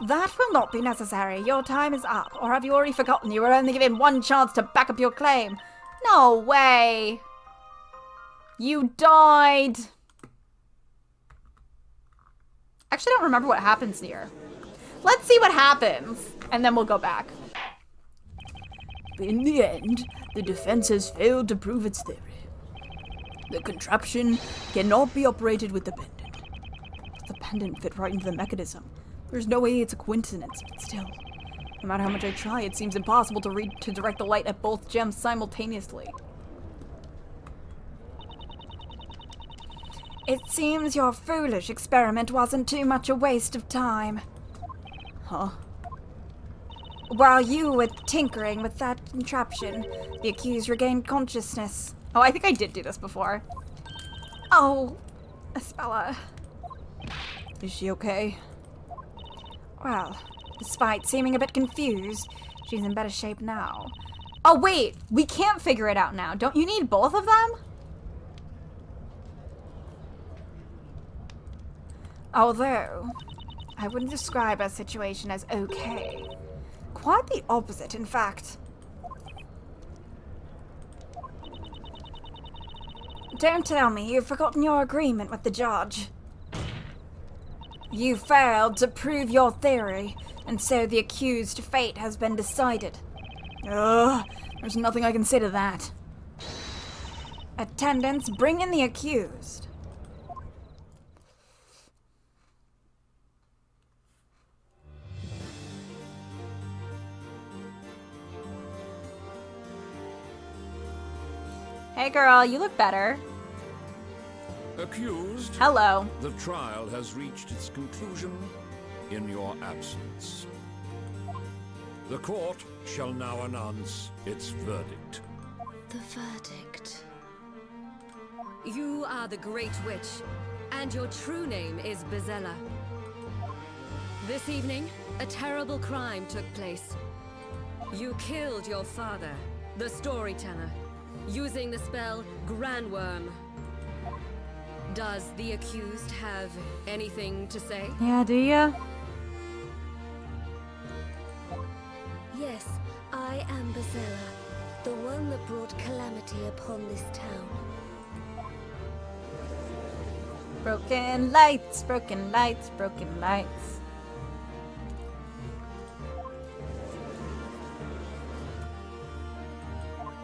That will not be necessary. Your time is up. Or have you already forgotten you were only given 1 chance to back up your claim? No way. You died. Actually, I don't remember what happens here. Let's see what happens, and then we'll go back. In the end, the defense has failed to prove its theory. The contraption cannot be operated with the pendant. The pendant fit right into the mechanism. There's no way it's a coincidence, but still. No matter how much I try, it seems impossible to direct the light at both gems simultaneously. It seems your foolish experiment wasn't too much a waste of time. Huh? While you were tinkering with that contraption, the accused regained consciousness. Oh, I think I did do this before. Oh, Vespella. Is she okay? Well, despite seeming a bit confused, she's in better shape now. Oh, wait. We can't figure it out now. Don't you need both of them? Although, I wouldn't describe our situation as okay. Quite the opposite, in fact. Don't tell me you've forgotten your agreement with the judge. You failed to prove your theory, and so the accused's fate has been decided. There's nothing I can say to that. Attendants, bring in the accused. Hey, girl, you look better. Accused, Hello. the trial has reached its conclusion in your absence. The court shall now announce its verdict. The verdict. You are the Great Witch, and your true name is Bezella. This evening, a terrible crime took place. You killed your father, the storyteller, using the spell Grandworm. Does the accused have anything to say? Yeah, do ya? Yes, I am Bezella, the one that brought calamity upon this town. Broken lights, broken lights, broken lights.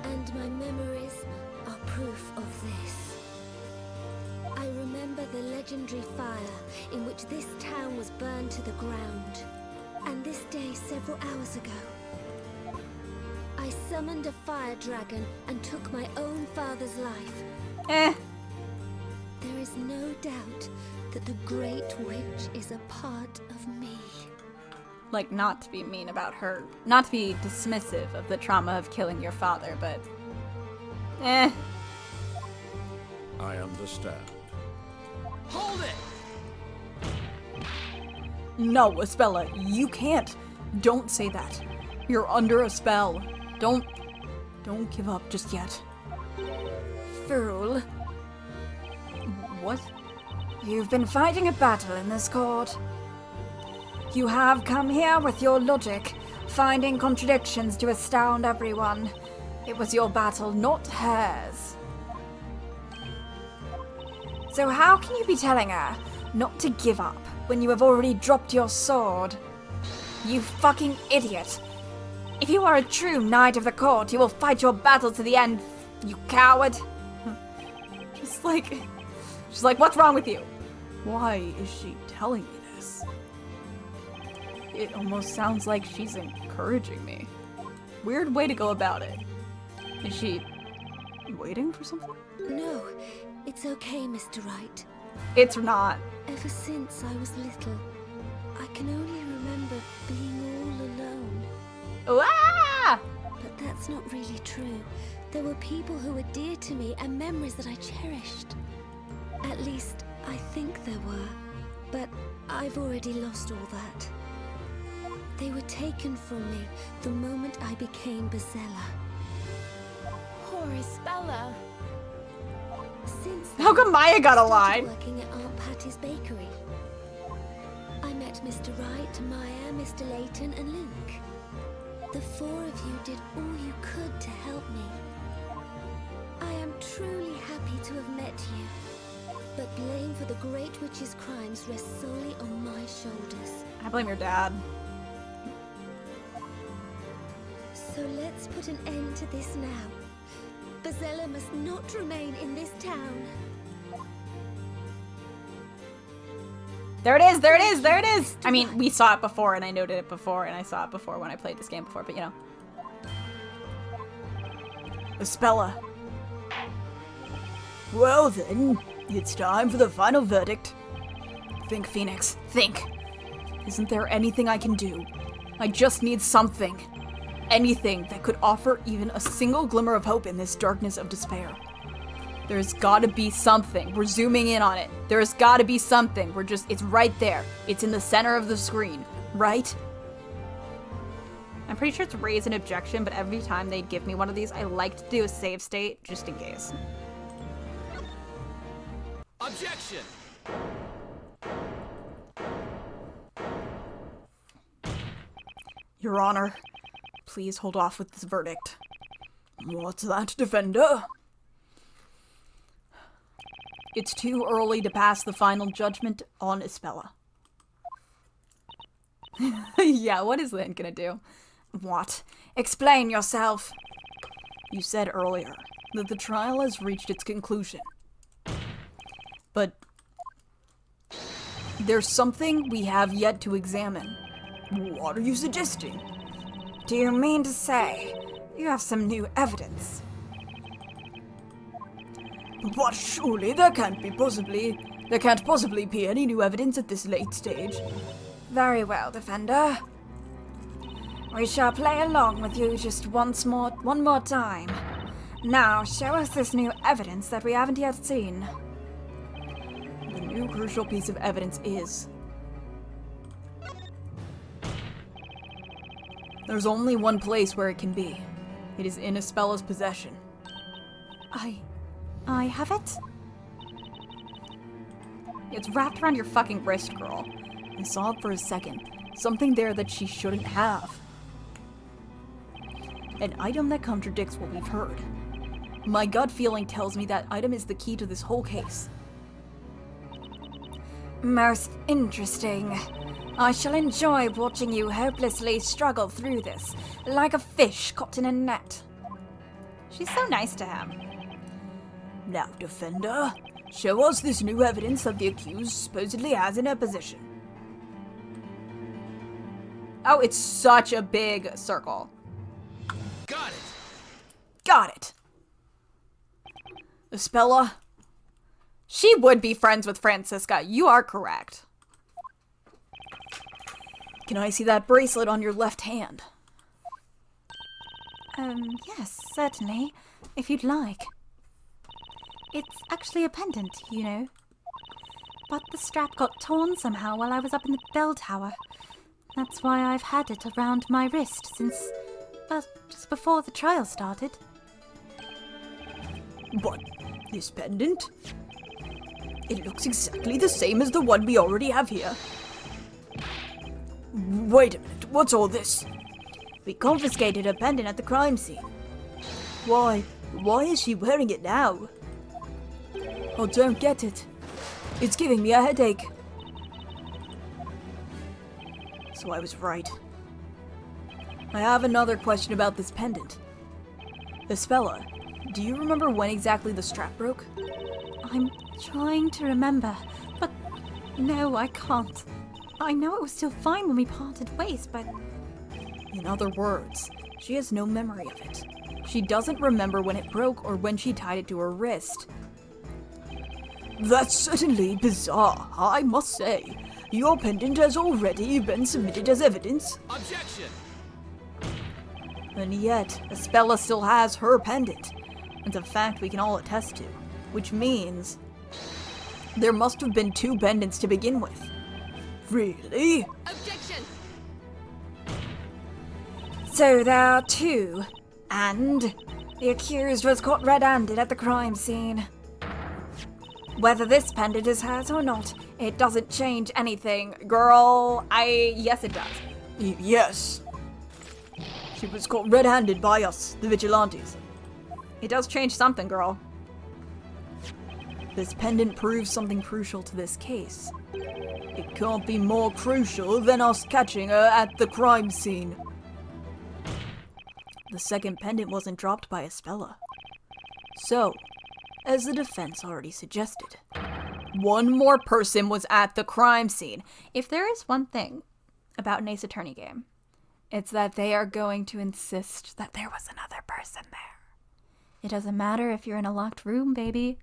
And my memories are proof of this. I remember the legendary fire in which this town was burned to the ground. And this day several hours ago, I summoned a fire dragon and took my own father's life. There is no doubt that the Great Witch is a part of me. Like, not to be mean about her, not to be dismissive of the trauma of killing your father, but I understand. Hold it! No, Espella, you can't. Don't say that. You're under a spell. Don't give up just yet. Fool. What? You've been fighting a battle in this court. You have come here with your logic, finding contradictions to astound everyone. It was your battle, not hers. So how can you be telling her not to give up when you have already dropped your sword? You fucking idiot. If you are a true knight of the court, you will fight your battle to the end, you coward. She's like, what's wrong with you? Why is she telling me this? It almost sounds like she's encouraging me. Weird way to go about it. Is she waiting for something? No, it's okay, Mr. Wright. It's not. Ever since I was little, I can only remember being all alone. Ah! But that's not really true. There were people who were dear to me and memories that I cherished. At least, I think there were. But I've already lost all that. They were taken from me the moment I became Bezella. Poor Espella. Since How come Maya got a I started line? working at Aunt Patty's bakery. I met Mr. Wright, Maya, Mr. Layton, and Luke. The four of you did all you could to help me. I am truly happy to have met you. But blame for the Great Witch's crimes rests solely on my shoulders. I blame your dad. So let's put an end to this now. Bezella must not remain in this town. There it is, there it is, there it is! I mean, we saw it before, and I noted it before, and I saw it before when I played this game before, but you know. Espella. Well then, it's time for the final verdict. Think, Phoenix, think. Isn't there anything I can do? I just need something. Anything that could offer even a single glimmer of hope in this darkness of despair. There's gotta be something. We're zooming in on it. There's gotta be something. It's right there. It's in the center of the screen, right? I'm pretty sure it's raise an objection, but every time they'd give me one of these, I like to do a save state, just in case. Objection! Your Honor, please hold off with this verdict. What's that, Defender? It's too early to pass the final judgment on Espella. Yeah, what is Lynn gonna do? What? Explain yourself. You said earlier that the trial has reached its conclusion. But there's something we have yet to examine. What are you suggesting? Do you mean to say you have some new evidence? But surely there can't possibly be any new evidence at this late stage. Very well, Defender. We shall play along with you just one more time. Now, show us this new evidence that we haven't yet seen. The new crucial piece of evidence is... there's only one place where it can be. It is in Ispella's possession. I have it? It's wrapped around your fucking wrist, girl. I saw it for a second. Something there that she shouldn't have. An item that contradicts what we've heard. My gut feeling tells me that item is the key to this whole case. Most interesting. I shall enjoy watching you hopelessly struggle through this, like a fish caught in a net. She's so nice to him. Now, Defender, show us this new evidence that the accused supposedly has in her possession. Oh, it's such a big circle. Got it. Got it! Ispella? She would be friends with Francisca. You are correct. Can I see that bracelet on your left hand? Yes, certainly, if you'd like. It's actually a pendant, you know. But the strap got torn somehow while I was up in the bell tower. That's why I've had it around my wrist since, well, just before the trial started. But this pendant? It looks exactly the same as the one we already have here. Wait a minute, what's all this? We confiscated a pendant at the crime scene. Why is she wearing it now? I don't get it. It's giving me a headache. So I was right. I have another question about this pendant. Ispella, do you remember when exactly the strap broke? I'm trying to remember, but no, I can't. I know it was still fine when we parted ways, but... In other words, she has no memory of it. She doesn't remember when it broke or when she tied it to her wrist. That's certainly bizarre, I must say. Your pendant has already been submitted as evidence. Objection. And yet, Ispella still has her pendant. It's a fact we can all attest to. Which means... there must have been two pendants to begin with. Really? Objection! So there are two, and the accused was caught red-handed at the crime scene. Whether this pendant is hers or not, it doesn't change anything. Girl, yes it does. Yes. She was caught red-handed by us, the vigilantes. It does change something, girl. This pendant proves something crucial to this case. It can't be more crucial than us catching her at the crime scene. The second pendant wasn't dropped by Ispella. So, as the defense already suggested, one more person was at the crime scene. If there is one thing about an Ace Attorney game, it's that they are going to insist that there was another person there. It doesn't matter if you're in a locked room, baby.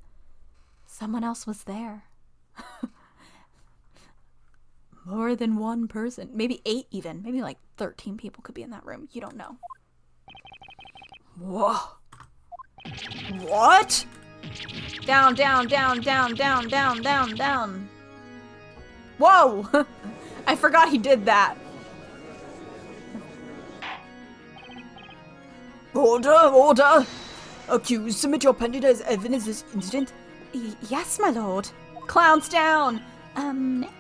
Someone else was there. More than one person. Maybe 8 even. Maybe like 13 people could be in that room. You don't know. Whoa. What? Down, down, down, down, down, down, down, down. Whoa! I forgot he did that. Order! Accused, submit your pendant as evidence this incident. Yes, my lord. Clowns down! Nick?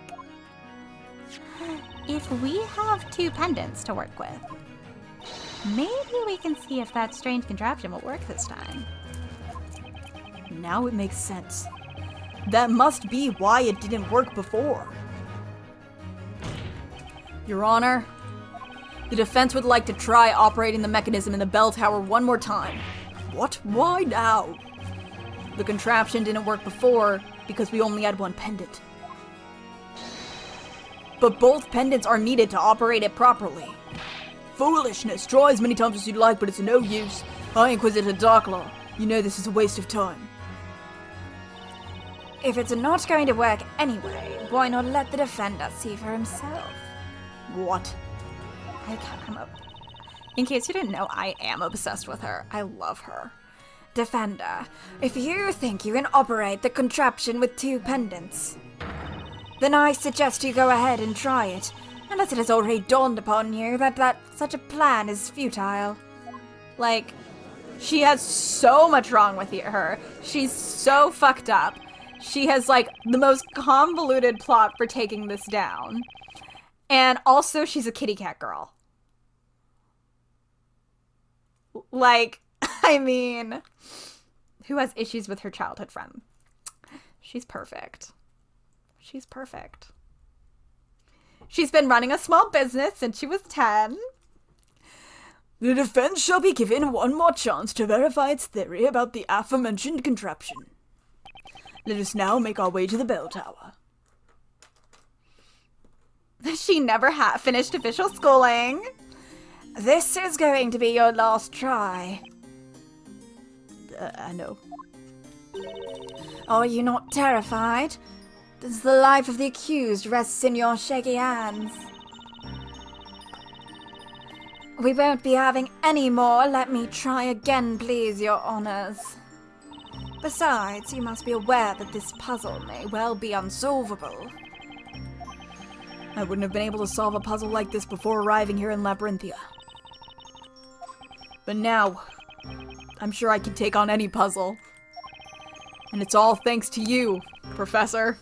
If we have 2 pendants to work with, maybe we can see if that strange contraption will work this time. Now it makes sense. That must be why it didn't work before. Your Honor, the defense would like to try operating the mechanism in the bell tower one more time. What? Why now? The contraption didn't work before because we only had one pendant. But both pendants are needed to operate it properly. Foolishness. Try as many times as you'd like, but it's no use. I, Inquisitor Darklaw, you know this is a waste of time. If it's not going to work anyway, why not let the defender see for himself? What? In case you didn't know, I am obsessed with her. I love her. Defender, if you think you can operate the contraption with 2 pendants, then I suggest you go ahead and try it, unless it has already dawned upon you that such a plan is futile. Like, she has so much wrong with her. She's so fucked up. She has, like, the most convoluted plot for taking this down. And also, she's a kitty cat girl. Like, I mean, who has issues with her childhood friend? She's perfect. She's perfect. She's been running a small business since she was 10. The defense shall be given one more chance to verify its theory about the aforementioned contraption. Let us now make our way to the bell tower. She never finished official schooling. This is going to be your last try. I know. Are you not terrified? Does the life of the accused rests in your shaky hands? We won't be having any more. Let me try again, please, your honors. Besides, you must be aware that this puzzle may well be unsolvable. I wouldn't have been able to solve a puzzle like this before arriving here in Labyrinthia. But now, I'm sure I can take on any puzzle. And it's all thanks to you, Professor.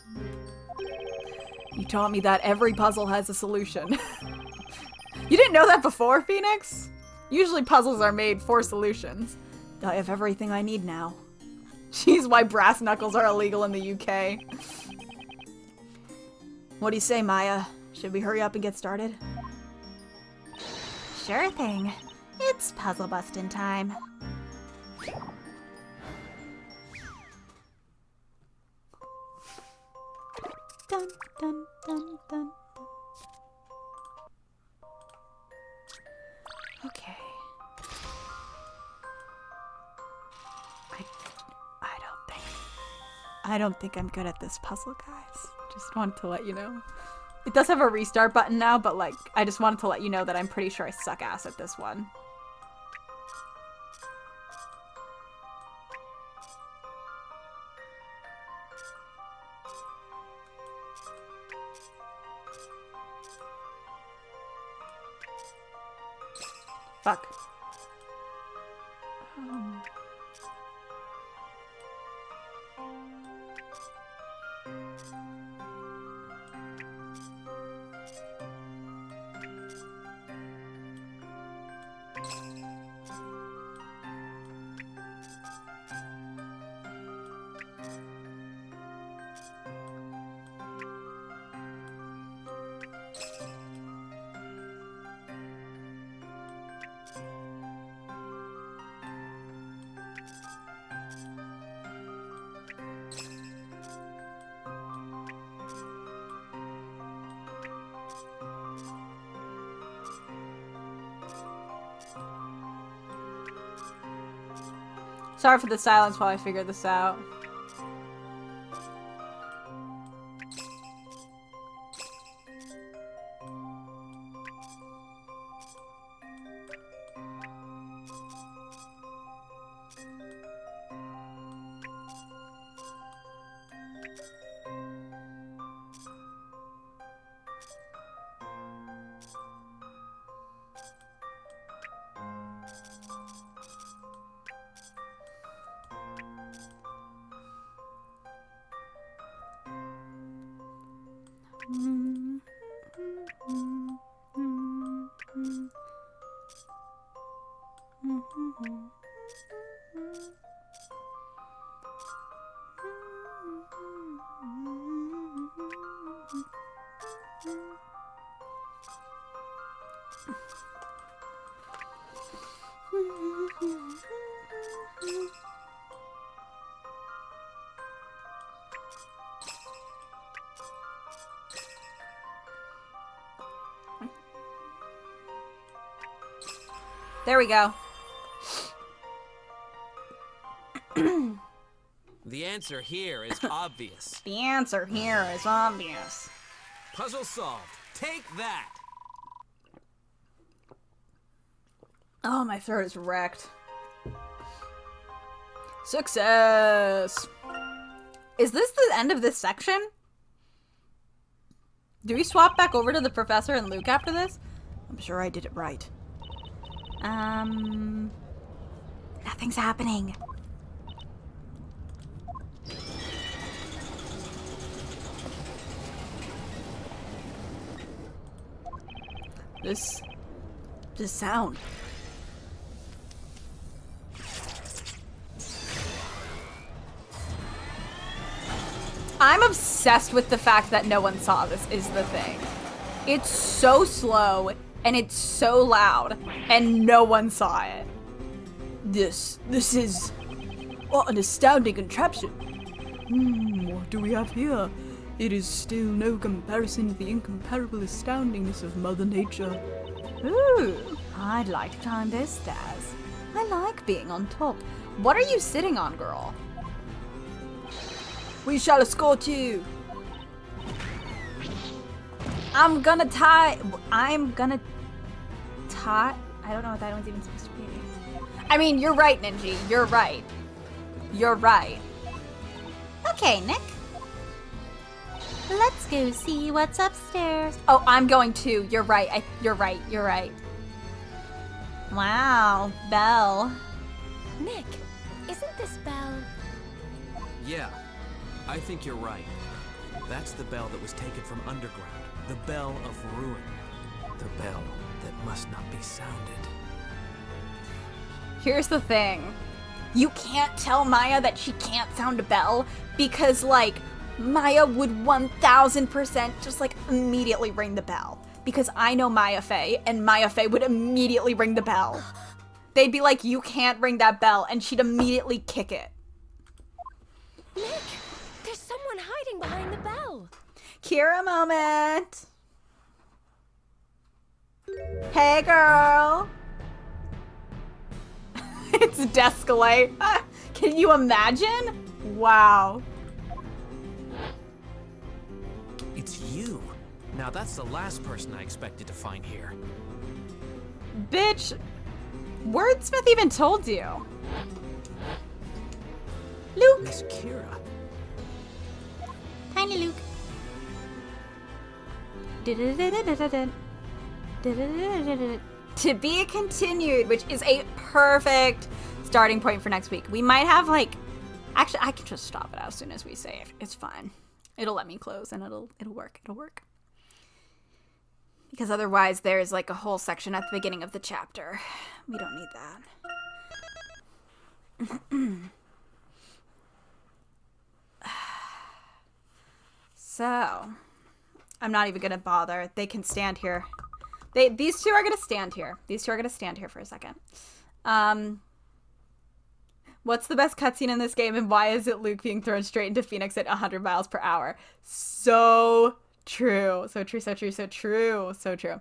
You taught me that every puzzle has a solution. You didn't know that before, Phoenix? Usually puzzles are made for solutions. I have everything I need now. She's why brass knuckles are illegal in the UK. What do you say, Maya? Should we hurry up and get started? Sure thing. It's puzzle busting time. Dun, dun, dun, dun. Okay. I don't think I'm good at this puzzle, guys. Just wanted to let you know. It does have a restart button now, but like, I just wanted to let you know that I'm pretty sure I suck ass at this one. Fuck. Sorry for the silence while I figure this out. There we go. The answer here is obvious. The answer here is obvious. Puzzle solved. Take that! Oh, my throat is wrecked. Success! Is this the end of this section? Do we swap back over to the professor and Luke after this? I'm sure I did it right. Nothing's happening. This sound. I'm obsessed with the fact that no one saw this is the thing. It's so slow and it's so loud and no one saw it. This is what an astounding contraption. What do we have here? It is still no comparison to the incomparable astoundingness of Mother Nature. Ooh, I'd like to climb those stairs. I like being on top. What are you sitting on, girl? We shall escort you. I'm gonna tie. I don't know what that one's even supposed to be. I mean, you're right, Ninji. You're right. You're right. Okay, Nick. Let's go see what's upstairs. Oh, I'm going too. You're right. You're right. You're right. Wow, Belle. Nick, isn't this bell? Yeah, I think you're right. That's the bell that was taken from underground. The bell of ruin. The bell that must not be sounded. Here's the thing. You can't tell Maya that she can't sound a bell because, like, Maya would 1000% just, like, immediately ring the bell. Because I know Maya Fey, and Maya Fey would immediately ring the bell. They'd be like, you can't ring that bell, and she'd immediately kick it. Nick, there's someone hiding behind the bell. Kira moment. Hey, girl. It's Descalate. Can you imagine? Wow. It's you. Now that's the last person I expected to find here. Bitch, Wordsmith even told you. Luke. Miss Kira. Tiny Luke. To be continued, which is a perfect starting point for next week. We might have, like, actually, I can just stop it as soon as we save. It's fine. It'll let me close and it'll work. It'll work. Because otherwise there's like a whole section at the beginning of the chapter. We don't need that. So, I'm not even gonna bother. They can stand here. These two are gonna stand here. These two are gonna stand here for a second. What's the best cutscene in this game, and why is it Luke being thrown straight into Phoenix at 100 miles per hour? So true. So true, so true, so true, so true.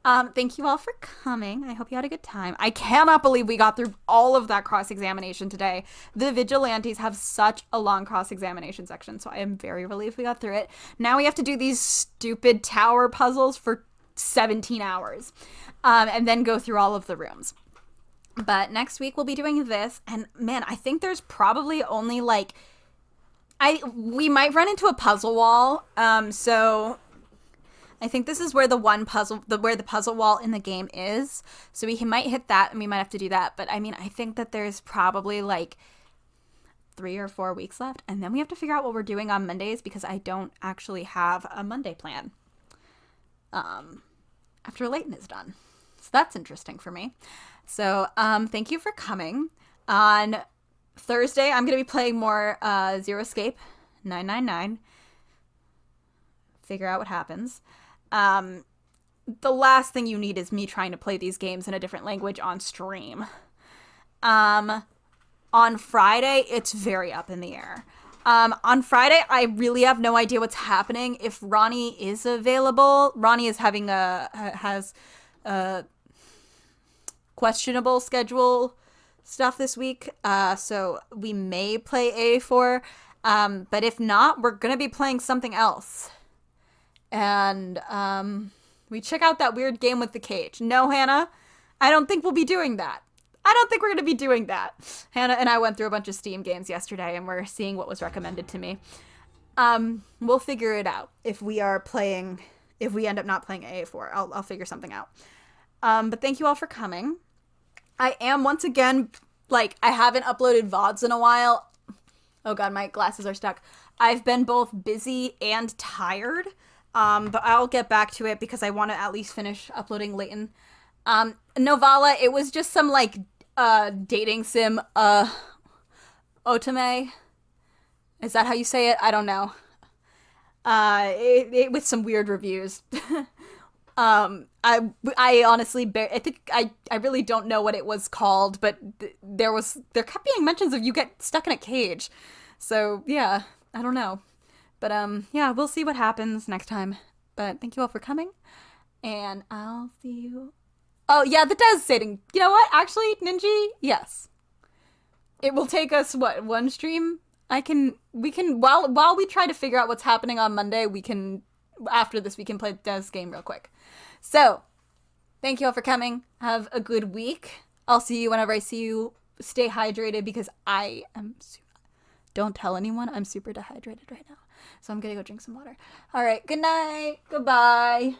Thank you all for coming. I hope you had a good time. I cannot believe we got through all of that cross-examination today. The Vigilantes have such a long cross-examination section, so I am very relieved we got through it. Now we have to do these stupid tower puzzles for 17 hours, and then go through all of the rooms. But next week we'll be doing this, and man, I think there's probably only like, we might run into a puzzle wall. So I think this is where the puzzle wall in the game is. So we might hit that, and we might have to do that. But I mean, I think that there's probably like 3 or 4 weeks left, and then we have to figure out what we're doing on Mondays because I don't actually have a Monday plan. After Layton is done, so that's interesting for me. So, thank you for coming. On Thursday, I'm going to be playing more Zero Escape 999. Figure out what happens. The last thing you need is me trying to play these games in a different language on stream. On Friday, it's very up in the air. On Friday, I really have no idea what's happening. If Ronnie is available, Ronnie is having has a questionable schedule stuff this week, so we may play A4, but if not, we're gonna be playing something else. And we check out that weird game with the cage. No, Hannah, I don't think we'll be doing that. I don't think we're going to be doing that. Hannah and I went through a bunch of Steam games yesterday, and we're seeing what was recommended to me. We'll figure it out. If we end up not playing AA4, I'll figure something out. But thank you all for coming. I am once again, like, I haven't uploaded VODs in a while. Oh god, my glasses are stuck. I've been both busy and tired. But I'll get back to it because I want to at least finish uploading Layton. Novala, it was just some, like, dating sim, Otome. Is that how you say it? I don't know. It with some weird reviews. I honestly, I really don't know what it was called, but there kept being mentions of you get stuck in a cage. So, yeah, I don't know. But, yeah, we'll see what happens next time. But thank you all for coming, and I'll see you. Oh, yeah, the devastating. You know what? Actually, Ninji, yes. It will take us, what, one stream? We can, while we try to figure out what's happening on Monday, after this, we can play the Des game real quick. So, thank you all for coming. Have a good week. I'll see you whenever I see you. Stay hydrated because I am, don't tell anyone, I'm super dehydrated right now. So I'm gonna go drink some water. All right, good night. Goodbye.